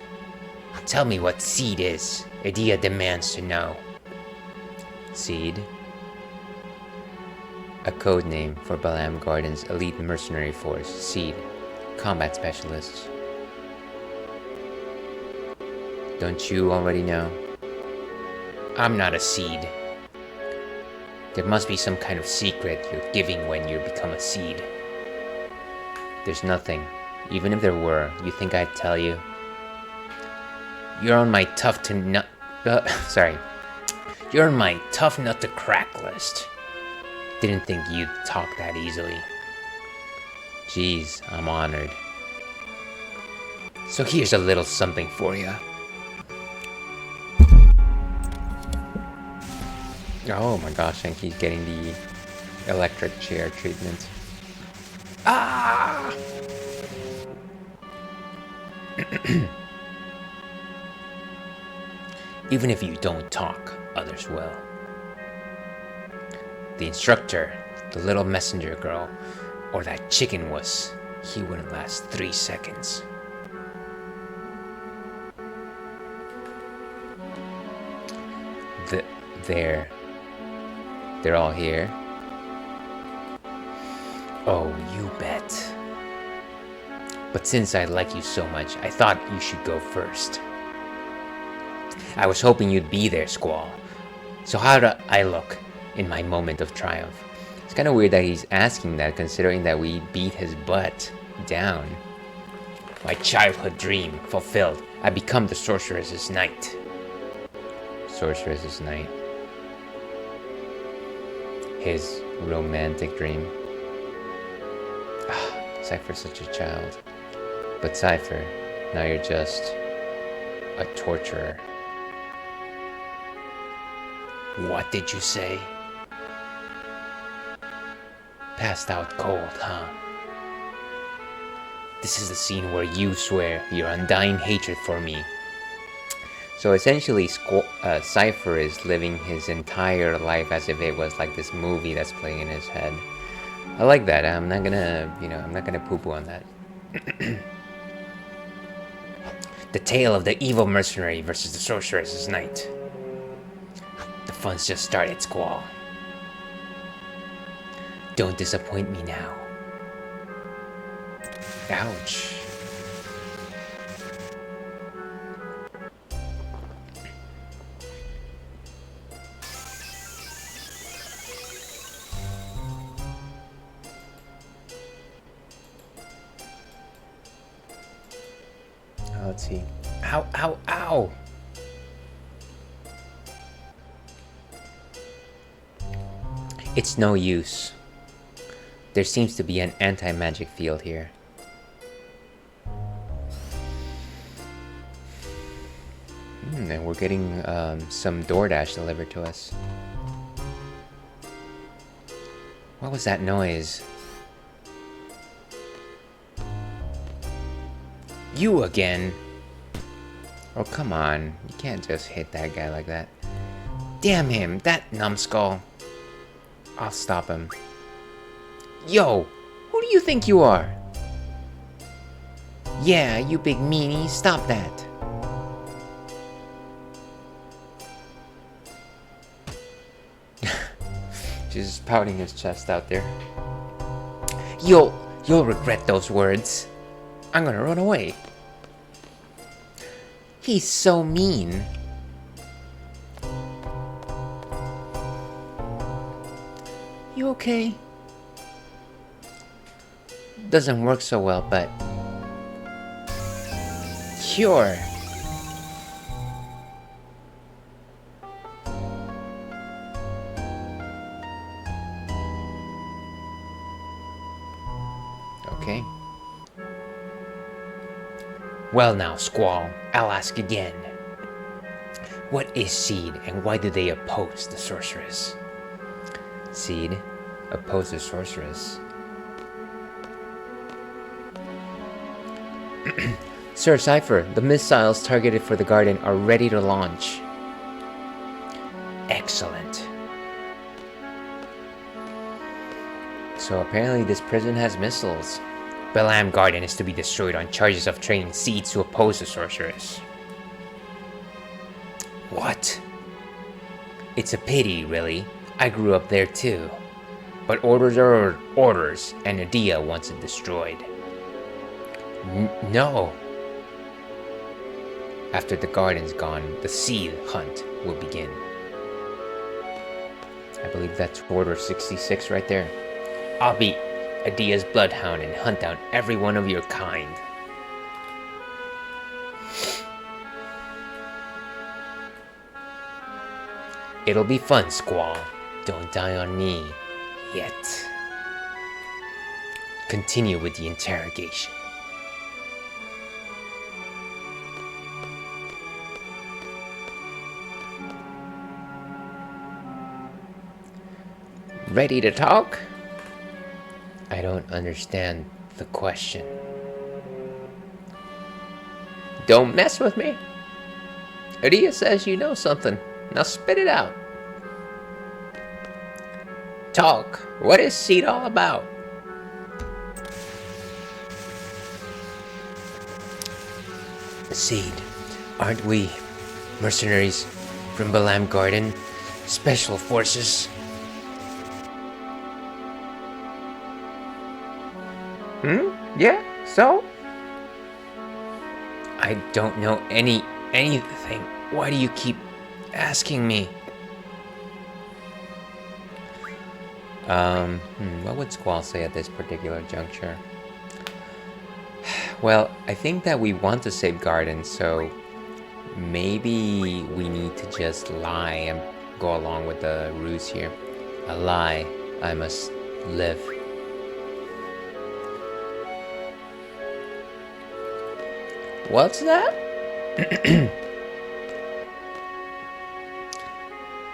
Tell me what Seed is. Edea demands to know. Seed? A code name for Balam Garden's elite mercenary force, Seed. Combat specialists. Don't you already know? I'm not a Seed. There must be some kind of secret you're giving when you become a Seed. There's nothing. Even if there were, you think I'd tell you? You're on my tough nut to crack list. Didn't think you'd talk that easily. Jeez, I'm honored. So here's a little something for you. Oh my gosh, and he's getting the electric chair treatment. Ah! Even if you don't talk, others will. The instructor, the little messenger girl, or that chicken wuss, he wouldn't last 3 seconds. They're all here. Oh, you bet. But since I like you so much, I thought you should go first. I was hoping you'd be there, Squall. So how do I look in my moment of triumph? It's kind of weird that he's asking that, considering that we beat his butt down. My childhood dream fulfilled. I become the sorceress's knight. Sorceress's knight. His romantic dream. Ah, Cypher's such a child. But Cypher, now you're just a torturer. What did you say? Passed out cold, huh? This is the scene where you swear your undying hatred for me. So essentially, Cypher is living his entire life as if it was like this movie that's playing in his head. I like that. I'm not gonna poo-poo on that. The tale of the evil mercenary versus the sorceress's knight. The fun's just started, Squall. Don't disappoint me now. Ouch. Let's see. Ow, ow, ow! It's no use. There seems to be an anti-magic field here. And we're getting some DoorDash delivered to us. What was that noise? You again? Oh, come on. You can't just hit that guy like that. Damn him, that numbskull. I'll stop him. Yo, who do you think you are? Yeah, you big meanie, stop that. Just pouting his chest out there. You'll regret those words. I'm gonna run away. He's so mean. You okay? Doesn't work so well, but... Sure. Okay. Well now, Squall, I'll ask again. What is Seed, and why do they oppose the sorceress? Seed, oppose the sorceress. Sir Cypher, the missiles targeted for the garden are ready to launch. Excellent. So apparently this prison has missiles. VIII Garden is to be destroyed on charges of training seeds to oppose the sorceress. What? It's a pity, really. I grew up there too. But orders are orders, and Adia wants it destroyed. No. After the garden's gone, the seed hunt will begin. I believe that's Order 66 right there. I'll be Adia's bloodhound and hunt down every one of your kind. It'll be fun, Squall. Don't die on me. Yet. Continue with the interrogation. Ready to talk? I don't understand the question. Don't mess with me. Adia says you know something. Now spit it out. Talk. What is Seed all about? Seed, aren't we mercenaries from VIII Garden? Special forces? Yeah, so? I don't know anything. Why do you keep asking me? What would Squall say at this particular juncture? Well, I think that we want to save Garden, so maybe we need to just lie and go along with the ruse here. A lie. I must live. What's that?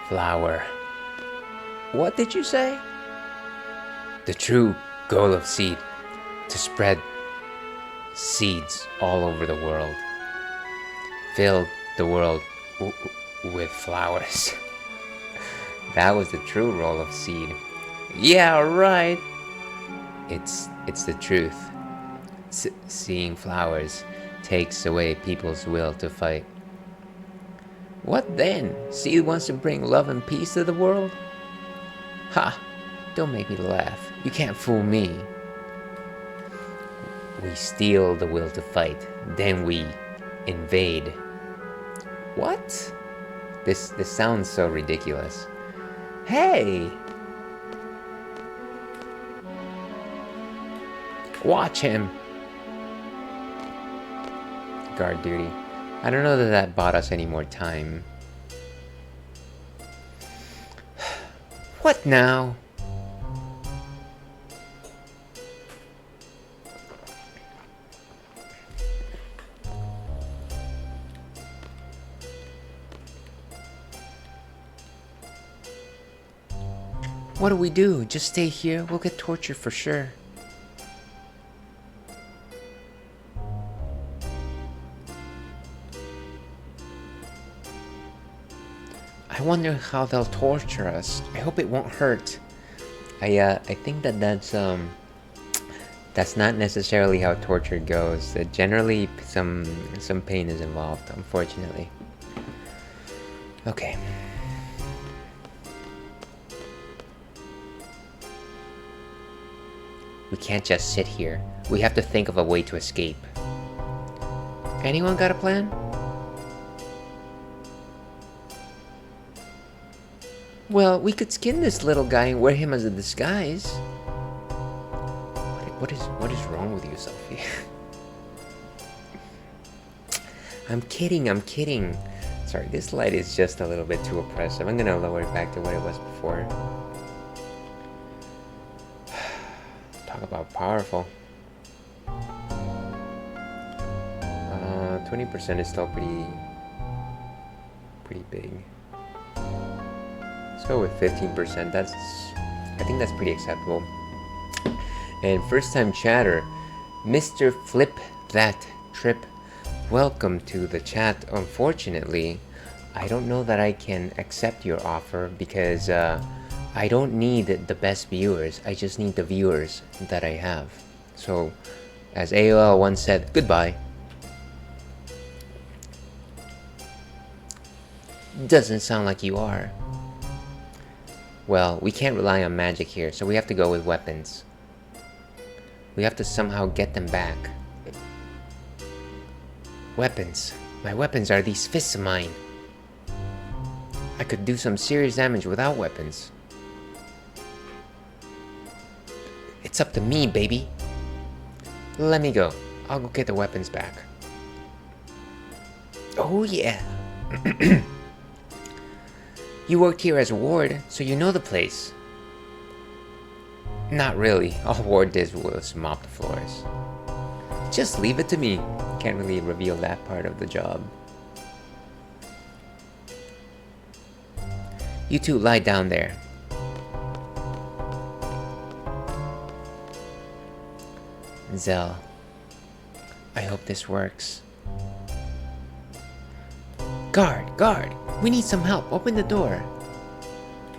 Flower. What did you say? The true goal of seed. To spread seeds all over the world. Fill the world with flowers. That was the true role of seed. Yeah, right. It's the truth. Seeing flowers takes away people's will to fight. What then? Seed wants to bring love and peace to the world? Ha! Don't make me laugh. You can't fool me. We steal the will to fight, then we invade. What? This sounds so ridiculous. Hey! Watch him! Guard duty. I don't know that bought us any more time. What now? What do we do? Just stay here? We'll get tortured for sure. I wonder how they'll torture us. I hope it won't hurt. I think that's not necessarily how torture goes. Generally, some pain is involved, unfortunately. Okay. We can't just sit here. We have to think of a way to escape. Anyone got a plan? Well, we could skin this little guy and wear him as a disguise. What is wrong with you, Sophie? I'm kidding. Sorry, this light is just a little bit too oppressive. I'm gonna lower it back to what it was before. Talk about powerful. 20% is still pretty big. Let's go with 15%. I think that's pretty acceptable. And first time chatter, Mr. Flip That Trip. Welcome to the chat. Unfortunately, I don't know that I can accept your offer because I don't need the best viewers. I just need the viewers that I have. So, as AOL once said, goodbye. Doesn't sound like you are. Well, we can't rely on magic here, so we have to go with weapons. We have to somehow get them back. Weapons. My weapons are these fists of mine. I could do some serious damage without weapons. It's up to me, baby. Let me go. I'll go get the weapons back. Oh yeah. You worked here as a ward, so you know the place. Not really. All Ward did was mop the floors. Just leave it to me. Can't really reveal that part of the job. You two lie down there. Zell, I hope this works. Guard! We need some help. Open the door.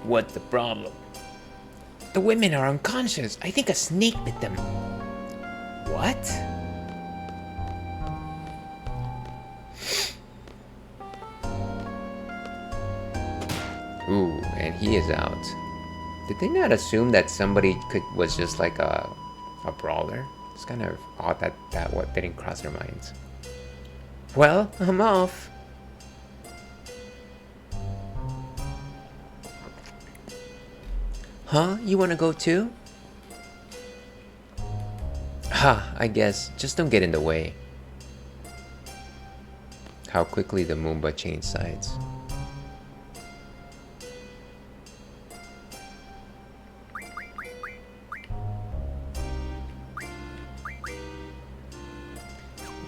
What's the problem? The women are unconscious. I think a snake bit them. What? Ooh, and he is out. Did they not assume that somebody was just like a brawler? It's kind of odd that what didn't cross their minds. Well, I'm off. Huh? You wanna go too? Ha, I guess. Just don't get in the way. How quickly the Moomba changed sides.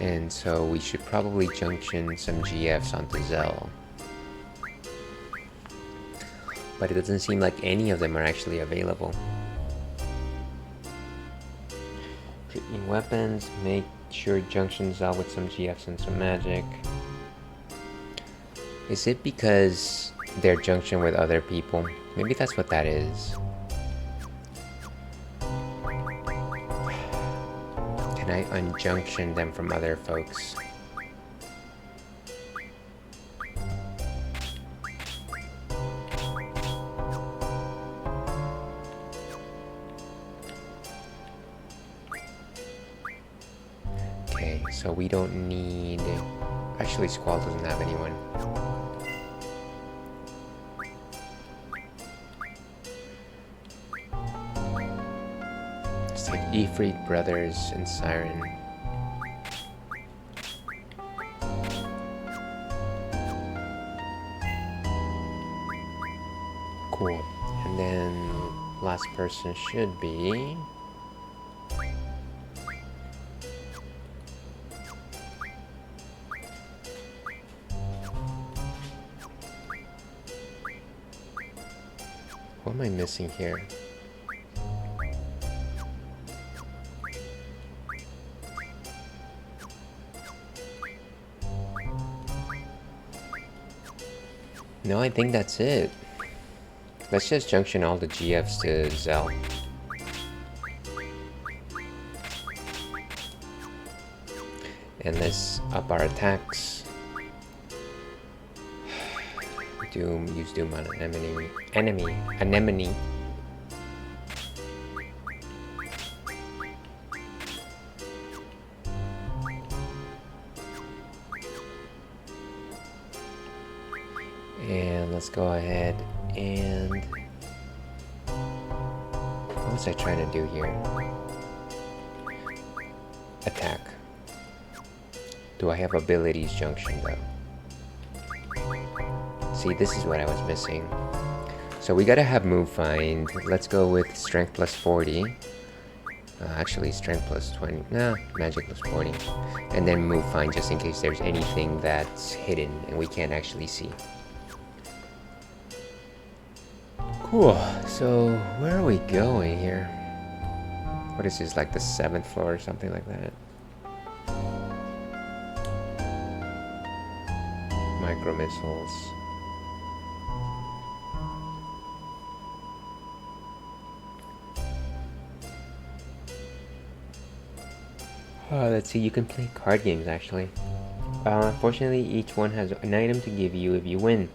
And so we should probably junction some GFs onto Zell. But it doesn't seem like any of them are actually available. Treating weapons, make sure junction Zell with some GFs and some magic. Is it because they're junction with other people? Maybe that's what that is. Can I unjunction them from other folks? Okay, so we don't need... Actually, Squall doesn't have anyone. It's like Ifrit, Brothers, and Siren. Cool. And then last person should be... What am I missing here? No, I think that's it. Let's just junction all the GFs to Zell. And let's up our attacks. Use Doom on Anemone. And let's go ahead and... What was I trying to do here? Attack. Do I have abilities junction though? See, this is what I was missing. So we gotta have move find. Let's go with strength plus 40. Actually, strength plus 20. Nah, magic plus 40. And then move find just in case there's anything that's hidden and we can't actually see. Cool. So where are we going here? What is this, like the 7th floor or something like that? Micro missiles. Let's see, you can play card games actually. Unfortunately, each one has an item to give you if you win.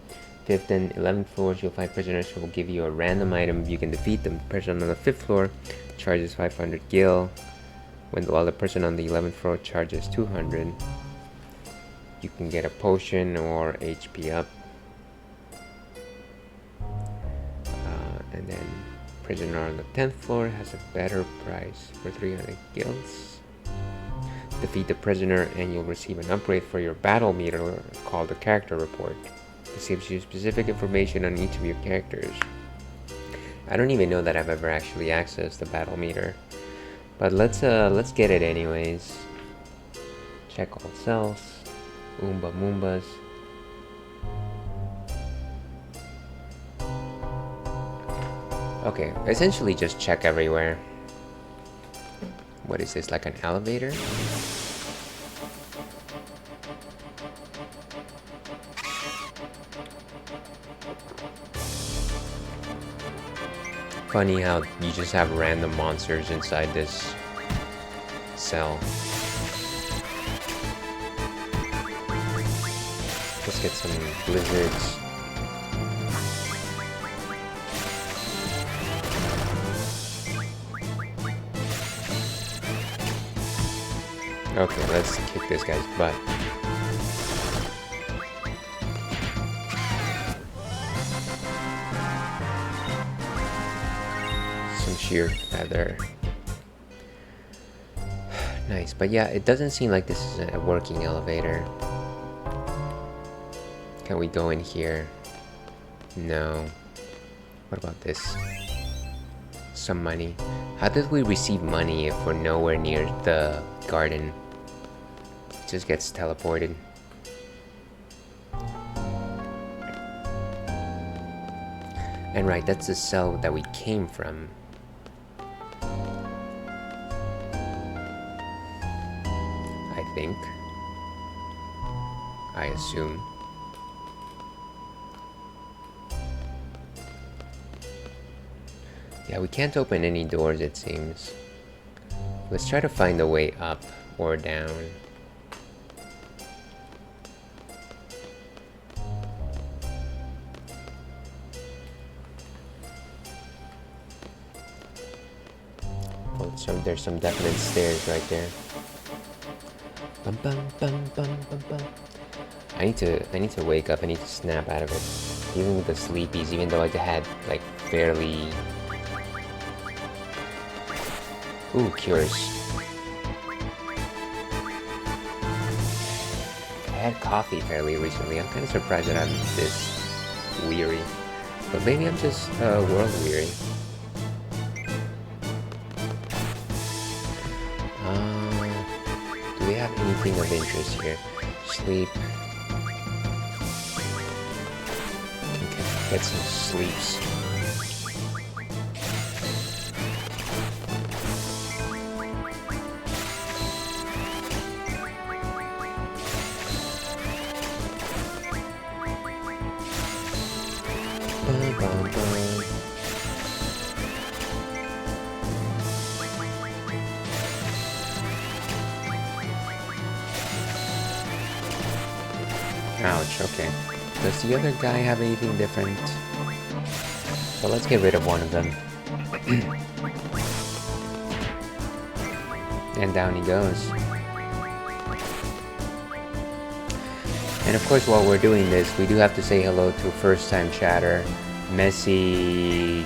5th and 11th floors, you'll find prisoners who will give you a random item if you can defeat them. The person on the 5th floor charges 500 gil, while the person on the 11th floor charges 200. You can get a potion or HP up. And then prisoner on the 10th floor has a better price for 300 gils. Defeat the prisoner and you'll receive an upgrade for your battle meter called the character report. This gives you specific information on each of your characters. I don't even know that I've ever actually accessed the battle meter, but let's get it anyways. Check all cells. Oomba Moombas. Okay, essentially just check everywhere. What is this, like an elevator? Funny how you just have random monsters inside this cell. Let's get some blizzards. Okay, let's kick this guy's butt. Some sheer feather. Nice, but yeah, it doesn't seem like this is a working elevator. Can we go in here? No. What about this? Some money. How did we receive money if we're nowhere near the garden? It just gets teleported. And right, that's the cell that we came from. I think. I assume. Yeah, we can't open any doors, it seems. Let's try to find a way up or down. Oh, there's some definite stairs right there. Bum, bum, bum, bum, bum, bum. I need to wake up. I need to snap out of it. Even with the sleepies, even though I had like fairly. Ooh, cures. I had coffee fairly recently. I'm kind of surprised that I'm this weary. But maybe I'm just world weary. Do we have anything of interest here? Sleep. Get some sleeps. Ouch, okay. Does the other guy have anything different? So let's get rid of one of them. And down he goes. And of course, while we're doing this, we do have to say hello to first-time chatter, Messi,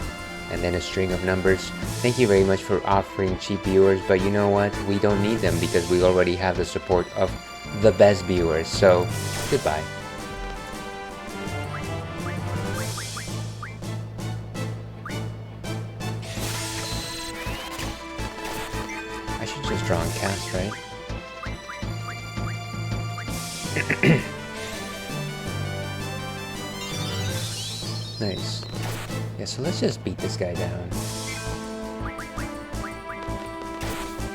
and then a string of numbers. Thank you very much for offering cheap viewers, but you know what? We don't need them because we already have the support of the best viewers, so goodbye. I should just draw and cast, right? Nice. Yeah, so let's just beat this guy down.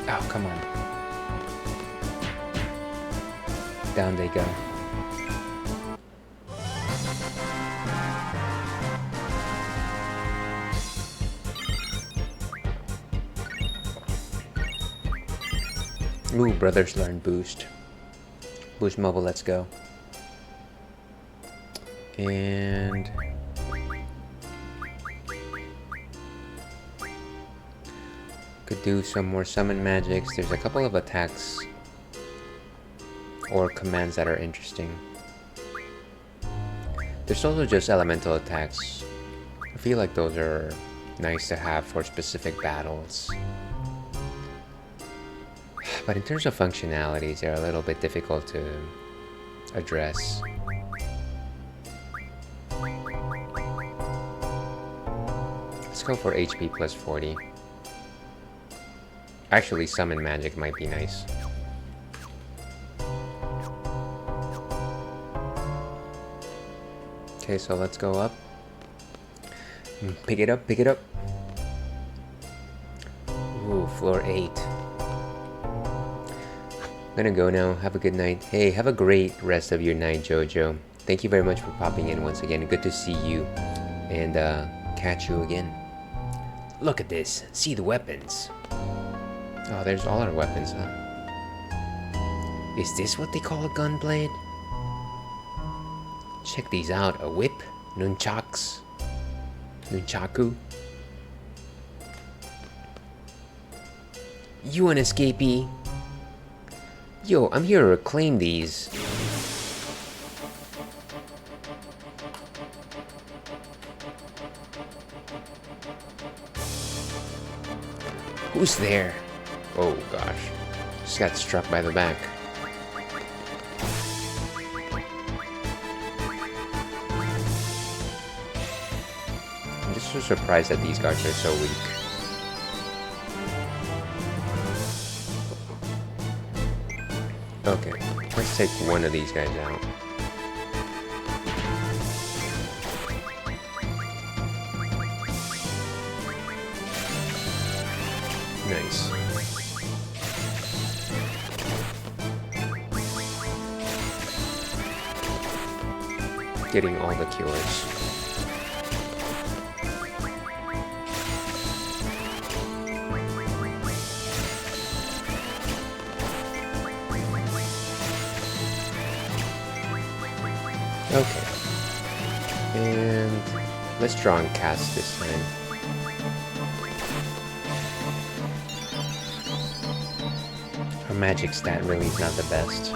Oh, come on. Down they go. Ooh, brothers learn boost. Boost mobile, let's go. And could do some more summon magics. There's a couple of attacks or commands that are interesting. There's also just elemental attacks. I feel like those are nice to have for specific battles. But in terms of functionalities, they're a little bit difficult to address. Let's go for HP plus 40. Actually, summon magic might be nice. Okay, so let's go up. Pick it up, pick it up. Ooh, floor 8. I'm gonna go now. Have a good night. Hey, have a great rest of your night, Jojo. Thank you very much for popping in once again. Good to see you. And catch you again. Look at this. See the weapons. Oh, there's all our weapons, huh? Is this what they call a gunblade? Check these out. A whip, nunchucks, nunchaku. You an escapee? Yo, I'm here to reclaim these. Who's there? Oh gosh. Just got struck by the back. I'm just so surprised that these guards are so weak. Okay, let's take one of these guys out. Nice. Getting all the killers. Okay. And let's draw and cast this time. Our magic stat really is not the best.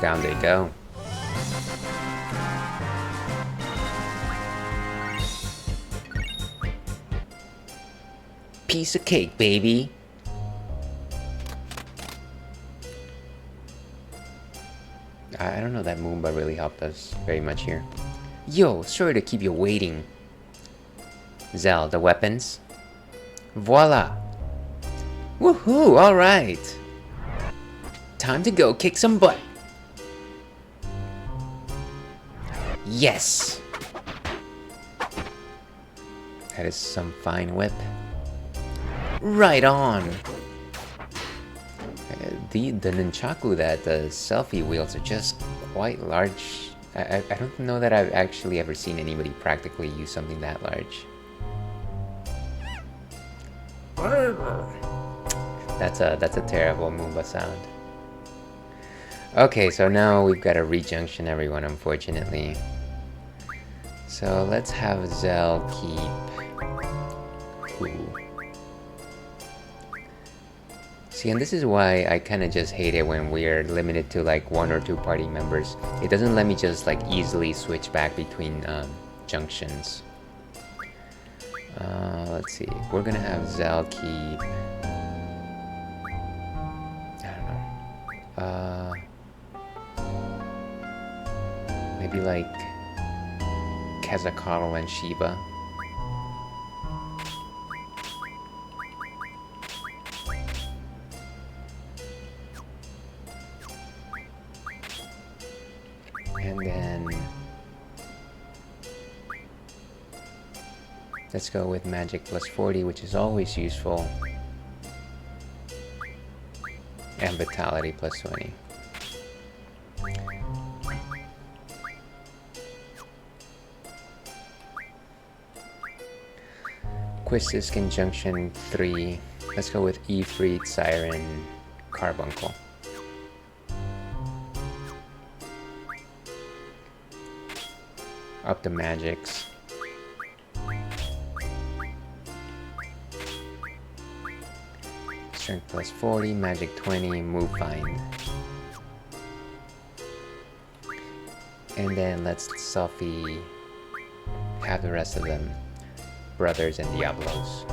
Down they go. Piece of cake, baby. I don't know, that Moomba really helped us very much here. Yo, sorry to keep you waiting. Zell, the weapons. Voila! Woohoo, alright! Time to go kick some butt! Yes! That is some fine whip. Right on! The nunchaku that the selfie wields are just quite large. I don't know that I've actually ever seen anybody practically use something that large. That's a terrible Moomba sound. Okay, so now we've got a rejunction everyone, unfortunately. So let's have Zell keep... Ooh. See, and this is why I kind of just hate it when we're limited to like 1 or 2 party members. It doesn't let me just like easily switch back between junctions. Let's see. We're gonna have Zell keep... I don't know. Maybe like Quetzalcoatl and Shiva. And then let's go with magic plus 40, which is always useful. And vitality plus 20. Quistis conjunction 3. Let's go with Ifrit, Siren, Carbuncle. Up the magics. Strength plus 40, magic 20, move find. And then let's selfie have the rest of them. Brothers and Diablos.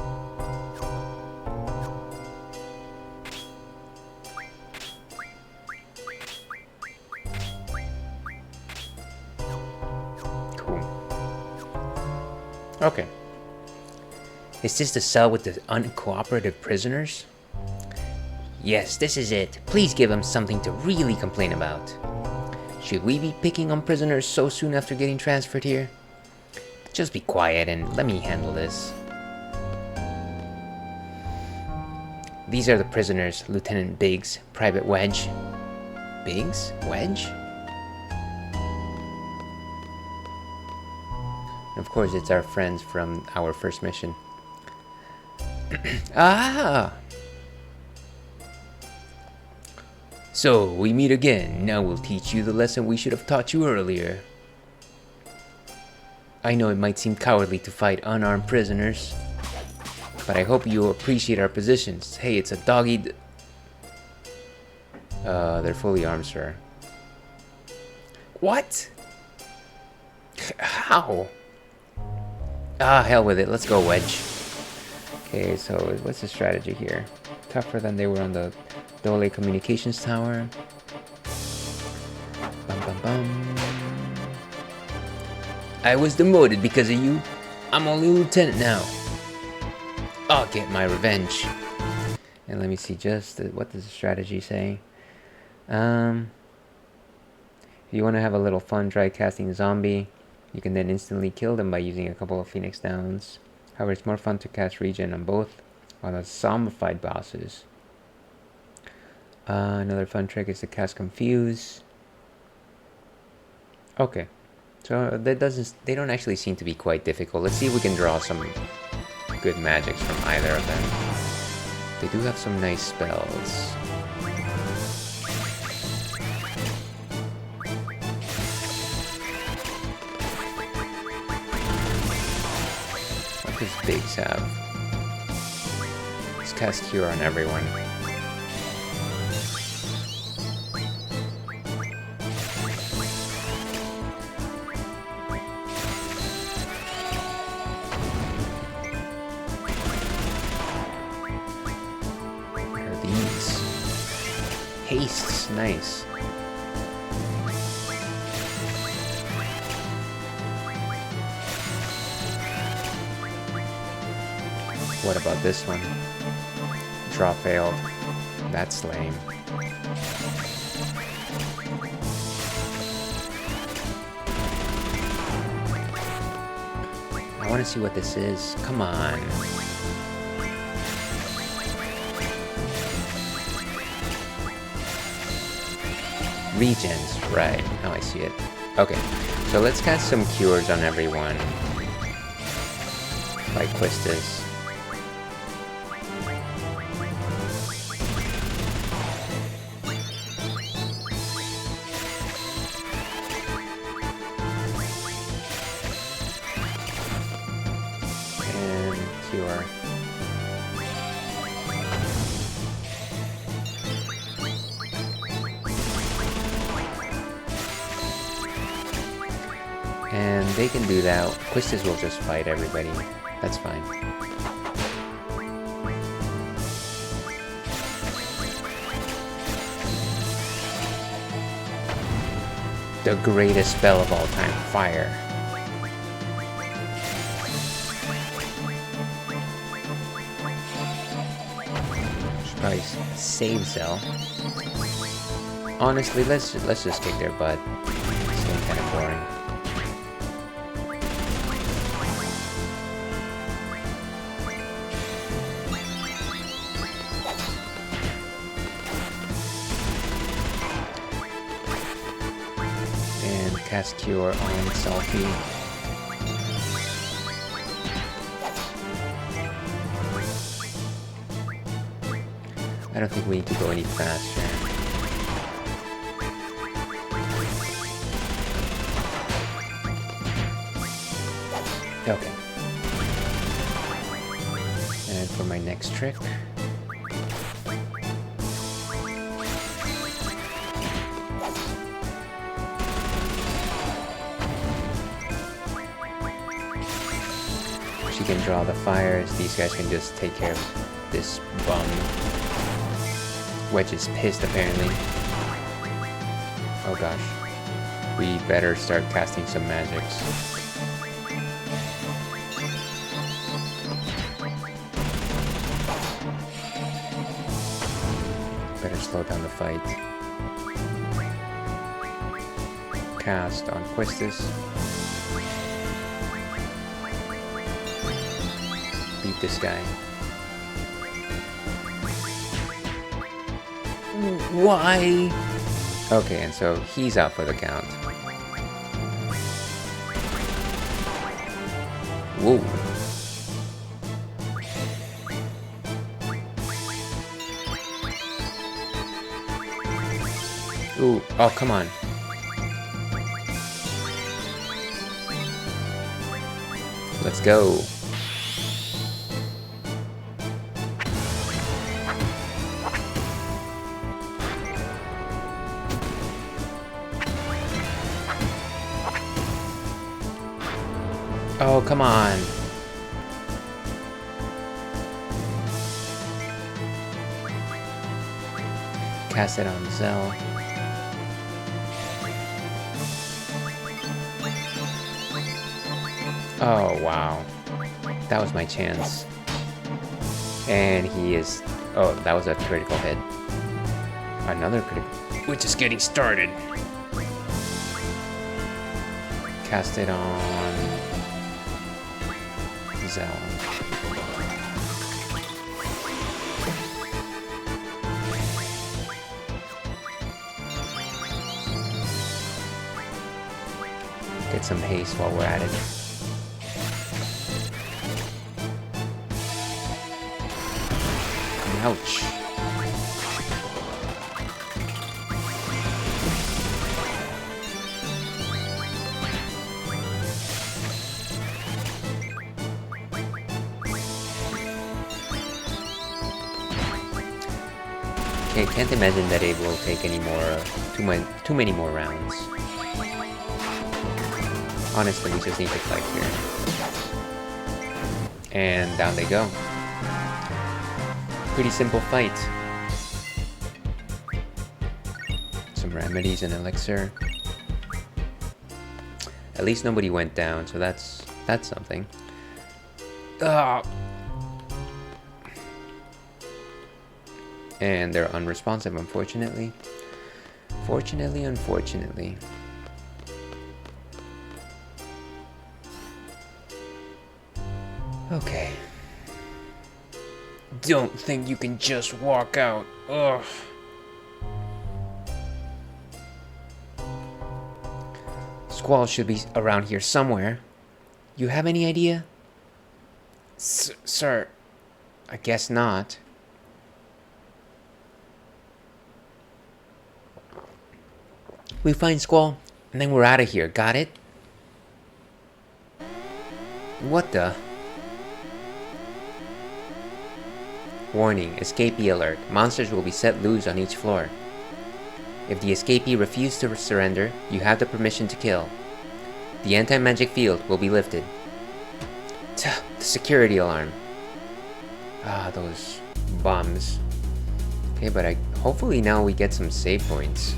Okay. Is this the cell with the uncooperative prisoners? Yes, this is it. Please give them something to really complain about. Should we be picking on prisoners so soon after getting transferred here? Just be quiet and let me handle this. These are the prisoners, Lieutenant Biggs, Private Wedge. Biggs? Wedge? Of course, it's our friends from our first mission. Ah! So, we meet again. Now we'll teach you the lesson we should have taught you earlier. I know it might seem cowardly to fight unarmed prisoners. But I hope you appreciate our positions. Hey, it's a doggy. They're fully armed, sir. What? How? Ah, hell with it. Let's go, Wedge. Okay, so what's the strategy here? Tougher than they were on the Dole Communications Tower. Bum, bum, bum. I was demoted because of you. I'm only a lieutenant now. I'll get my revenge. And let me see just what does the strategy say? If you want to have a little fun, try casting a zombie. You can then instantly kill them by using a couple of Phoenix Downs. However, it's more fun to cast regen on both on the zombified bosses. Another fun trick is to cast Confuse. Okay, so they don't actually seem to be quite difficult. Let's see if we can draw some good magics from either of them. They do have some nice spells. What does Biggs have? Let's cast Cure on everyone. Hastes, nice. What about this one? Draw failed. That's lame. I want to see what this is. Come on. Regens, right. Now I see it. Okay, so let's cast some cures on everyone. Like Quistis. And cure. And they can do that. Quistis will just fight everybody. That's fine. The greatest spell of all time, fire. Should probably save Zell. Honestly, let's just kick their butt. It's getting kind of boring. Cast Cure on Selfie. I don't think we need to go any faster. Okay. And for my next trick. She can draw the fires. These guys can just take care of this bum. Wedge is pissed apparently. Oh gosh. We better start casting some magics. Better slow down the fight. Cast on Quistis. Beat this guy. Why? Okay, and so he's out for the count. Whoa. Ooh, oh, come on. Let's go. Oh, come on. Cast it on Zell. Oh, wow. That was my chance. And he is... Oh, that was a critical hit. Another critical... We're just getting started. Cast it on... Zell. Get some haste while we're at it. Ouch. Okay, can't imagine that it will take any more, too many more rounds. Honestly, we just need to fight here. And down they go. Pretty simple fight. Some remedies and elixir. At least nobody went down, so that's something. Ugh. And they're unresponsive, unfortunately. Unfortunately. Okay. Don't think you can just walk out. Ugh. Squall should be around here somewhere. You have any idea? Sir, I guess not. We find Squall, and then we're out of here. Got it? What the? Warning, escapee alert. Monsters will be set loose on each floor. If the escapee refuses to surrender, you have the permission to kill. The anti-magic field will be lifted. The security alarm. Ah, those bombs. Okay, but hopefully now we get some save points.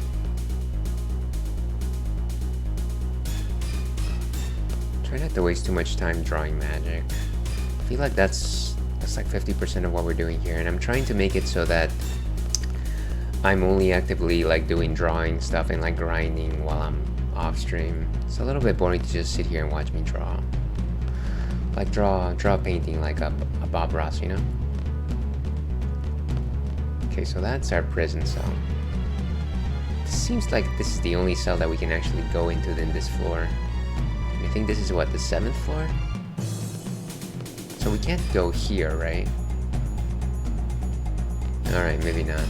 Try not to waste too much time drawing magic. I feel like that's like 50% of what we're doing here, and I'm trying to make it so that I'm only actively like doing drawing stuff and like grinding while I'm off stream. It's a little bit boring to just sit here and watch me draw. Like draw a painting like a Bob Ross, you know? Okay, so that's our prison cell. It seems like this is the only cell that we can actually go into in this floor. I think this is what, the 7th floor? So we can't go here, right? Alright, maybe not.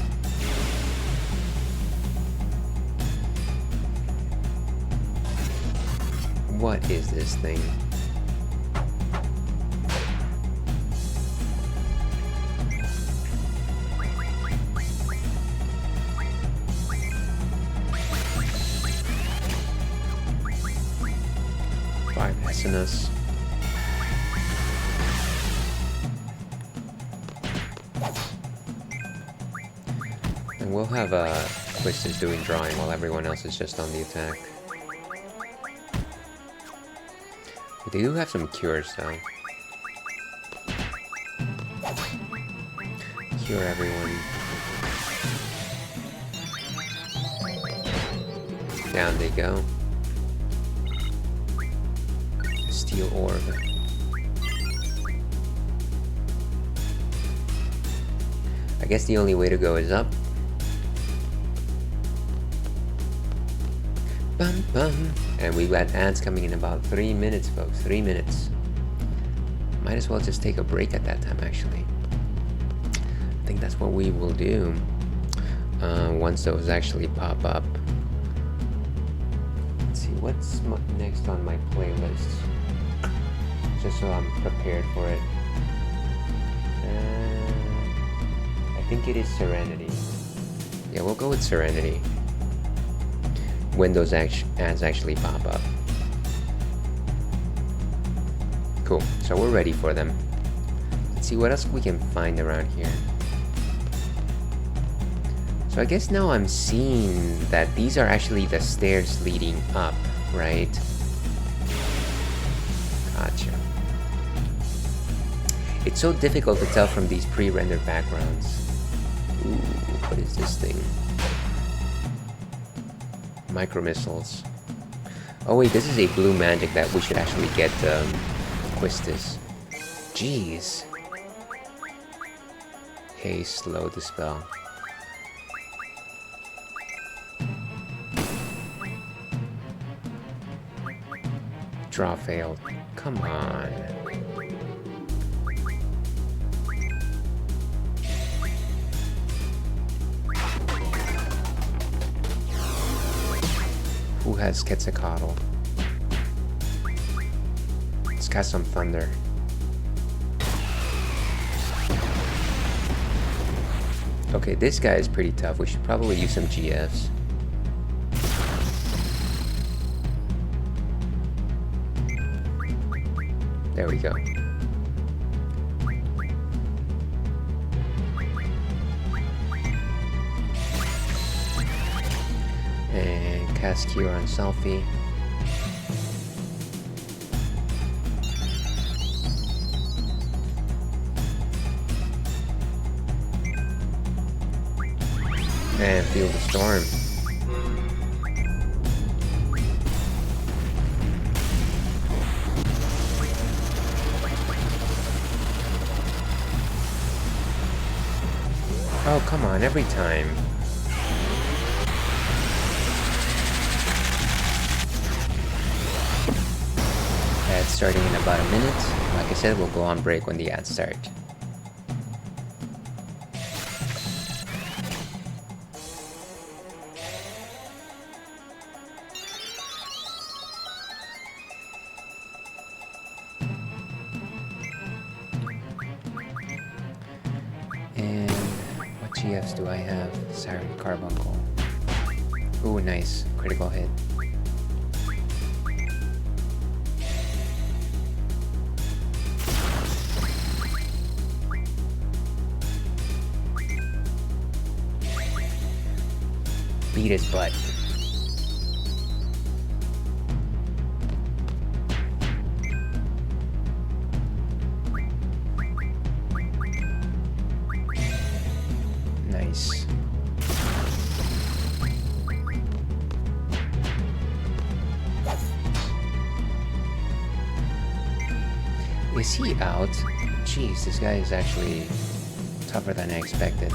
What is this thing? Five SNS. And we'll have Quistis doing drawing while everyone else is just on the attack. They do have some cures though. Cure everyone. Down they go. Steel orb. I guess the only way to go is up. Bum bum. And we've got ads coming in about 3 minutes, folks. 3 minutes. Might as well just take a break at that time, actually. I think that's what we will do. Once those actually pop up. Let's see, what's next on my playlist? Just so I'm prepared for it. I think it is Serenity. Yeah, we'll go with Serenity. When those ads actually pop up. Cool. So we're ready for them. Let's see what else we can find around here. So I guess now I'm seeing that these are actually the stairs leading up, right? Gotcha. It's so difficult to tell from these pre-rendered backgrounds. Ooh, what is this thing? Micro missiles. Oh wait, this is a blue magic that we should actually get Quistis. Jeez. Haste, slow, dispel. Draw failed. Come on. Who has Quetzalcoatl? Let's cast some thunder. Okay, this guy is pretty tough. We should probably use some GFs. There we go. And cast Cure on Selfie. And Feel the Storm. Oh, come on, every time. Ads starting in about a minute. Like I said, we'll go on break when the ads start. And what GFs do I have? Siren Carbuncle. Ooh, nice. Critical hit. Beat his butt. Nice. Is he out? Jeez, this guy is actually tougher than I expected.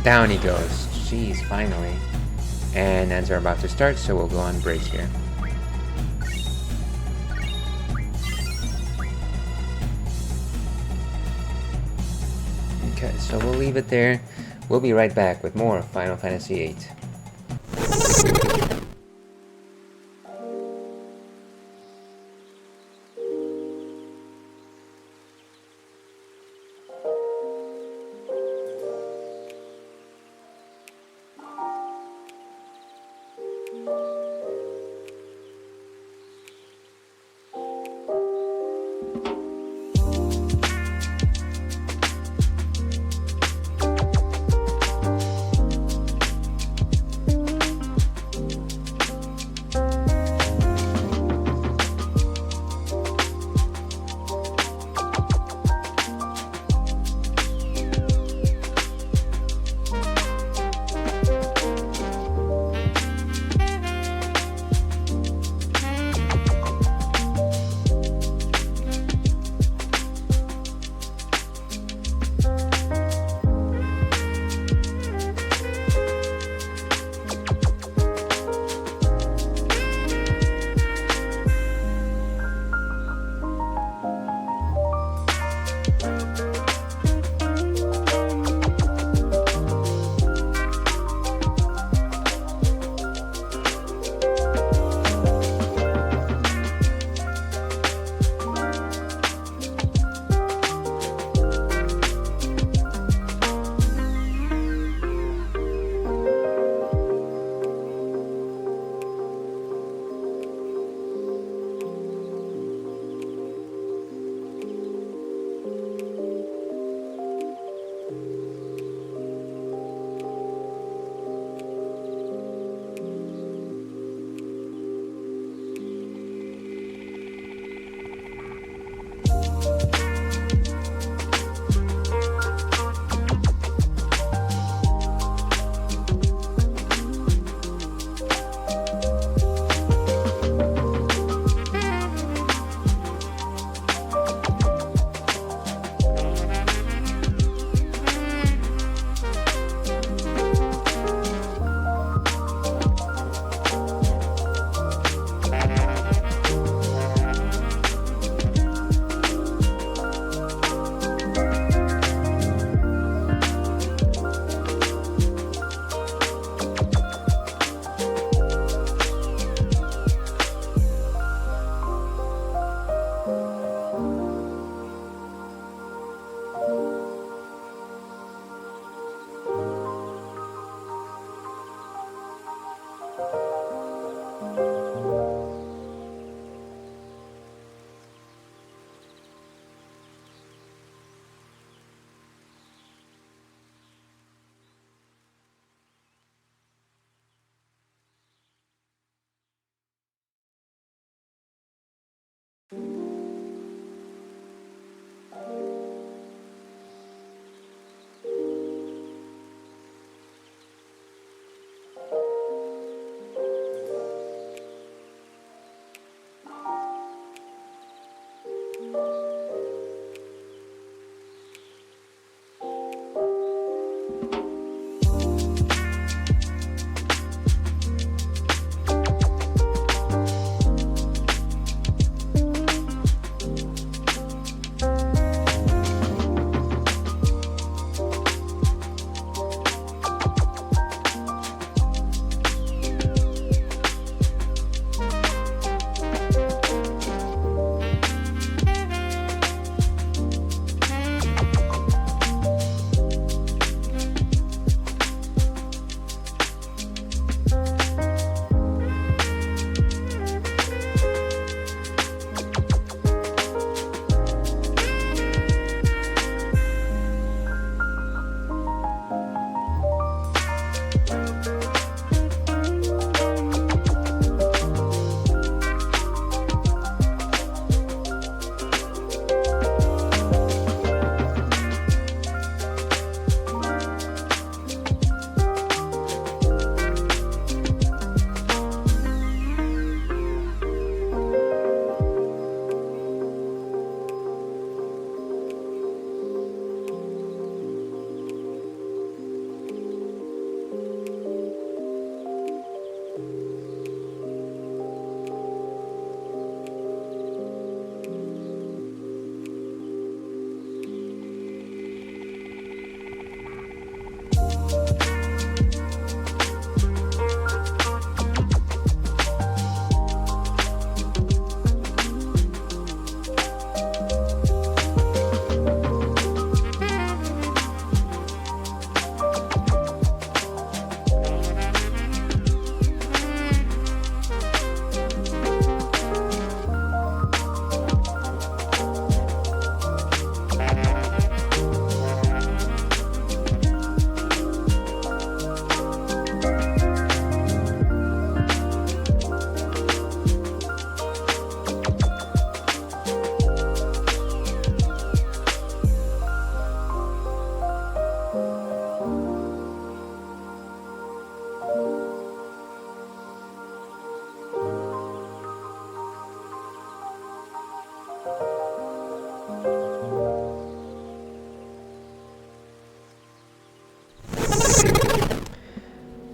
Down he goes. Jeez, finally. And ads are about to start, so we'll go on break here. Okay, so we'll leave it there. We'll be right back with more Final Fantasy VIII.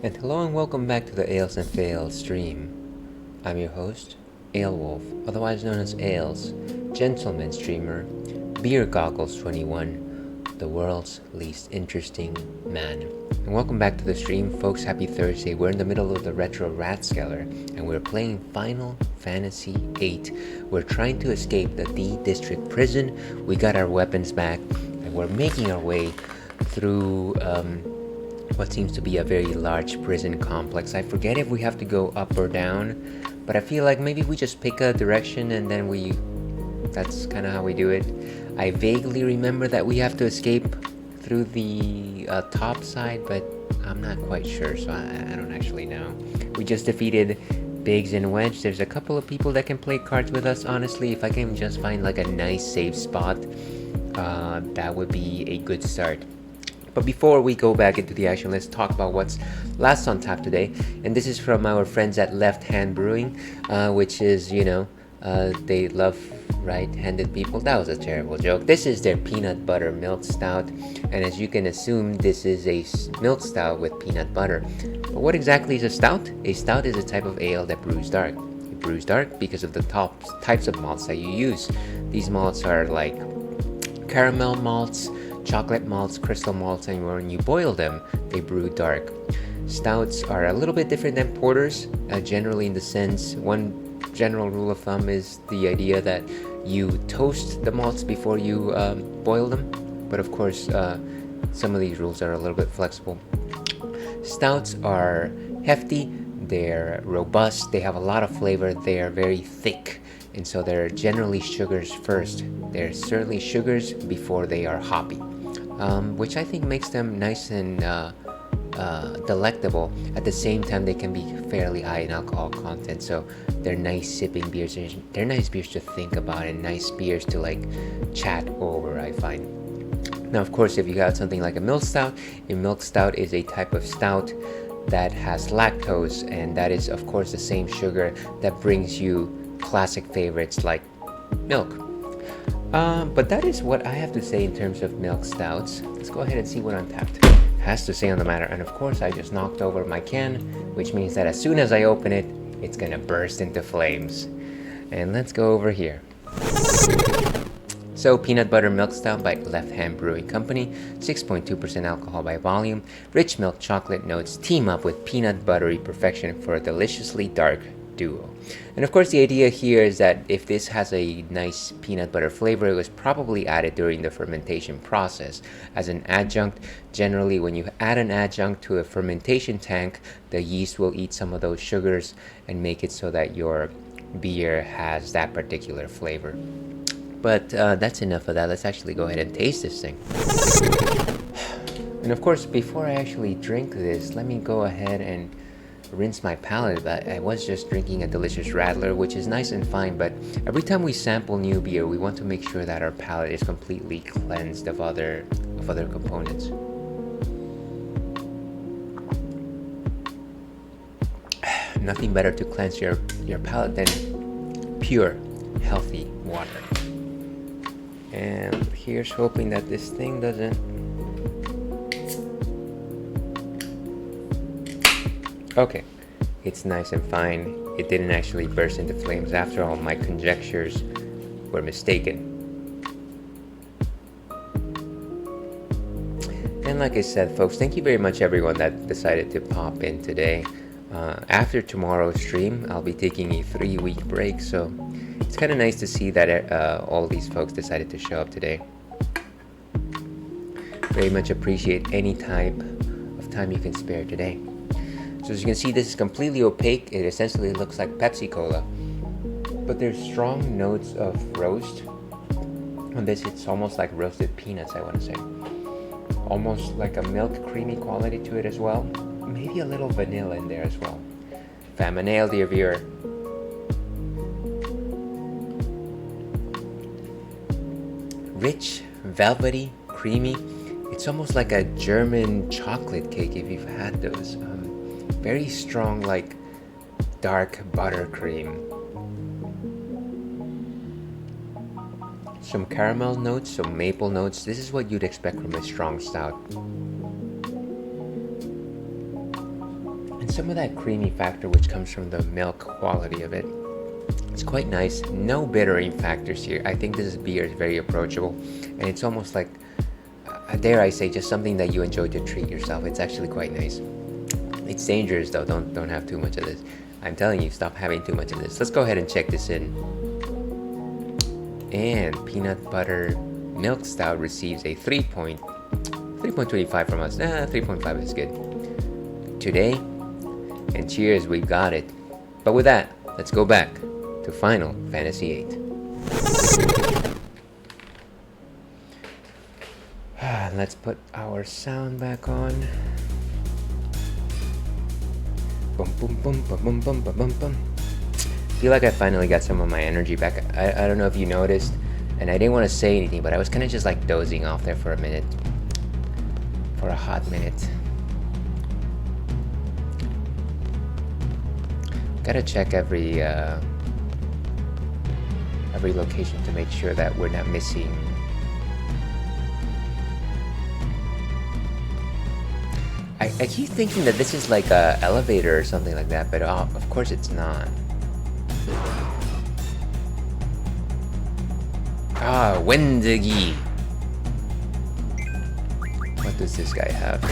And hello and welcome back to the Ales and Fails stream. I'm your host, Alewolf, otherwise known as Ales, gentleman streamer, Beer Goggles 21, the world's least interesting man. And welcome back to the stream, folks. Happy Thursday. We're in the middle of the Retro Ratskeller, and we're playing Final Fantasy VIII. We're trying to escape the D District prison. We got our weapons back, and we're making our way through what seems to be a very large prison complex. I forget if we have to go up or down, but I feel like maybe we just pick a direction and then that's kind of how we do it. I vaguely remember that we have to escape through the top side, but I'm not quite sure, so I don't actually know. We just defeated Biggs and Wedge. There's a couple of people that can play cards with us. Honestly, if I can just find like a nice safe spot, that would be a good start. But before we go back into the action, let's talk about what's last on tap today. And this is from our friends at Left Hand Brewing, which is, they love right-handed people. That was a terrible joke. This is their peanut butter milk stout. And as you can assume, this is a milk stout with peanut butter. But what exactly is a stout? A stout is a type of ale that brews dark. It brews dark because of the types of malts that you use. These malts are like caramel malts, chocolate malts, crystal malts, and when you boil them, they brew dark. Stouts are a little bit different than porters, generally in the sense, one general rule of thumb is the idea that you toast the malts before you boil them, but of course, some of these rules are a little bit flexible. Stouts are hefty, they're robust, they have a lot of flavor, they are very thick, and so they're generally sugars first. They're certainly sugars before they are hoppy, which I think makes them nice and delectable. At the same time, they can be fairly high in alcohol content, so they're nice sipping beers. They're nice beers to think about and nice beers to like chat over, I find. Now, of course, if you got something like a milk stout is a type of stout that has lactose, and that is, of course, the same sugar that brings you classic favorites like milk. But that is what I have to say in terms of milk stouts. Let's go ahead and see what Untapped has to say on the matter. And of course, I just knocked over my can, which means that as soon as I open it, it's gonna burst into flames. And let's go over here. So, peanut butter milk stout by Left Hand Brewing Company, 6.2% alcohol by volume. Rich milk chocolate notes team up with peanut buttery perfection for a deliciously dark duo. And of course, the idea here is that if this has a nice peanut butter flavor, it was probably added during the fermentation process as an adjunct. Generally, when you add an adjunct to a fermentation tank, the yeast will eat some of those sugars and make it so that your beer has that particular flavor. But that's enough of that. Let's actually go ahead and taste this thing. And of course, before I actually drink this, let me go ahead and rinse my palate. I was just drinking a delicious Radler, which is nice and fine, but every time we sample new beer, we want to make sure that our palate is completely cleansed of other components. Nothing better to cleanse your palate than pure, healthy water. And here's hoping that this thing doesn't... Okay, it's nice and fine. It didn't actually burst into flames. After all, my conjectures were mistaken. And like I said, folks, thank you very much everyone that decided to pop in today. After tomorrow's stream, I'll be taking a 3-week break, so it's kind of nice to see that all these folks decided to show up today. Very much appreciate any type of time you can spare today. So as you can see, this is completely opaque. It essentially looks like Pepsi Cola, but there's strong notes of roast. On this, it's almost like roasted peanuts, I want to say. Almost like a milk creamy quality to it as well. Maybe a little vanilla in there as well. If I'm a nail, dear viewer. Rich, velvety, creamy. It's almost like a German chocolate cake if you've had those. Very strong, like dark buttercream. Some caramel notes, some maple notes. This is what you'd expect from a strong stout. And some of that creamy factor which comes from the milk quality of it. It's quite nice. No bittering factors here. I think this beer is very approachable, and it's almost like, dare I say, just something that you enjoy to treat yourself. It's actually quite nice. It's dangerous though. Don't have too much of this. I'm telling you, stop having too much of this. Let's go ahead and check this in. And peanut butter milk stout receives a 3.25 from us. 3.5 is good. Today, and cheers, we got it. But with that, let's go back to Final Fantasy VIII. Let's put our sound back on. Boom, boom, boom, boom, boom, boom, boom, boom, boom. Feel like I finally got some of my energy back. I don't know if you noticed, and I didn't want to say anything, but I was kind of just like dozing off there for a minute. For a hot minute. Gotta check every location to make sure that we're not missing. I keep thinking that this is like a elevator or something like that, but of course it's not. Wendegi. What does this guy have?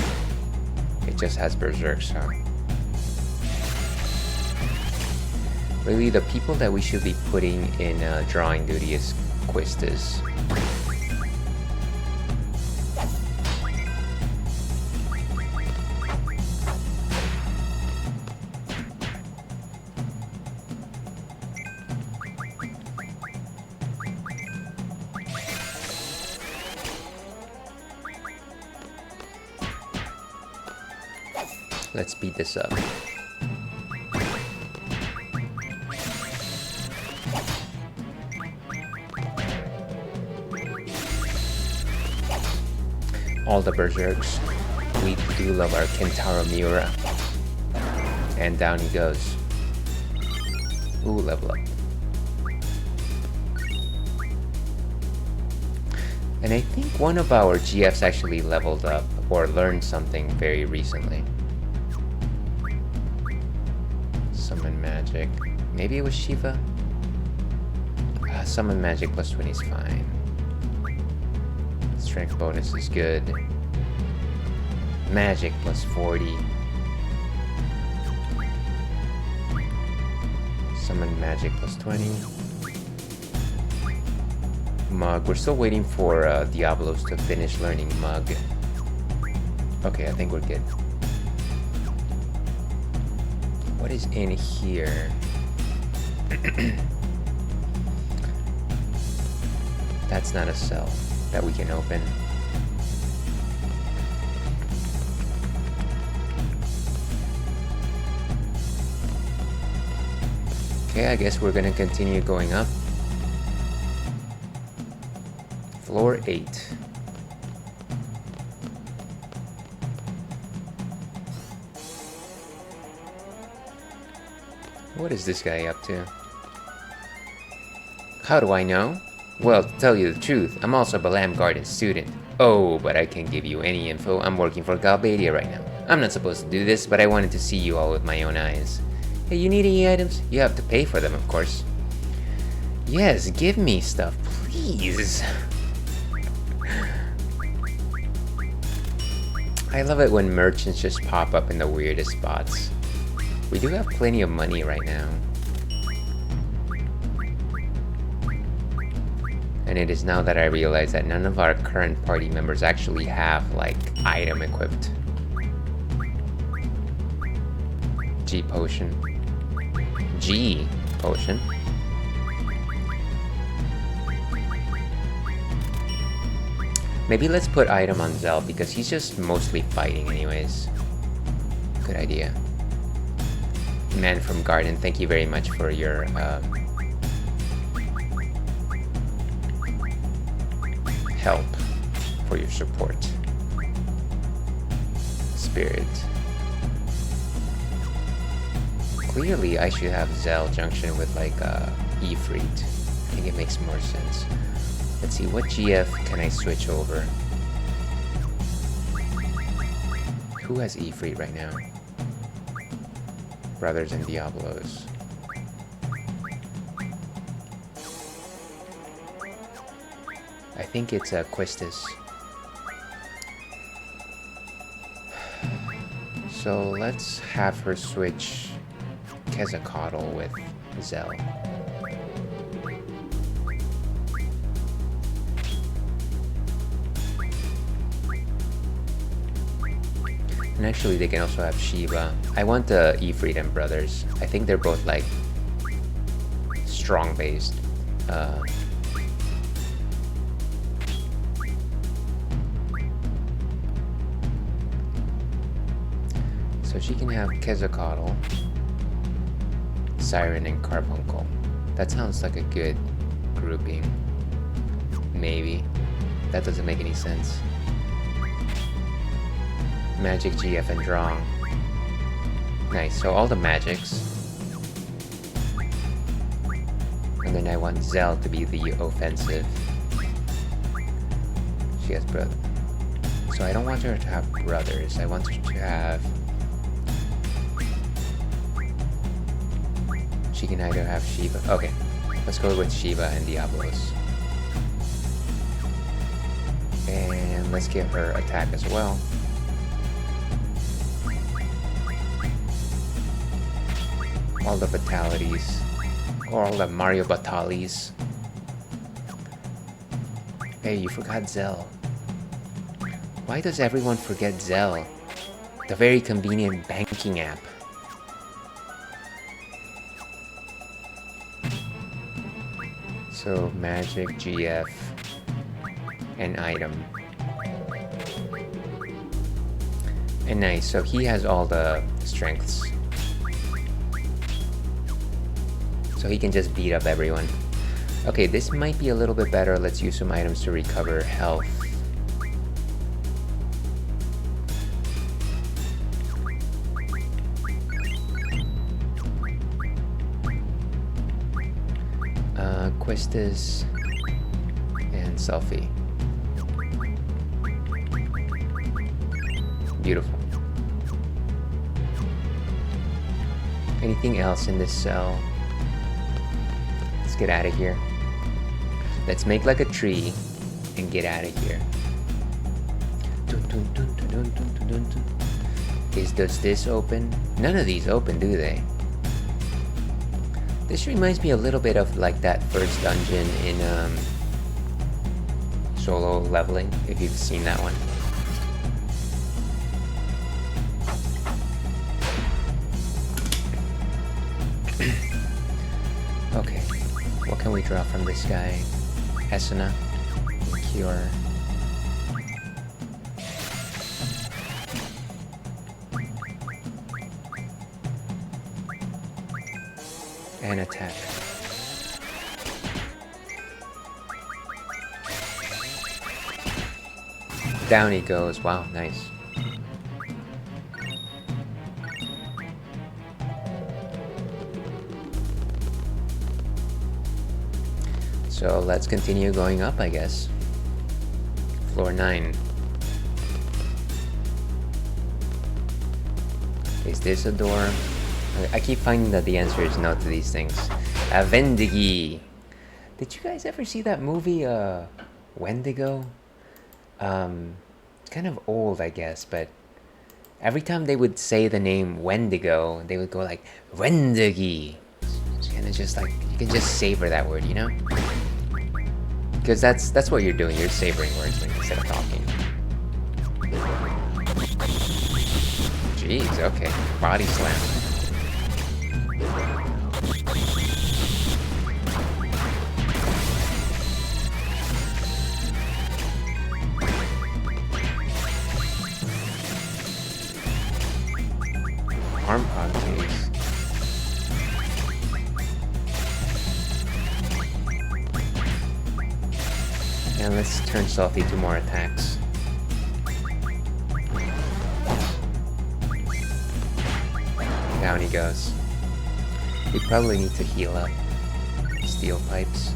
It just has berserks, huh? Really, the people that we should be putting in drawing duty is Quistis. Let's speed this up. All the berserks. We do love our Kentaro Miura. And down he goes. Ooh, level up. And I think one of our GFs actually leveled up or learned something very recently. Summon magic. Maybe it was Shiva? Summon magic plus 20 is fine. Strength bonus is good. Magic plus 40. Summon magic plus 20. Mug. We're still waiting for Diablos to finish learning Mug. Okay, I think we're good. What is in here? That's not a cell that we can open. Okay, I guess we're gonna continue going up. Floor 8. What is this guy up to? How do I know? Well, to tell you the truth, I'm also a Balam Garden student. Oh, but I can't give you any info. I'm working for Galbadia right now. I'm not supposed to do this, but I wanted to see you all with my own eyes. Hey, you need any items? You have to pay for them, of course. Yes, give me stuff, please. I love it when merchants just pop up in the weirdest spots. We do have plenty of money right now. And it is now that I realize that none of our current party members actually have, like, item equipped. G potion. G potion. Maybe let's put item on Zell because he's just mostly fighting anyways. Good idea. Man from Garden, thank you very much for your help, for your support. Spirit. Clearly I should have Zell junction with like Ifrit. I think it makes more sense. Let's see, what GF can I switch over? Who has Ifrit right now? Brothers and Diablos. I think it's Quistis. So let's have her switch Quetzalcoatl with Zell. And actually they can also have Shiva. I want the Ifrit and Brothers. I think they're both like strong based. So she can have Quetzalcoatl, Siren, and Carbuncle. That sounds like a good grouping. Maybe. That doesn't make any sense. Magic, GF, and Drong. Nice, so all the magics. And then I want Zell to be the offensive. She has brother. So I don't want her to have brothers. I want her to have... She can either have Shiva. Okay, let's go with Shiva and Diablos. And let's give her attack as well. All the fatalities, or all the Mario Batalis. Hey, you forgot Zell. Why does everyone forget Zell? The very convenient banking app. So, magic, GF, and item. And nice, so he has all the strengths. So he can just beat up everyone. Okay, this might be a little bit better. Let's use some items to recover health. Quistis and selfie. Beautiful. Anything else in this cell? Let's get out of here. Let's make like a tree and get out of here. Does this open? None of these open, do they? This reminds me a little bit of like that first dungeon in Solo Leveling, if you've seen that one. Okay, what can we draw from this guy? Esuna, Cure. And attack. Down he goes. Wow, nice. So let's continue going up, I guess. Floor 9. Is this a door? I keep finding that the answer is no to these things. Vendigi. Did you guys ever see that movie, Wendigo? It's kind of old, I guess, but every time they would say the name Wendigo, they would go like, Vendigi. It's kind of just like, you can just savor that word, you know? Because that's what you're doing, you're savoring words instead of talking. Jeez, okay. Body slam. Arm hog, jeez. And let's turn Selfie to more attacks. Down he goes. We probably need to heal up. Steel pipes.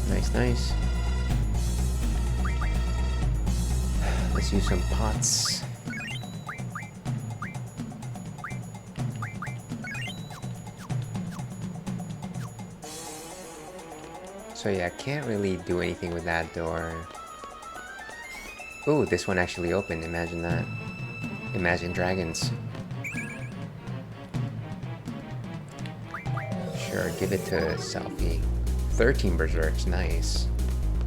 Nice, nice. Let's use some pots. So yeah, I can't really do anything with that door. Ooh, this one actually opened, imagine that. Imagine dragons. Sure, give it to Selfie. 13 berserks, nice.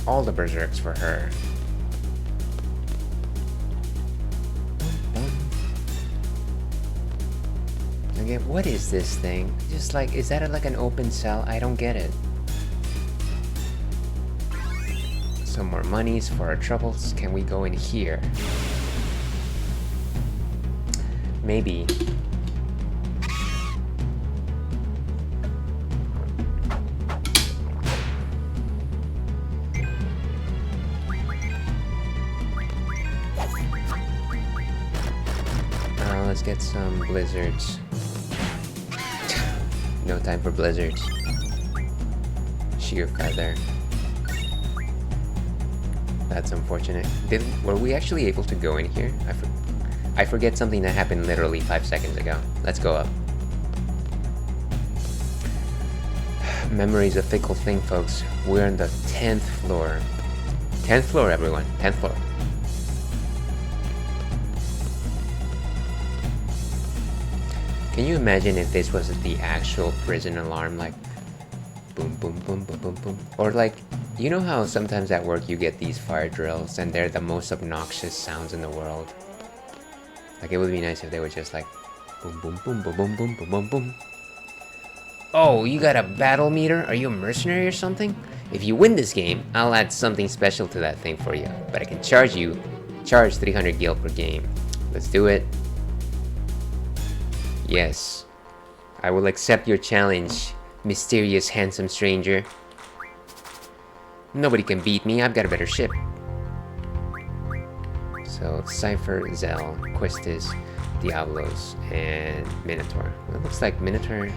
All the berserks for her. Again, what is this thing? Just like, is that like an open cell? I don't get it. Some more monies for our troubles. Can we go in here? Maybe. Let's get some blizzards. No time for blizzards. Sheer feather. That's unfortunate. Were we actually able to go in here? I forget something that happened literally 5 seconds ago. Let's go up. Memory's a fickle thing, folks. We're on the 10th floor. 10th floor, everyone. 10th floor. Can you imagine if this was the actual prison alarm? Like, boom, boom, boom, boom, boom, boom. Or like, you know how sometimes at work you get these fire drills and they're the most obnoxious sounds in the world? Like, it would be nice if they were just like, boom, boom, boom, boom, boom, boom, boom, boom, boom. Oh, you got a battle meter? Are you a mercenary or something? If you win this game, I'll add something special to that thing for you. But I can charge you Charge 300 gil per game. Let's do it. Yes. I will accept your challenge, mysterious handsome stranger. Nobody can beat me, I've got a better ship. So, Cypher, Zell, Questis, Diablos, and Minotaur. Well, it looks like Minotaur...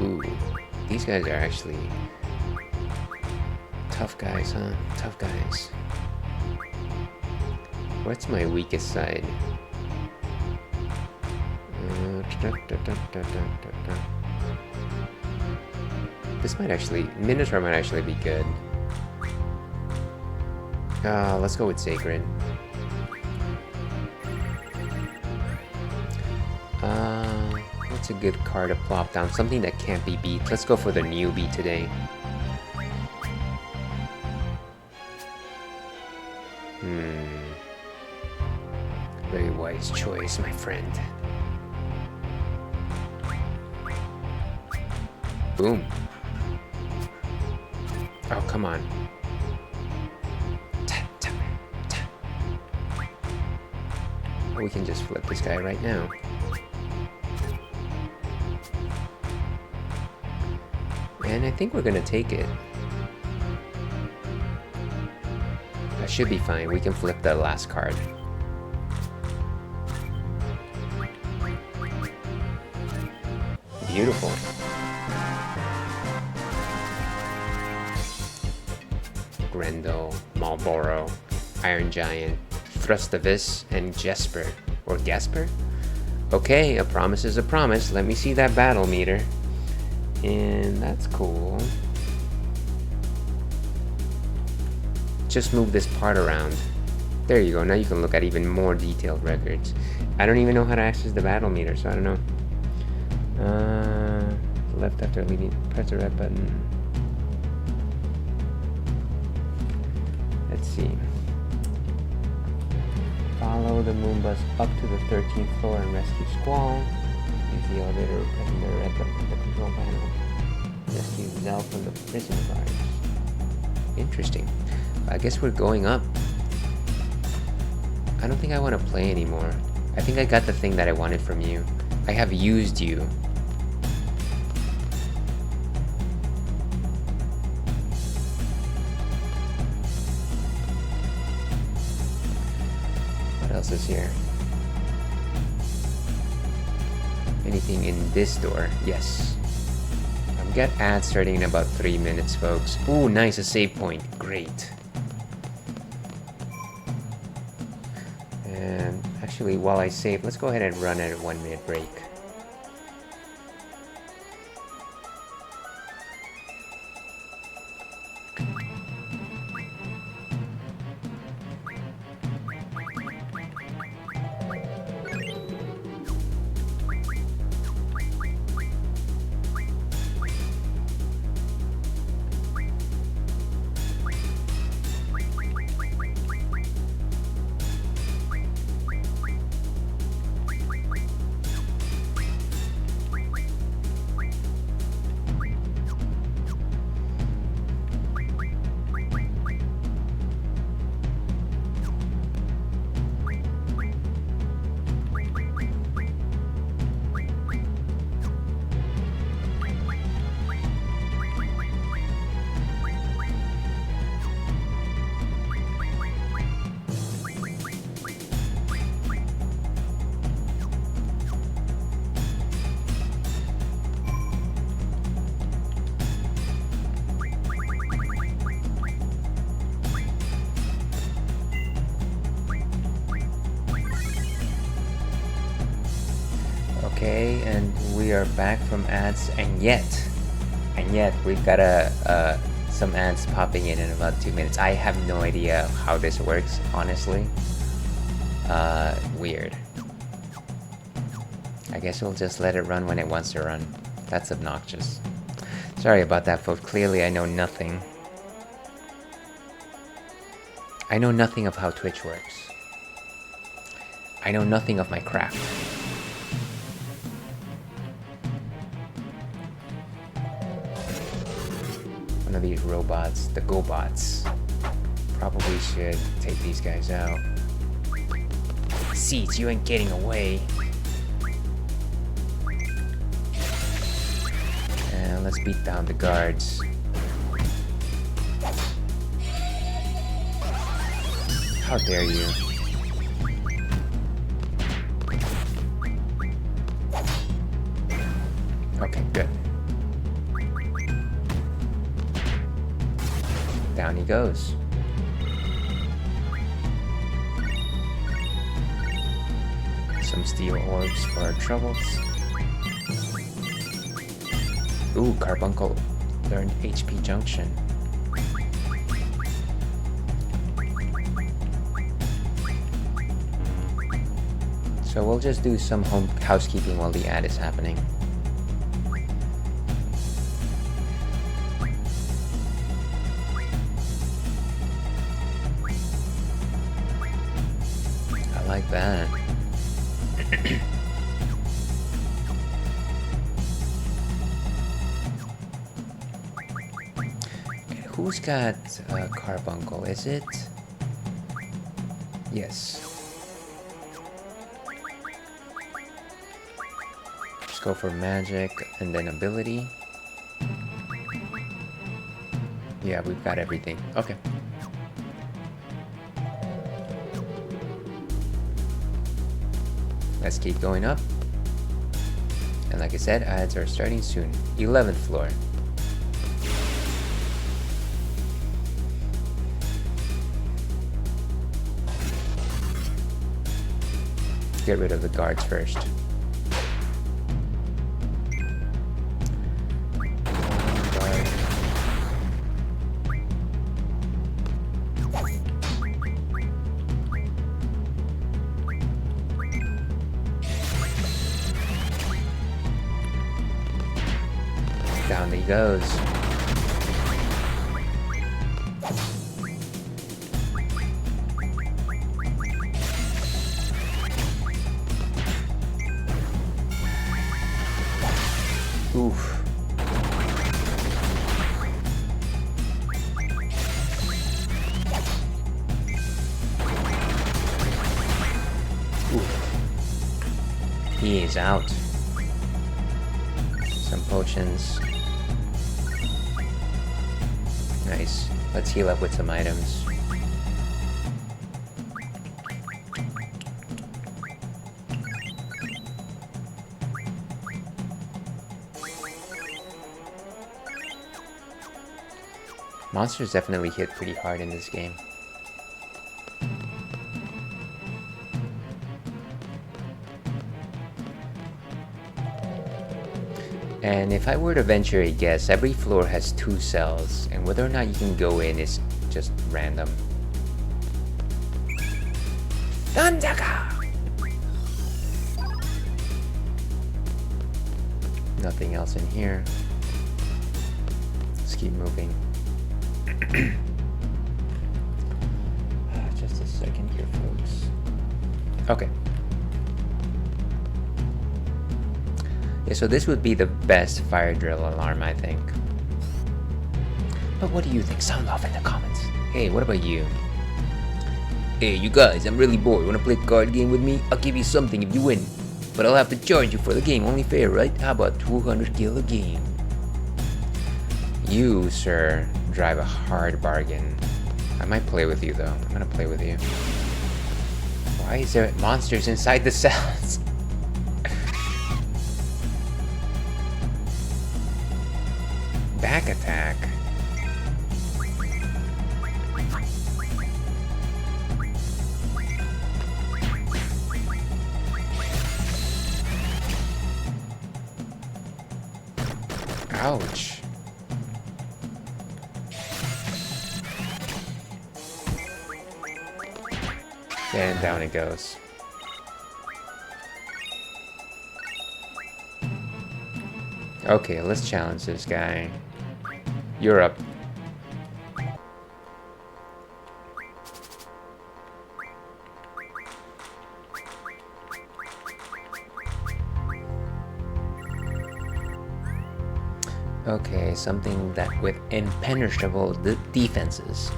Ooh, these guys are actually... tough guys, huh? Tough guys. What's my weakest side? This might actually... Minotaur might actually be good. Let's go with Sacred. What's a good card to plop down? Something that can't be beat. Let's go for the newbie today. Very wise choice, my friend. Boom. Oh, come on. We can just flip this guy right now. And I think we're gonna take it. That should be fine. We can flip the last card. Beautiful. Grendel, Marlboro, Iron Giant, Thrustavis, and Jesper. Or Gasper? Okay, a promise is a promise. Let me see that battle meter. And that's cool. Just move this part around. There you go. Now you can look at even more detailed records. I don't even know how to access the battle meter, so I don't know. Left after leaving, press the red button. Let's see. Follow the Moombus up to the 13th floor and rescue Squall. Use the elevator pressing the red button on the control panel. Rescue Zell from the prison guards. Interesting. I guess we're going up. I don't think I want to play anymore. I think I got the thing that I wanted from you. I have used you. What else is here? Anything in this door? Yes. I've got ads starting in about 3 minutes, folks. Ooh, nice, a save point. Great. And actually, while I save, let's go ahead and run at a 1 minute break. Okay, and we are back from ads, and yet we've got some ads popping in about 2 minutes. I have no idea how this works, honestly. Weird. I guess we'll just let it run when it wants to run. That's obnoxious. Sorry about that, folks. Clearly I know nothing. I know nothing of how Twitch works. I know nothing of my craft. One of these robots, the GoBots, probably should take these guys out. seats. You ain't getting away. And let's beat down the guards. How dare you? Okay, good. Down he goes. Some steel orbs for our troubles. Ooh, Carbuncle learned HP Junction. So we'll just do some housekeeping while the ad is happening. I like that. Who's got Carbuncle? Is it? Yes. Just go for magic and then ability. Yeah, we've got everything. Okay. Let's keep going up. And like I said, ads are starting soon. 11th floor. Get rid of the guards first. Down he goes. Oof. Oof. He is out. Some potions. Nice. Let's heal up with some items. Monsters definitely hit pretty hard in this game. And if I were to venture a guess, every floor has 2 cells, and whether or not you can go in is just random. Dandaka! Nothing else in here. Let's keep moving. Just a second here, folks. Okay. Yeah, so this would be the best fire drill alarm, I think. But what do you think? Sound off in the comments. Hey, what about you? Hey, you guys, I'm really bored. Wanna play a card game with me? I'll give you something if you win. But I'll have to charge you for the game. Only fair, right? How about 200 gil a game? You, sir, drive a hard bargain. I might play with you, though. I'm gonna play with you. Why is there monsters inside the cells? Back attack. Ouch. And down it goes. Okay, let's challenge this guy. You're up. Okay, something that with impenetrable defenses.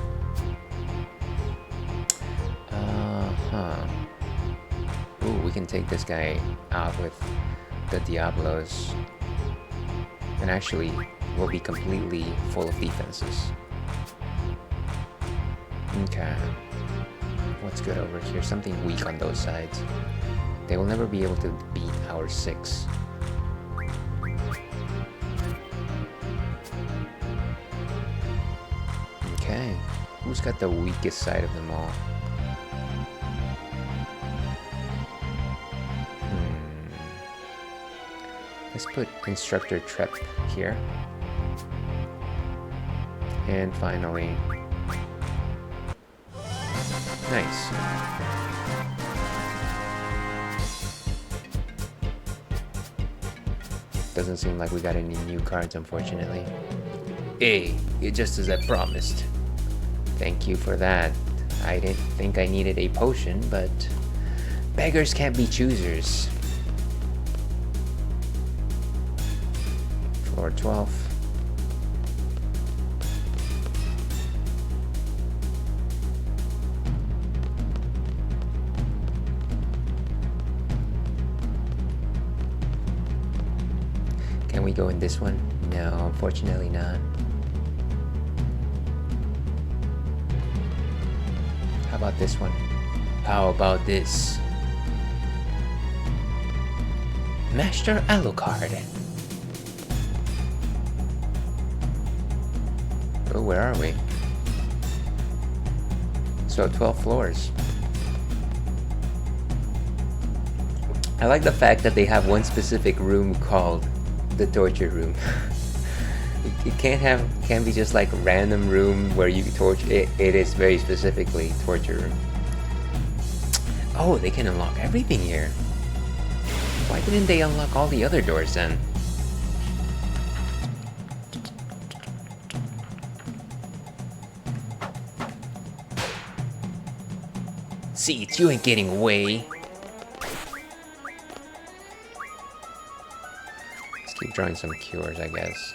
take this guy out with the Diablos, and actually will be completely full of defenses. Okay. What's good over here? Something weak on those sides. They will never be able to beat our 6. Okay. Who's got the weakest side of them all? Let's put Instructor Trep here. And finally... Nice. Doesn't seem like we got any new cards, unfortunately. Hey, just as I promised. Thank you for that. I didn't think I needed a potion, but beggars can't be choosers. Floor 12. Can we go in this one? No, unfortunately not. How about this one? How about this? Master Alucard. Oh, where are we? So 12 floors. I like the fact that they have one specific room called the torture room. It can't be just like a random room where you torture. It is very specifically torture room. Oh, they can unlock everything here. Why didn't they unlock all the other doors then? Seats, you ain't getting away. Let's keep drawing some cures, I guess.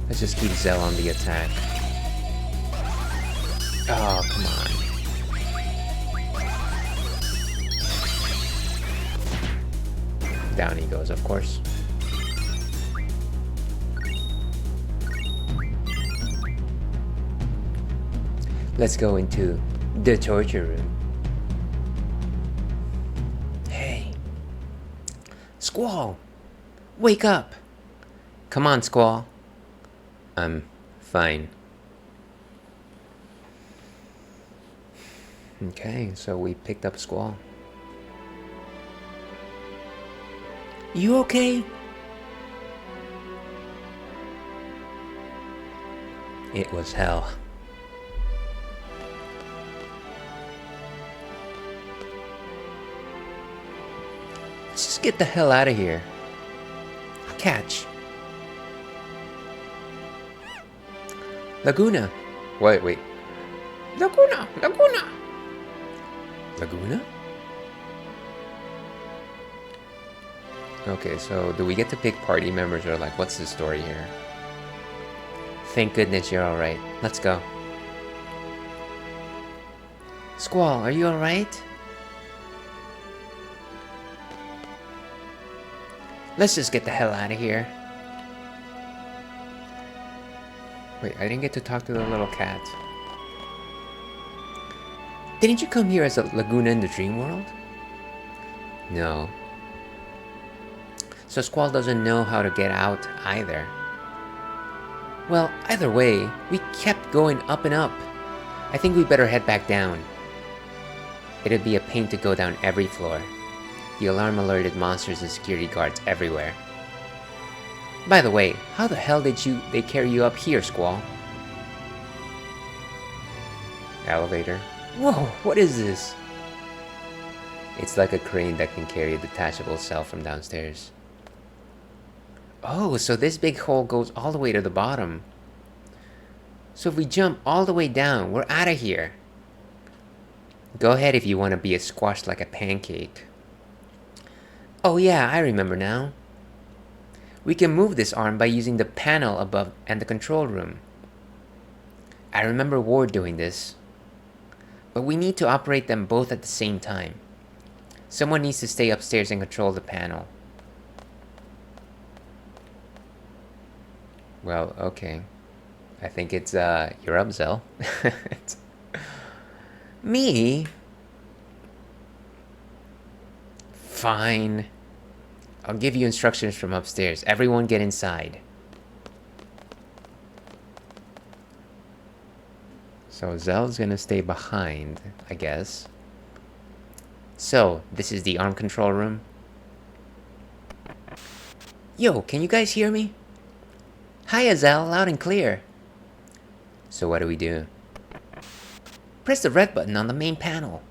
Let's just keep Zell on the attack. Oh, come on. Down he goes, of course. Let's go into the torture room. Hey. Squall! Wake up! Come on, Squall. I'm fine. Okay, so we picked up Squall. You okay? It was hell. Let's just get the hell out of here. Catch. Laguna. Wait. Laguna. Laguna? Okay, so do we get to pick party members, or like, what's the story here? Thank goodness you're alright. Let's go. Squall, are you alright? Let's just get the hell out of here. Wait, I didn't get to talk to the little cat. Didn't you come here as a Laguna in the dream world? No. So Squall doesn't know how to get out either. Well, either way, we kept going up and up. I think we better head back down. It'd be a pain to go down every floor. The alarm alerted monsters and security guards everywhere. By the way, how the hell did they carry you up here, Squall? Elevator. Whoa, what is this? It's like a crane that can carry a detachable cell from downstairs. Oh, so this big hole goes all the way to the bottom. So if we jump all the way down, we're out of here. Go ahead if you want to be squashed like a pancake. Oh yeah, I remember now. We can move this arm by using the panel above and the control room. I remember Ward doing this. But we need to operate them both at the same time. Someone needs to stay upstairs and control the panel. Well, okay. I think it's, you're up, Zell. Me? Fine. I'll give you instructions from upstairs. Everyone get inside. So Zell's gonna stay behind, I guess. So, this is the arm control room. Yo, can you guys hear me? Hiya, Zell, loud and clear. So what do we do? Press the red button on the main panel.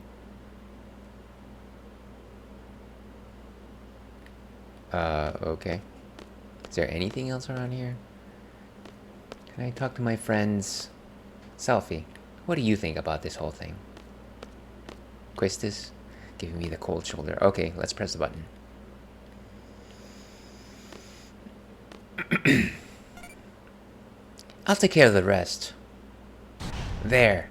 Okay. Is there anything else around here? Can I talk to my friends? Selfie, what do you think about this whole thing? Quistis, giving me the cold shoulder. Okay, let's press the button. I'll take care of the rest. There.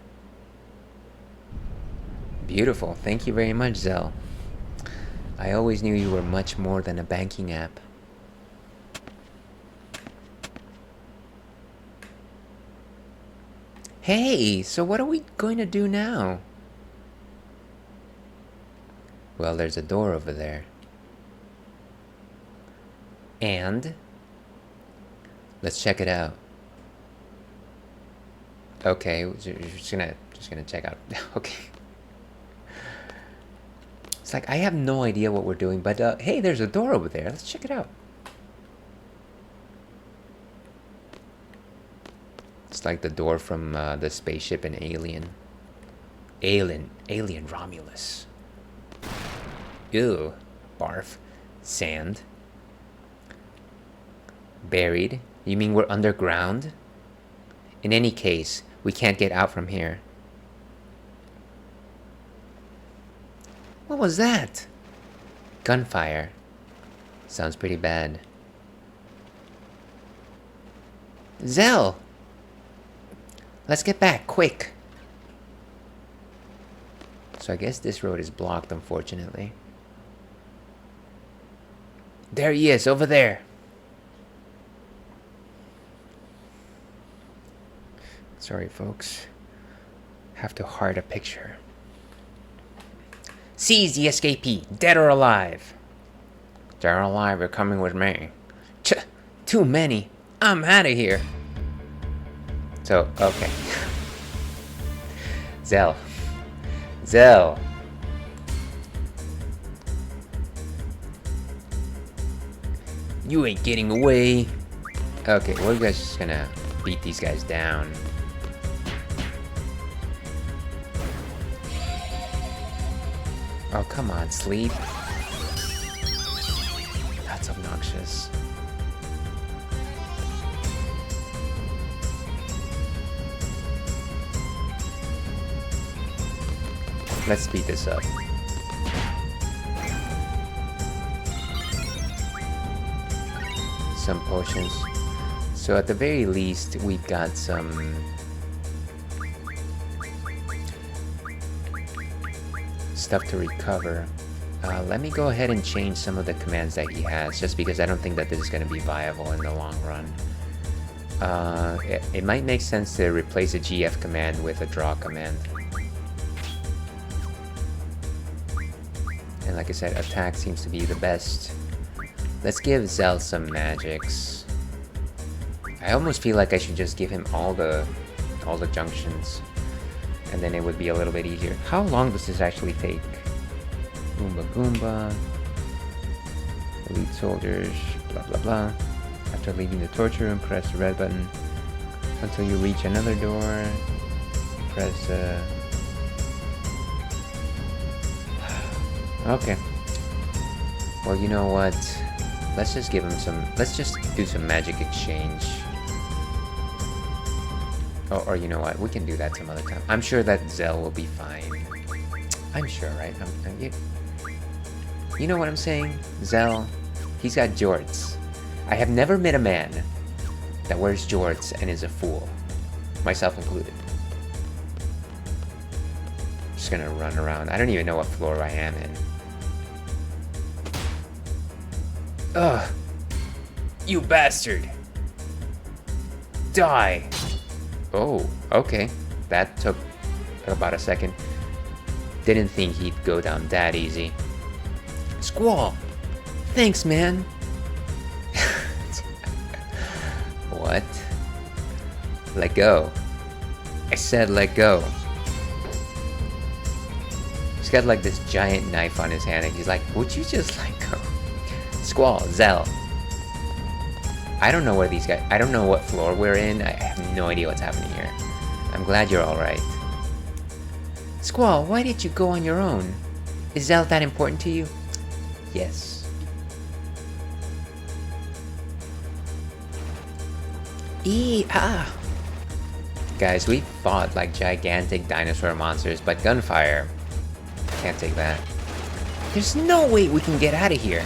Beautiful. Thank you very much, Zell. I always knew you were much more than a banking app. Hey, so what are we going to do now? Well, there's a door over there. And let's check it out. Okay, we're just gonna check out. Okay. It's like I have no idea what we're doing, but hey, there's a door over there. Let's check it out. It's like the door from the spaceship in Alien. Alien Romulus. Ew. Barf. Sand. Buried? You mean we're underground? In any case, we can't get out from here. What was that? Gunfire. Sounds pretty bad. Zell! Let's get back, quick! So I guess this road is blocked, unfortunately. There he is, over there! Sorry, folks. Have to heart a picture. Seize the escapee, dead or alive. Dead or alive, you're coming with me. Too many. I'm out of here. So, okay. Zell. You ain't getting away. Okay, we're just gonna beat these guys down. Oh, come on, sleep. That's obnoxious. Let's speed this up. Some potions. So at the very least, we've got some stuff to recover. Let me go ahead and change some of the commands that he has, just because I don't think that this is going to be viable in the long run. It might make sense to replace a GF command with a draw command. And like I said, attack seems to be the best. Let's give Zell some magics. I almost feel like I should just give him all the junctions, and then it would be a little bit easier. How long does this actually take? Goomba Goomba, elite soldiers, blah blah blah. After leaving the torture room, press the red button until you reach another door. Press okay. Well, you know what? Let's just give him some. Let's just do some magic exchange. Or you know what? We can do that some other time. I'm sure that Zell will be fine. I'm sure, right? You know what I'm saying? Zell, he's got jorts. I have never met a man that wears jorts and is a fool. Myself included. Just gonna run around. I don't even know what floor I am in. Ugh! You bastard! Die! Oh, okay. That took about a second. Didn't think he'd go down that easy. Squall! Thanks, man! What? Let go. I said let go. He's got like this giant knife on his hand and he's like, would you just let go? Squall, Zell. I don't know where these guys... I don't know what floor we're in. I have no idea what's happening here. I'm glad you're alright. Squall, why did you go on your own? Is Zell that important to you? Yes. Guys, we fought like gigantic dinosaur monsters, but gunfire. Can't take that. There's no way we can get out of here.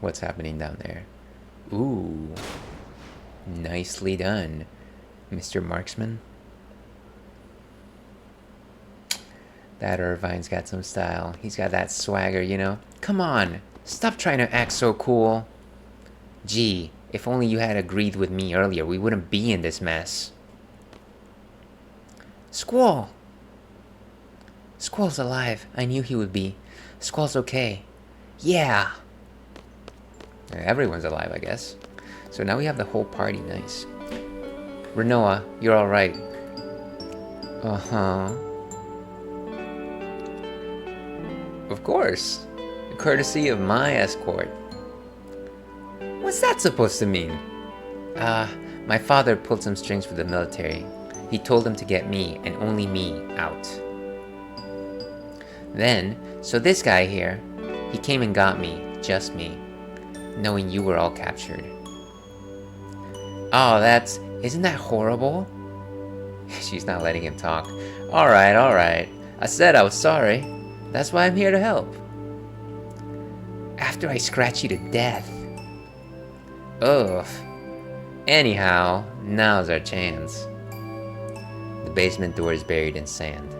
What's happening down there? Ooh. Nicely done, Mr. Marksman. That Irvine's got some style. He's got that swagger, you know? Come on, stop trying to act so cool. Gee, if only you had agreed with me earlier, we wouldn't be in this mess. Squall! Squall's alive. I knew he would be. Squall's okay. Yeah! Everyone's alive, I guess. So now we have the whole party. Nice. Renoa, you're alright. Uh-huh. Of course. Courtesy of my escort. What's that supposed to mean? My father pulled some strings for the military. He told them to get me, and only me, out. Then, so this guy here, he came and got me, just me, knowing you were all captured. Oh, isn't that horrible? She's not letting him talk. Alright, alright. I said I was sorry. That's why I'm here to help. After I scratch you to death. Ugh. Anyhow, now's our chance. The basement door is buried in sand.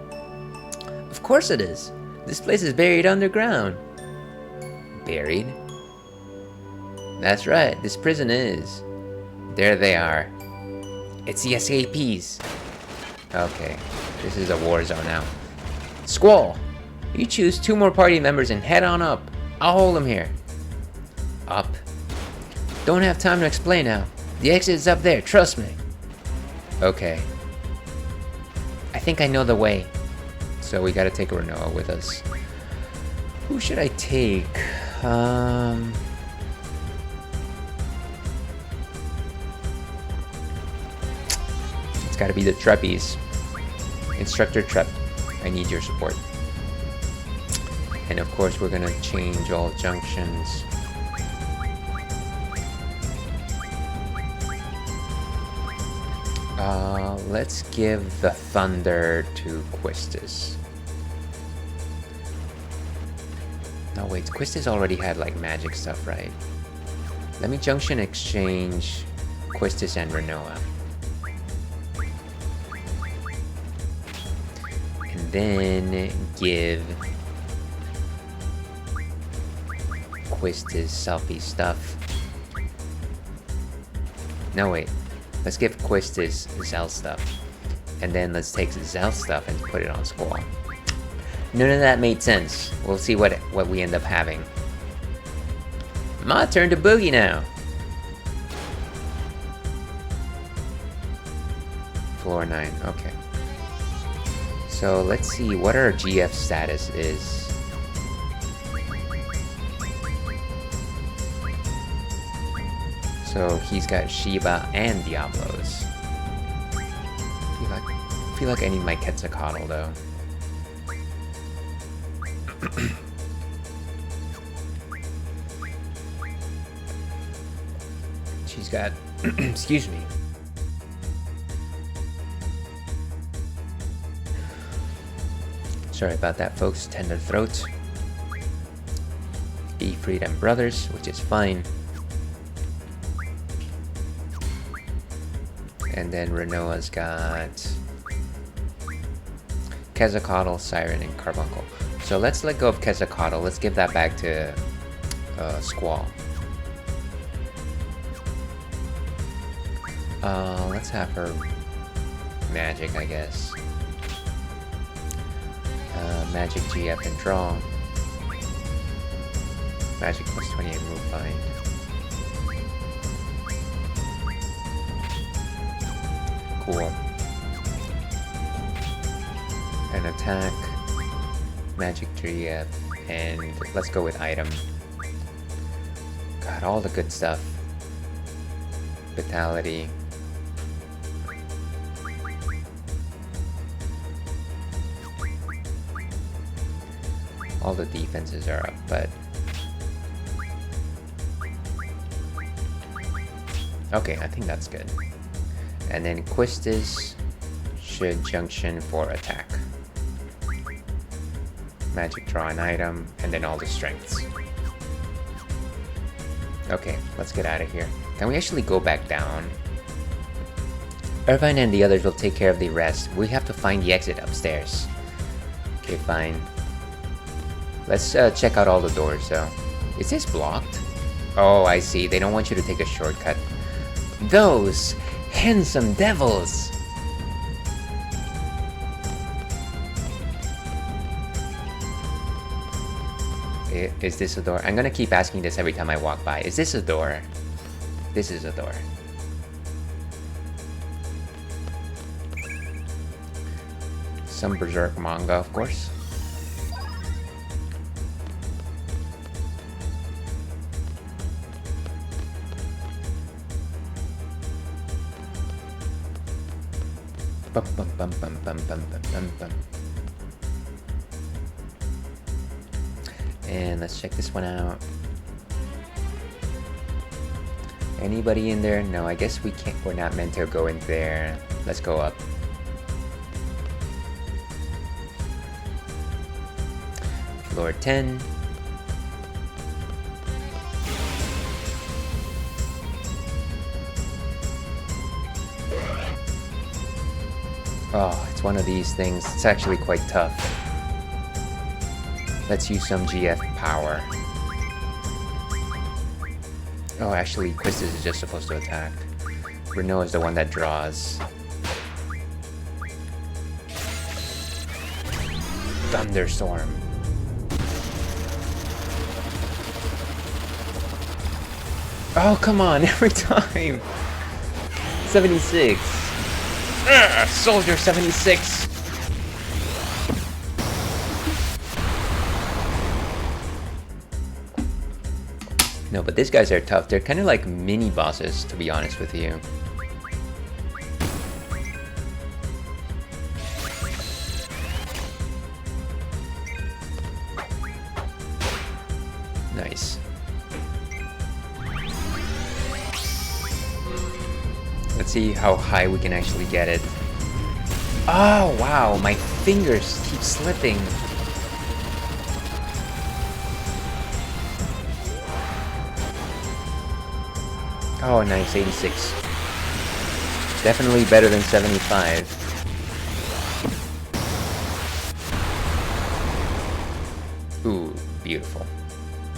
Of course it is. This place is buried underground. Buried? That's right, this prison is. There they are. It's the escapees. Okay, this is a war zone now. Squall! You choose 2 more party members and head on up. I'll hold them here. Up? Don't have time to explain now. The exit is up there, trust me. Okay. I think I know the way. So we gotta take Renoa with us. Who should I take? It's gotta be the Treppies. Instructor Trep, I need your support. And of course we're gonna change all junctions. Let's give the Thunder to Quistis. No, wait, Quistis already had like magic stuff, right? Let me junction exchange Quistis and Renoa. And then give Quistis selfie stuff. No, wait. Let's give Quistis Zell stuff. And then let's take Zell stuff and put it on Squall. None of that made sense. We'll see what we end up having. My turn to boogie now. Floor 9, okay. So let's see what our GF status is. So he's got Shiba and Diablos. I feel like I need my Quetzalcoatl though. She's got, excuse me. Sorry about that, folks. Tender throat. be Freedom Brothers, which is fine. And then Renoa's got Quetzalcoatl, Siren, and Carbuncle. So let's let go of Quetzalcoatl. Let's give that back to Squall. Let's have her magic, I guess. Magic GF and draw. Magic plus 28 move bind. Cool. An attack. Magic GF. And let's go with item. Got all the good stuff. Vitality. All the defenses are up, but okay, I think that's good. And then Quistis should junction for attack. Magic draw an item, and then all the strengths. Okay, let's get out of here. Can we actually go back down? Irvine and the others will take care of the rest. We have to find the exit upstairs. Okay, fine. Let's check out all the doors, though. Is this blocked? Oh, I see. They don't want you to take a shortcut. Those handsome devils! Is this a door? I'm gonna keep asking this every time I walk by. Is this a door? This is a door. Some Berserk manga, of course. Bum, bum, bum, bum, bum, bum, bum, bum, bum. And let's check this one out. Anybody in there? No, I guess we can't. We're not meant to go in there. Let's go up. Floor 10. Oh, it's one of these things. It's actually quite tough. Let's use some GF power. Oh, actually, Quistis is just supposed to attack. Renault is the one that draws. Thunderstorm. Oh, come on, every time! 76. Ugh, Soldier 76! No, but these guys are tough. They're kind of like mini bosses, to be honest with you. Nice. Let's see how high we can actually get it. Oh, wow, my fingers keep slipping. Oh, nice, 86. Definitely better than 75. Ooh, beautiful.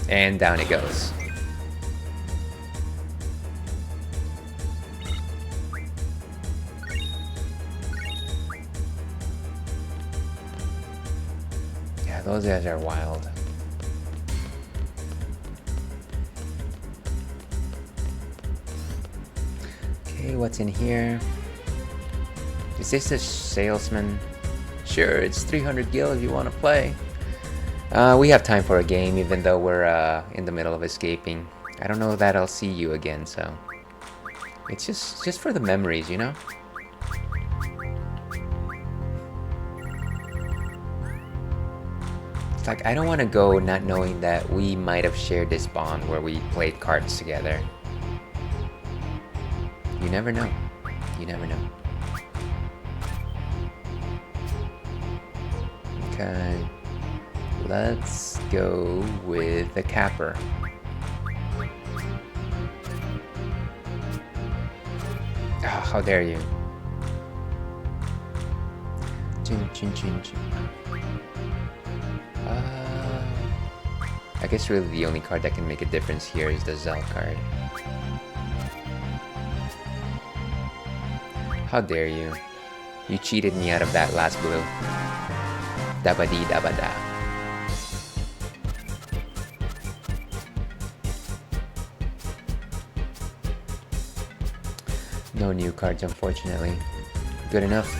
And down it goes. Yeah, those guys are wild. Okay, what's in here? Is this a salesman? Sure, it's 300 gil if you want to play. We have time for a game, even though we're in the middle of escaping. I don't know that I'll see you again, so it's just for the memories, you know? It's like I don't want to go not knowing that we might have shared this bond where we played cards together. You never know. You never know. Okay. Let's go with the capper. Oh, how dare you. Chin, chin, chin, chin. I guess really the only card that can make a difference here is the Zell card. How dare you. You cheated me out of that last blue. Dabadi dabada. No new cards, unfortunately. Good enough.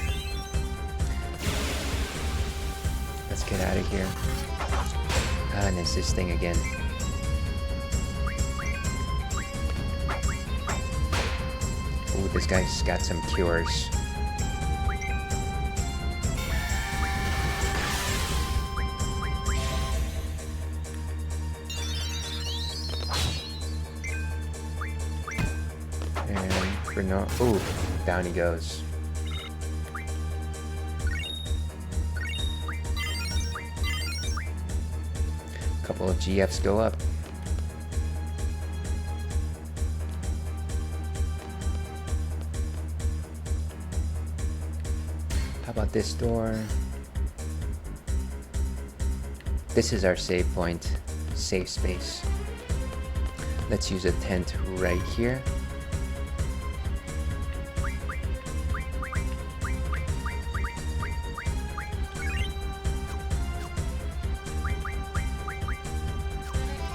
Let's get out of here. Ah, and it's this thing again. Ooh, this guy's got some cures. And for no... Ooh, down he goes. Couple of GFs go up. How about this door? This is our save point, safe space. Let's use a tent right here.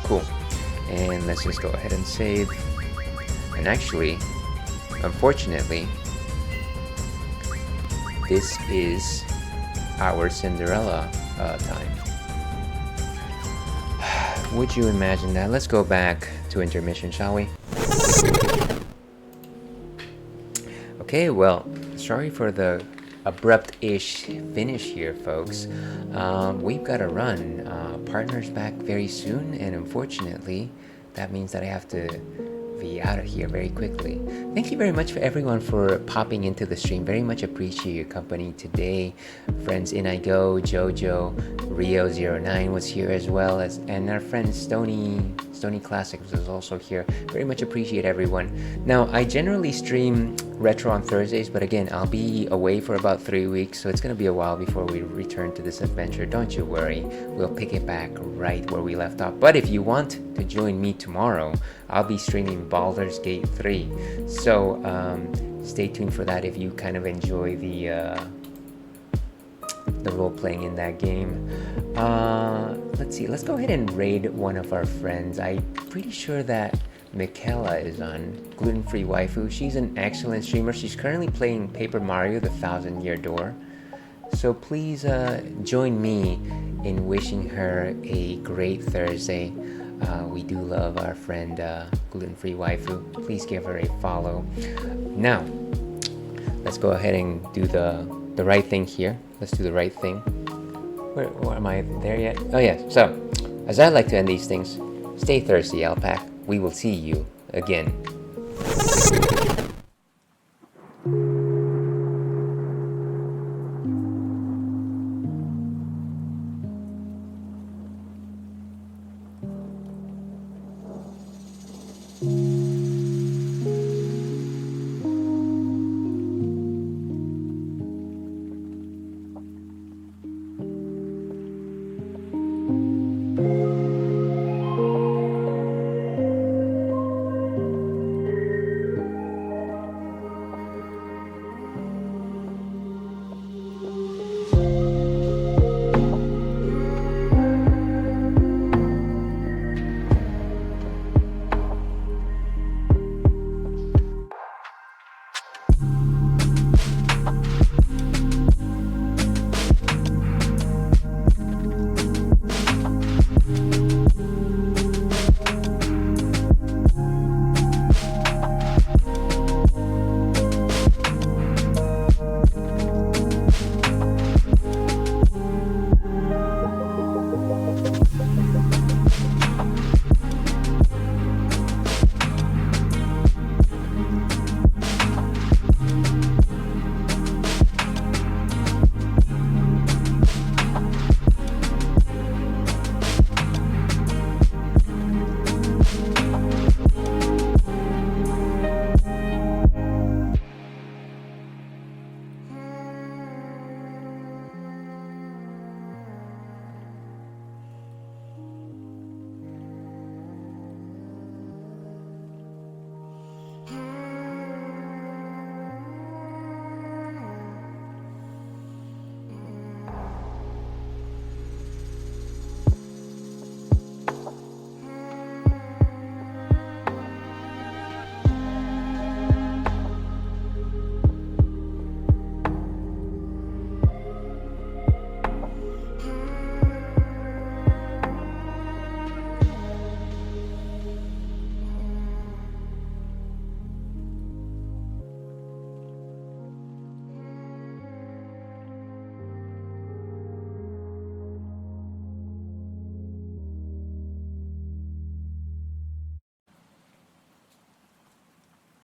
Cool. And let's just go ahead and save. And actually, unfortunately, this is our Cinderella time. Would you imagine that? Let's go back to intermission, shall we? Okay, well, sorry for the abrupt-ish finish here, folks. We've got to run. Partner's back very soon, and unfortunately, that means that I have to be out of here very quickly. Thank you very much for everyone for popping into the stream. Very much appreciate your company today. Friends In I Go, Jojo, Rio09 was here as well as, and our friend Stony Classics was also here. Very much appreciate everyone. Now, I generally stream retro on Thursdays, but again, I'll be away for about 3 weeks, so it's gonna be a while before we return to this adventure. Don't you worry, we'll pick it back right where we left off. But if you want to join me tomorrow, I'll be streaming Baldur's Gate 3. So stay tuned for that if you kind of enjoy the role playing in that game. Let's see, let's go ahead and raid one of our friends. I'm pretty sure that Michaela is on Gluten Free Waifu. She's an excellent streamer. She's currently playing Paper Mario The Thousand Year Door. So please join me in wishing her a great Thursday. We do love our friend Gluten Free Waifu. Please give her a follow. Now, let's go ahead and do the right thing here. Let's do the right thing. Where am I there yet? Oh yeah, so as I like to end these things, stay thirsty, Alpac. We will see you again.